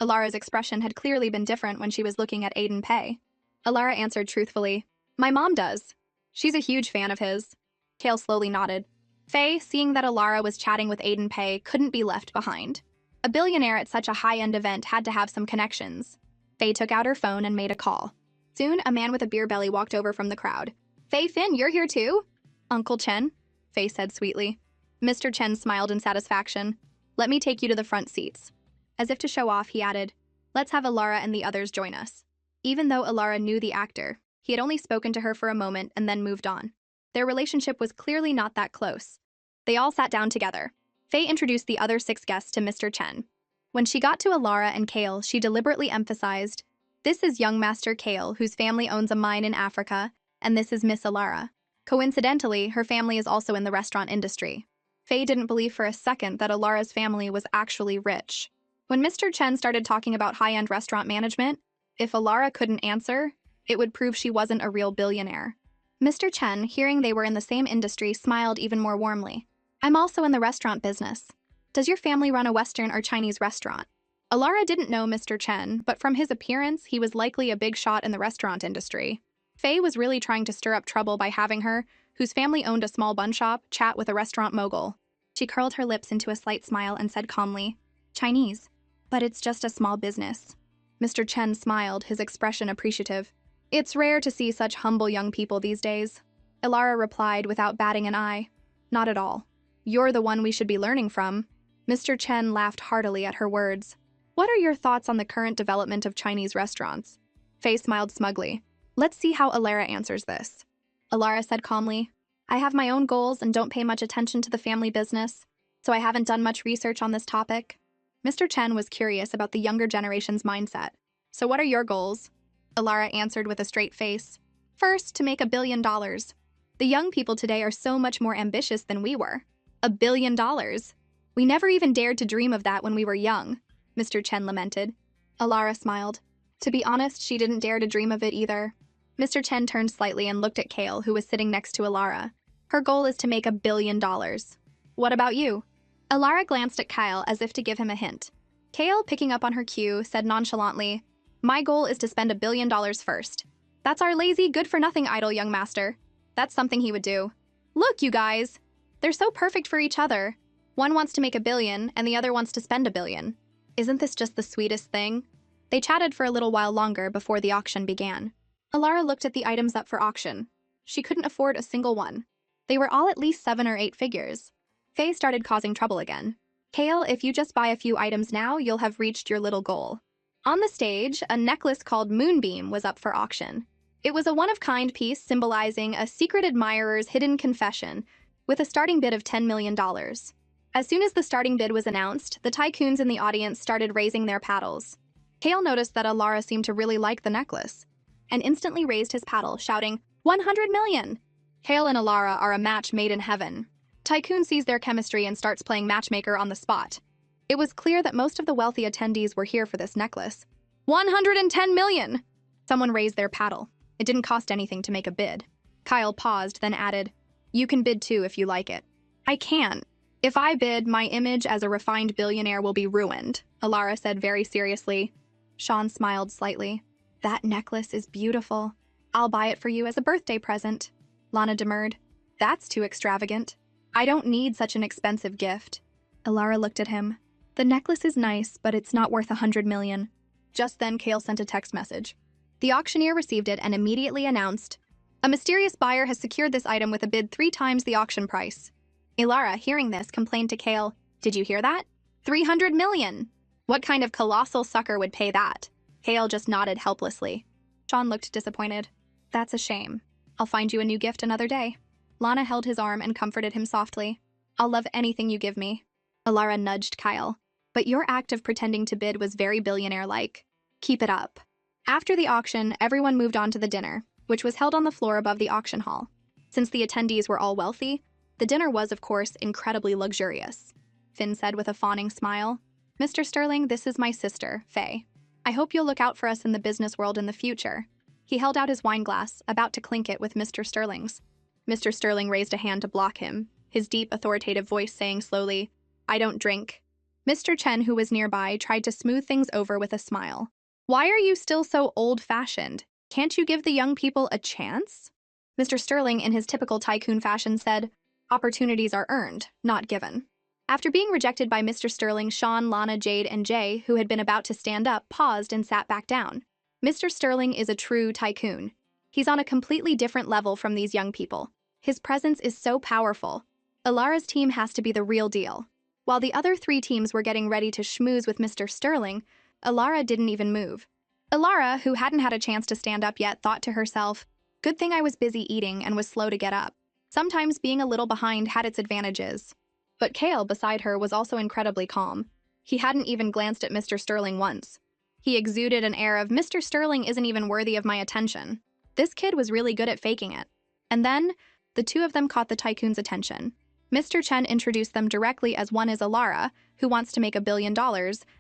Alara's expression had clearly been different when she was looking at Aiden Pei. Alara answered truthfully. My mom does. She's a huge fan of his. Kale slowly nodded. Faye, seeing that Alara was chatting with Aiden Pei, couldn't be left behind. A billionaire at such a high-end event had to have some connections. Faye took out her phone and made a call. Soon, a man with a beer belly walked over from the crowd. Faye Finn, you're here too? Uncle Chen, Faye said sweetly. Mr. Chen smiled in satisfaction. Let me take you to the front seats. As if to show off, he added, let's have Alara and the others join us. Even though Alara knew the actor, he had only spoken to her for a moment and then moved on. Their relationship was clearly not that close. They all sat down together. Faye introduced the other 6 guests to Mr. Chen. When she got to Alara and Kale, she deliberately emphasized, this is young Master Kale, whose family owns a mine in Africa, and this is Miss Alara. Coincidentally, her family is also in the restaurant industry. Faye didn't believe for a second that Alara's family was actually rich. When Mr. Chen started talking about high-end restaurant management, if Alara couldn't answer, it would prove she wasn't a real billionaire. Mr. Chen, hearing they were in the same industry, smiled even more warmly. I'm also in the restaurant business. Does your family run a Western or Chinese restaurant? Alara didn't know Mr. Chen, but from his appearance, he was likely a big shot in the restaurant industry. Faye was really trying to stir up trouble by having her, whose family owned a small bun shop, chat with a restaurant mogul. She curled her lips into a slight smile and said calmly, Chinese, but it's just a small business. Mr. Chen smiled, his expression appreciative. It's rare to see such humble young people these days. Alara replied without batting an eye. Not at all. You're the one we should be learning from. Mr. Chen laughed heartily at her words. What are your thoughts on the current development of Chinese restaurants? Faye smiled smugly. Let's see how Alara answers this. Alara said calmly, I have my own goals and don't pay much attention to the family business, so I haven't done much research on this topic. Mr. Chen was curious about the younger generation's mindset. So what are your goals? Alara answered with a straight face. First, to make $1 billion. The young people today are so much more ambitious than we were. $1 billion. We never even dared to dream of that when we were young, Mr. Chen lamented. Alara smiled. To be honest, she didn't dare to dream of it either. Mr. Chen turned slightly and looked at Kale, who was sitting next to Alara. Her goal is to make $1 billion. What about you? Alara glanced at Kyle as if to give him a hint. Kale, picking up on her cue, said nonchalantly, My goal is to spend $1 billion first. That's our lazy, good-for-nothing idol, young master. That's something he would do. Look, you guys. They're so perfect for each other. One wants to make $1 billion, and the other wants to spend $1 billion. Isn't this just the sweetest thing? They chatted for a little while longer before the auction began. Alara looked at the items up for auction. She couldn't afford a single one. They were all at least 7 or 8 figures. Faye started causing trouble again. Kale, if you just buy a few items now, you'll have reached your little goal. On the stage, a necklace called Moonbeam was up for auction. It was a one-of-kind piece symbolizing a secret admirer's hidden confession, with a starting bid of $10 million. As soon as the starting bid was announced, the tycoons in the audience started raising their paddles. Kale noticed that Alara seemed to really like the necklace, and instantly raised his paddle, shouting, 100 million! Kale and Alara are a match made in heaven. Tycoon sees their chemistry and starts playing matchmaker on the spot. It was clear that most of the wealthy attendees were here for this necklace. 110 million! Someone raised their paddle. It didn't cost anything to make a bid. Kyle paused, then added, You can bid too if you like it. I can't. If I bid, my image as a refined billionaire will be ruined, Alara said very seriously. Sean smiled slightly. That necklace is beautiful. I'll buy it for you as a birthday present. Lana demurred. That's too extravagant. I don't need such an expensive gift. Alara looked at him. The necklace is nice, but it's not worth 100 million. Just then, Kale sent a text message. The auctioneer received it and immediately announced, A mysterious buyer has secured this item with a bid 3 times the auction price. Alara, hearing this, complained to Kale, Did you hear that? 300 million! What kind of colossal sucker would pay that? Kale just nodded helplessly. Sean looked disappointed. That's a shame. I'll find you a new gift another day. Lana held his arm and comforted him softly. I'll love anything you give me. Alara nudged Kyle. But your act of pretending to bid was very billionaire-like. Keep it up. After the auction, everyone moved on to the dinner, which was held on the floor above the auction hall. Since the attendees were all wealthy, the dinner was, of course, incredibly luxurious. Finn said with a fawning smile, Mr. Sterling, this is my sister, Faye. I hope you'll look out for us in the business world in the future. He held out his wine glass, about to clink it with Mr. Sterling's. Mr. Sterling raised a hand to block him, his deep, authoritative voice saying slowly, "I don't drink." Mr. Chen, who was nearby, tried to smooth things over with a smile. "Why are you still so old-fashioned? Can't you give the young people a chance?" Mr. Sterling, in his typical tycoon fashion, said, "Opportunities are earned, not given." After being rejected by Mr. Sterling, Sean, Lana, Jade, and Jay, who had been about to stand up, paused and sat back down. Mr. Sterling is a true tycoon. He's on a completely different level from these young people. His presence is so powerful. Alara's team has to be the real deal. While the other 3 teams were getting ready to schmooze with Mr. Sterling, Alara didn't even move. Alara, who hadn't had a chance to stand up yet, thought to herself, "Good thing I was busy eating and was slow to get up." Sometimes being a little behind had its advantages. But Kale, beside her, was also incredibly calm. He hadn't even glanced at Mr. Sterling once. He exuded an air of, "Mr. Sterling isn't even worthy of my attention." This kid was really good at faking it. And then, the 2 of them caught the tycoon's attention. Mr. Chen introduced them directly as one is Alara, who wants to make $1 billion,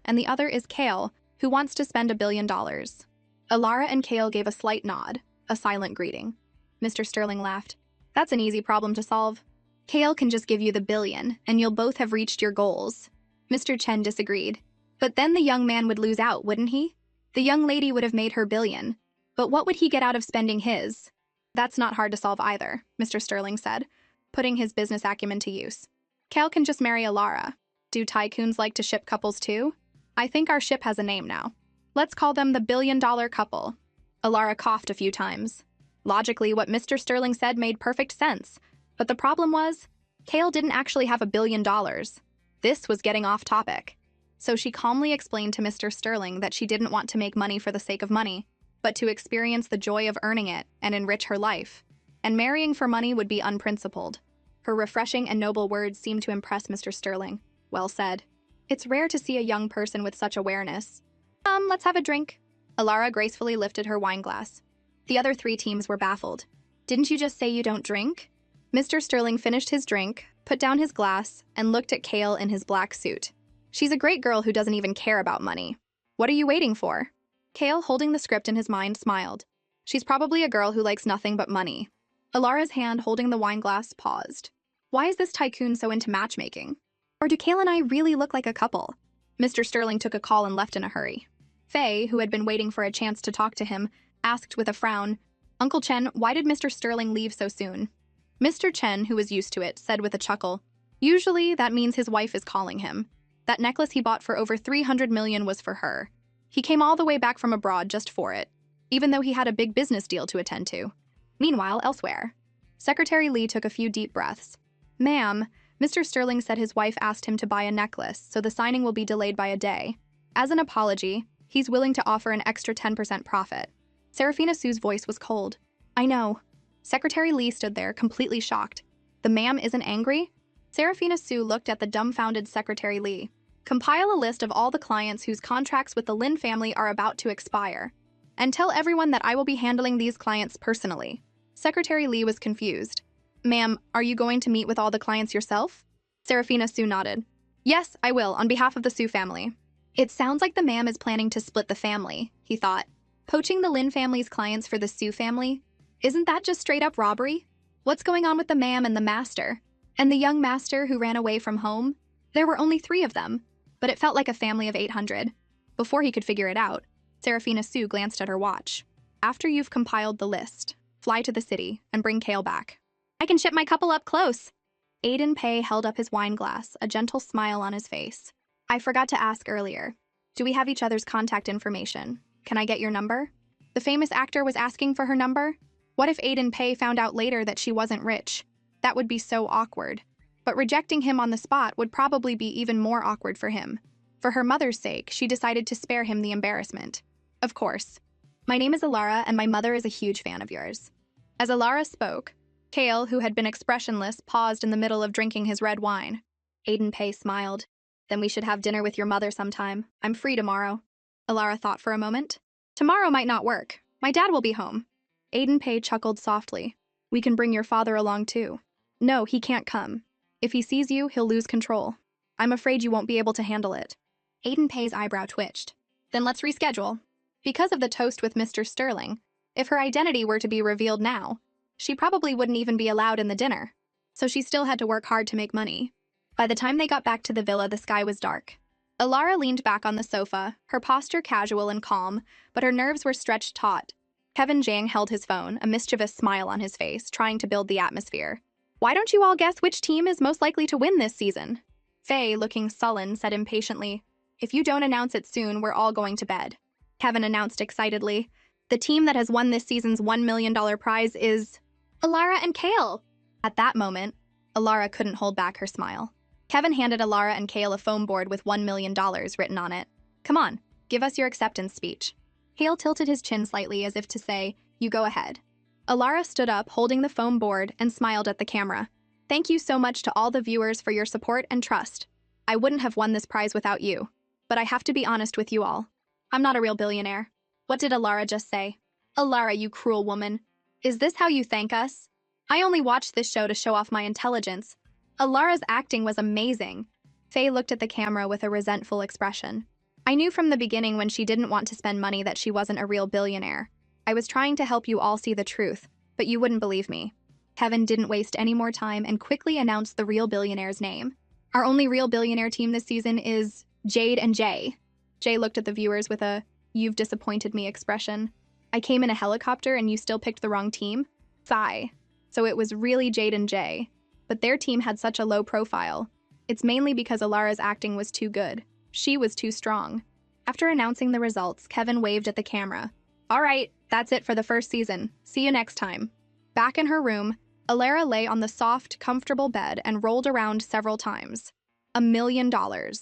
and the other is Kale, who wants to spend $1 billion. Alara and Kale gave a slight nod, a silent greeting. Mr. Sterling laughed. "That's an easy problem to solve. Kale can just give you the $1 billion, and you'll both have reached your goals." Mr. Chen disagreed. "But then the young man would lose out, wouldn't he? The young lady would have made her $1 billion. But what would he get out of spending his?" "That's not hard to solve either," Mr. Sterling said, putting his business acumen to use. "Kale can just marry Alara. Do tycoons like to ship couples too? I think our ship has a name now. Let's call them the $1 billion couple." Alara coughed a few times. Logically, what Mr. Sterling said made perfect sense. But the problem was, Kale didn't actually have $1 billion. This was getting off topic. So she calmly explained to Mr. Sterling that she didn't want to make money for the sake of money, but to experience the joy of earning it and enrich her life. And marrying for money would be unprincipled. Her refreshing and noble words seemed to impress Mr. Sterling. Well said. It's rare to see a young person with such awareness. Let's have a drink." Alara gracefully lifted her wine glass. The other 3 teams were baffled. "Didn't you just say you don't drink?" Mr. Sterling finished his drink, put down his glass, and looked at Kale in his black suit. "She's a great girl who doesn't even care about money. What are you waiting for?" Kale, holding the script in his mind, smiled. "She's probably a girl who likes nothing but money." Alara's hand holding the wine glass paused. "Why is this tycoon so into matchmaking? Or do Kale and I really look like a couple?" Mr. Sterling took a call and left in a hurry. Faye, who had been waiting for a chance to talk to him, asked with a frown, "Uncle Chen, why did Mr. Sterling leave so soon?" Mr. Chen, who was used to it, said with a chuckle, "Usually that means his wife is calling him. That necklace he bought for over 300 million was for her. He came all the way back from abroad just for it, even though he had a big business deal to attend to." Meanwhile, elsewhere, Secretary Lee took a few deep breaths. "Ma'am, Mr. Sterling said his wife asked him to buy a necklace, so the signing will be delayed by a day. As an apology, he's willing to offer an extra 10% profit." Serafina Sue's voice was cold. "I know." Secretary Lee stood there, completely shocked. "The ma'am isn't angry?" Serafina Sue looked at the dumbfounded Secretary Lee. "Compile a list of all the clients whose contracts with the Lin family are about to expire, and tell everyone that I will be handling these clients personally." Secretary Lee was confused. "Ma'am, are you going to meet with all the clients yourself?" Serafina Sue nodded. "Yes, I will, on behalf of the Sue family." "It sounds like the ma'am is planning to split the family," he thought. "Poaching the Lin family's clients for the Sue family? Isn't that just straight-up robbery? What's going on with the ma'am and the master? And the young master who ran away from home? There were only 3 of them, but it felt like a family of 800. Before he could figure it out, Serafina Sue glanced at her watch. "After you've compiled the list, fly to the city and bring Kale back. I can ship my couple up close." Aiden Pei held up his wine glass, a gentle smile on his face. "I forgot to ask earlier. Do we have each other's contact information? Can I get your number?" The famous actor was asking for her number? What if Aiden Pei found out later that she wasn't rich? That would be so awkward. But rejecting him on the spot would probably be even more awkward for him. For her mother's sake, she decided to spare him the embarrassment. "Of course. My name is Alara, and my mother is a huge fan of yours." As Alara spoke, Kale, who had been expressionless, paused in the middle of drinking his red wine. Aiden Pei smiled. "Then we should have dinner with your mother sometime. I'm free tomorrow." Alara thought for a moment. "Tomorrow might not work. My dad will be home." Aiden Pei chuckled softly. "We can bring your father along too." "No, he can't come. If he sees you, he'll lose control. I'm afraid you won't be able to handle it." Aiden Pei's eyebrow twitched. Then let's reschedule. Because of the toast with Mr. Sterling, if her identity were to be revealed now, she probably wouldn't even be allowed in the dinner. So she still had to work hard to make money. By the time they got back to the villa, the sky was dark. Alara leaned back on the sofa, her posture casual and calm, but her nerves were stretched taut. Kevin Jiang held his phone, a mischievous smile on his face, trying to build the atmosphere. Why don't you all guess which team is most likely to win this season? Faye, looking sullen, said impatiently, If you don't announce it soon, we're all going to bed. Kevin announced excitedly, The team that has won this season's $1 million prize is Alara and Kale. At that moment, Alara couldn't hold back her smile. Kevin handed Alara and Kale a foam board with $1 million written on it. Come on, give us your acceptance speech. Kale tilted his chin slightly as if to say, You go ahead. Alara stood up, holding the foam board, and smiled at the camera. Thank you so much to all the viewers for your support and trust. I wouldn't have won this prize without you. But I have to be honest with you all. I'm not a real billionaire. What did Alara just say? Alara, you cruel woman. Is this how you thank us? I only watched this show to show off my intelligence. Alara's acting was amazing. Faye looked at the camera with a resentful expression. I knew from the beginning when she didn't want to spend money that she wasn't a real billionaire. I was trying to help you all see the truth, but you wouldn't believe me. Kevin didn't waste any more time and quickly announced the real billionaire's name. Our only real billionaire team this season is Jade and Jay. Jay looked at the viewers with a, You've disappointed me expression. I came in a helicopter and you still picked the wrong team? Sigh. So it was really Jade and Jay. But their team had such a low profile. It's mainly because Alara's acting was too good. She was too strong. After announcing the results, Kevin waved at the camera. All right, that's it for the first season. See you next time. Back in her room, Alara lay on the soft, comfortable bed and rolled around several times. $1 million. $1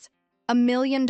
million.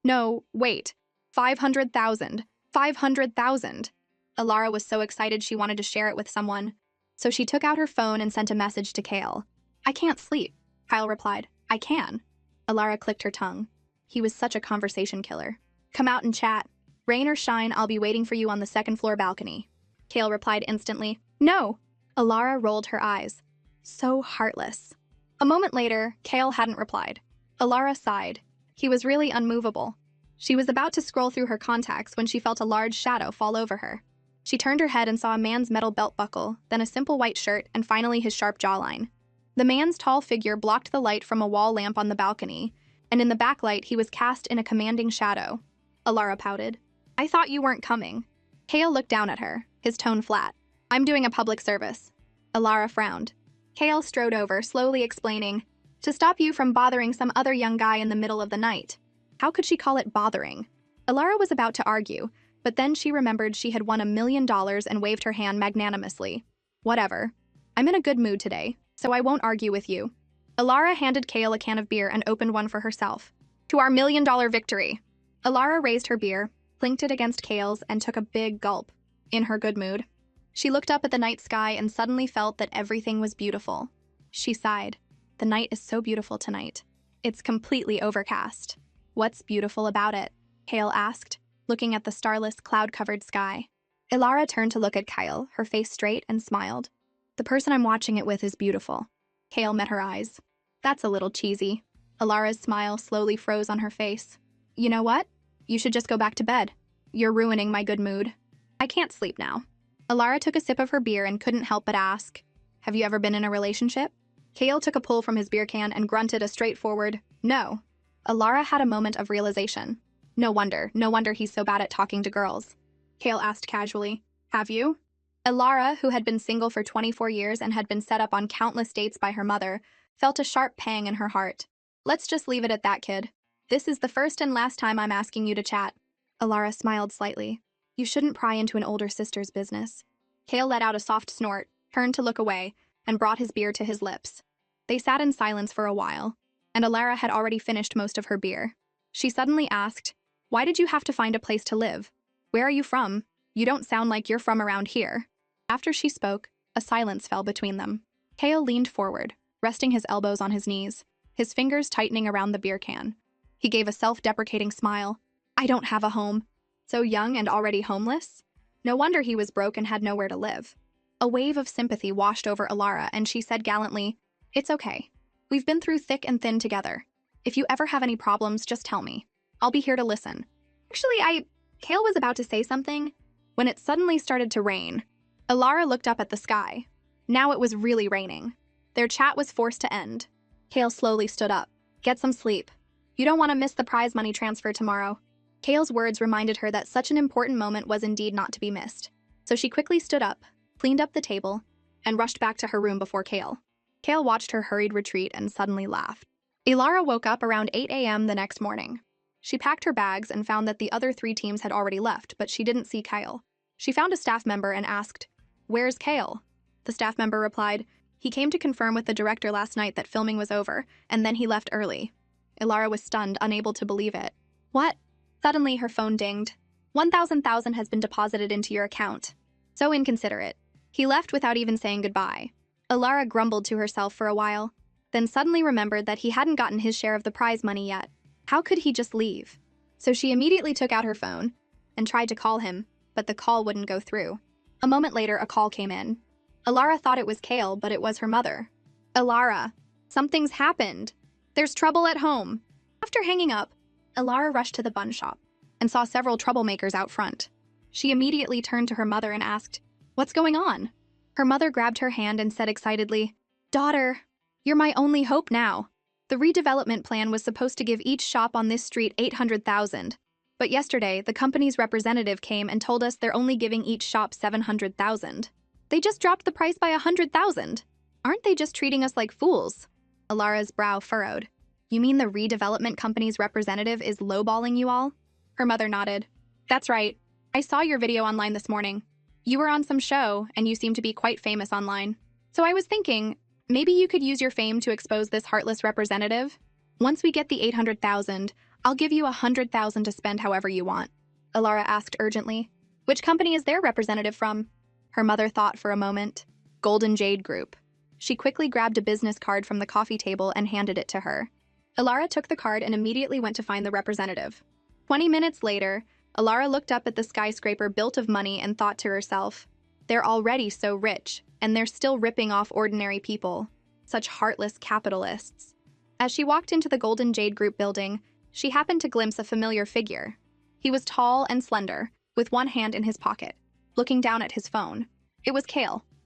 No, wait. 500,000. 500,000. Alara was so excited she wanted to share it with someone. So she took out her phone and sent a message to Kale. I can't sleep. Kyle replied, I can. Alara clicked her tongue. He was such a conversation killer. Come out and chat. Rain or shine, I'll be waiting for you on the second-floor balcony. Kale replied instantly, No. Alara rolled her eyes. So heartless. A moment later, Kale hadn't replied. Alara sighed. He was really unmovable. She was about to scroll through her contacts when she felt a large shadow fall over her. She turned her head and saw a man's metal belt buckle, then a simple white shirt, and finally his sharp jawline. The man's tall figure blocked the light from a wall lamp on the balcony, and in the backlight he was cast in a commanding shadow. Alara pouted. I thought you weren't coming. Kale looked down at her, his tone flat. I'm doing a public service. Alara frowned. Kale strode over, slowly explaining, to stop you from bothering some other young guy in the middle of the night. How could she call it bothering? Alara was about to argue, but then she remembered she had won $1 million and waved her hand magnanimously. Whatever. I'm in a good mood today, so I won't argue with you. Alara handed Kale a can of beer and opened one for herself. To our $1 million victory. Alara raised her beer, clinked it against Kale's, and took a big gulp. In her good mood. She looked up at the night sky and suddenly felt that everything was beautiful. She sighed. The night is so beautiful tonight. It's completely overcast. What's beautiful about it? Kale asked, looking at the starless, cloud-covered sky. Alara turned to look at Kyle, her face straight, and smiled. The person I'm watching it with is beautiful. Kale met her eyes. That's a little cheesy. Alara's smile slowly froze on her face. You know what? You should just go back to bed. You're ruining my good mood. I can't sleep now. Alara took a sip of her beer and couldn't help but ask, Have you ever been in a relationship? Kale took a pull from his beer can and grunted a straightforward, No. Alara had a moment of realization. No wonder he's so bad at talking to girls. Kale asked casually, Have you? Alara, who had been single for 24 years and had been set up on countless dates by her mother, felt a sharp pang in her heart. Let's just leave it at that, kid. This is the first and last time I'm asking you to chat. Alara smiled slightly. You shouldn't pry into an older sister's business. Kale let out a soft snort, turned to look away, and brought his beer to his lips. They sat in silence for a while, and Alara had already finished most of her beer. She suddenly asked, Why did you have to find a place to live? Where are you from? You don't sound like you're from around here. After she spoke, a silence fell between them. Kale leaned forward, resting his elbows on his knees, his fingers tightening around the beer can. He gave a self-deprecating smile. I don't have a home. So young and already homeless? No wonder he was broke and had nowhere to live. A wave of sympathy washed over Alara, and she said gallantly, It's okay. We've been through thick and thin together. If you ever have any problems, just tell me. I'll be here to listen. Kale was about to say something when it suddenly started to rain. Alara looked up at the sky. Now it was really raining. Their chat was forced to end. Kale slowly stood up. Get some sleep. You don't want to miss the prize money transfer tomorrow. Kale's words reminded her that such an important moment was indeed not to be missed. So she quickly stood up, cleaned up the table, and rushed back to her room before Kale. Kale watched her hurried retreat and suddenly laughed. Alara woke up around 8 a.m. the next morning. She packed her bags and found that the other 3 teams had already left, but she didn't see Kale. She found a staff member and asked, "Where's Kale?" The staff member replied, "He came to confirm with the director last night that filming was over, and then he left early." Alara was stunned, unable to believe it. What? Suddenly, her phone dinged. 1,000 has been deposited into your account. So inconsiderate. He left without even saying goodbye. Alara grumbled to herself for a while, then suddenly remembered that he hadn't gotten his share of the prize money yet. How could he just leave? So she immediately took out her phone and tried to call him, but the call wouldn't go through. A moment later, a call came in. Alara thought it was Kale, but it was her mother. Alara, something's happened. There's trouble at home. After hanging up, Alara rushed to the bun shop and saw several troublemakers out front. She immediately turned to her mother and asked, "What's going on?" Her mother grabbed her hand and said excitedly, "Daughter, you're my only hope now. The redevelopment plan was supposed to give each shop on this street 800,000. But yesterday, the company's representative came and told us they're only giving each shop 700,000. They just dropped the price by 100,000. Aren't they just treating us like fools?" Alara's brow furrowed. "You mean the redevelopment company's representative is lowballing you all?" Her mother nodded. "That's right. I saw your video online this morning. You were on some show, and you seem to be quite famous online. So I was thinking, maybe you could use your fame to expose this heartless representative? Once we get the 800,000, I'll give you 100,000 to spend however you want." Alara asked urgently. "Which company is their representative from?" Her mother thought for a moment. "Golden Jade Group." She quickly grabbed a business card from the coffee table and handed it to her. Alara took the card and immediately went to find the representative. 20 minutes later, Alara looked up at the skyscraper built of money and thought to herself, "They're already so rich, and they're still ripping off ordinary people. Such heartless capitalists." As she walked into the Golden Jade Group building, she happened to glimpse a familiar figure. He was tall and slender, with one hand in his pocket, looking down at his phone. It was Kale.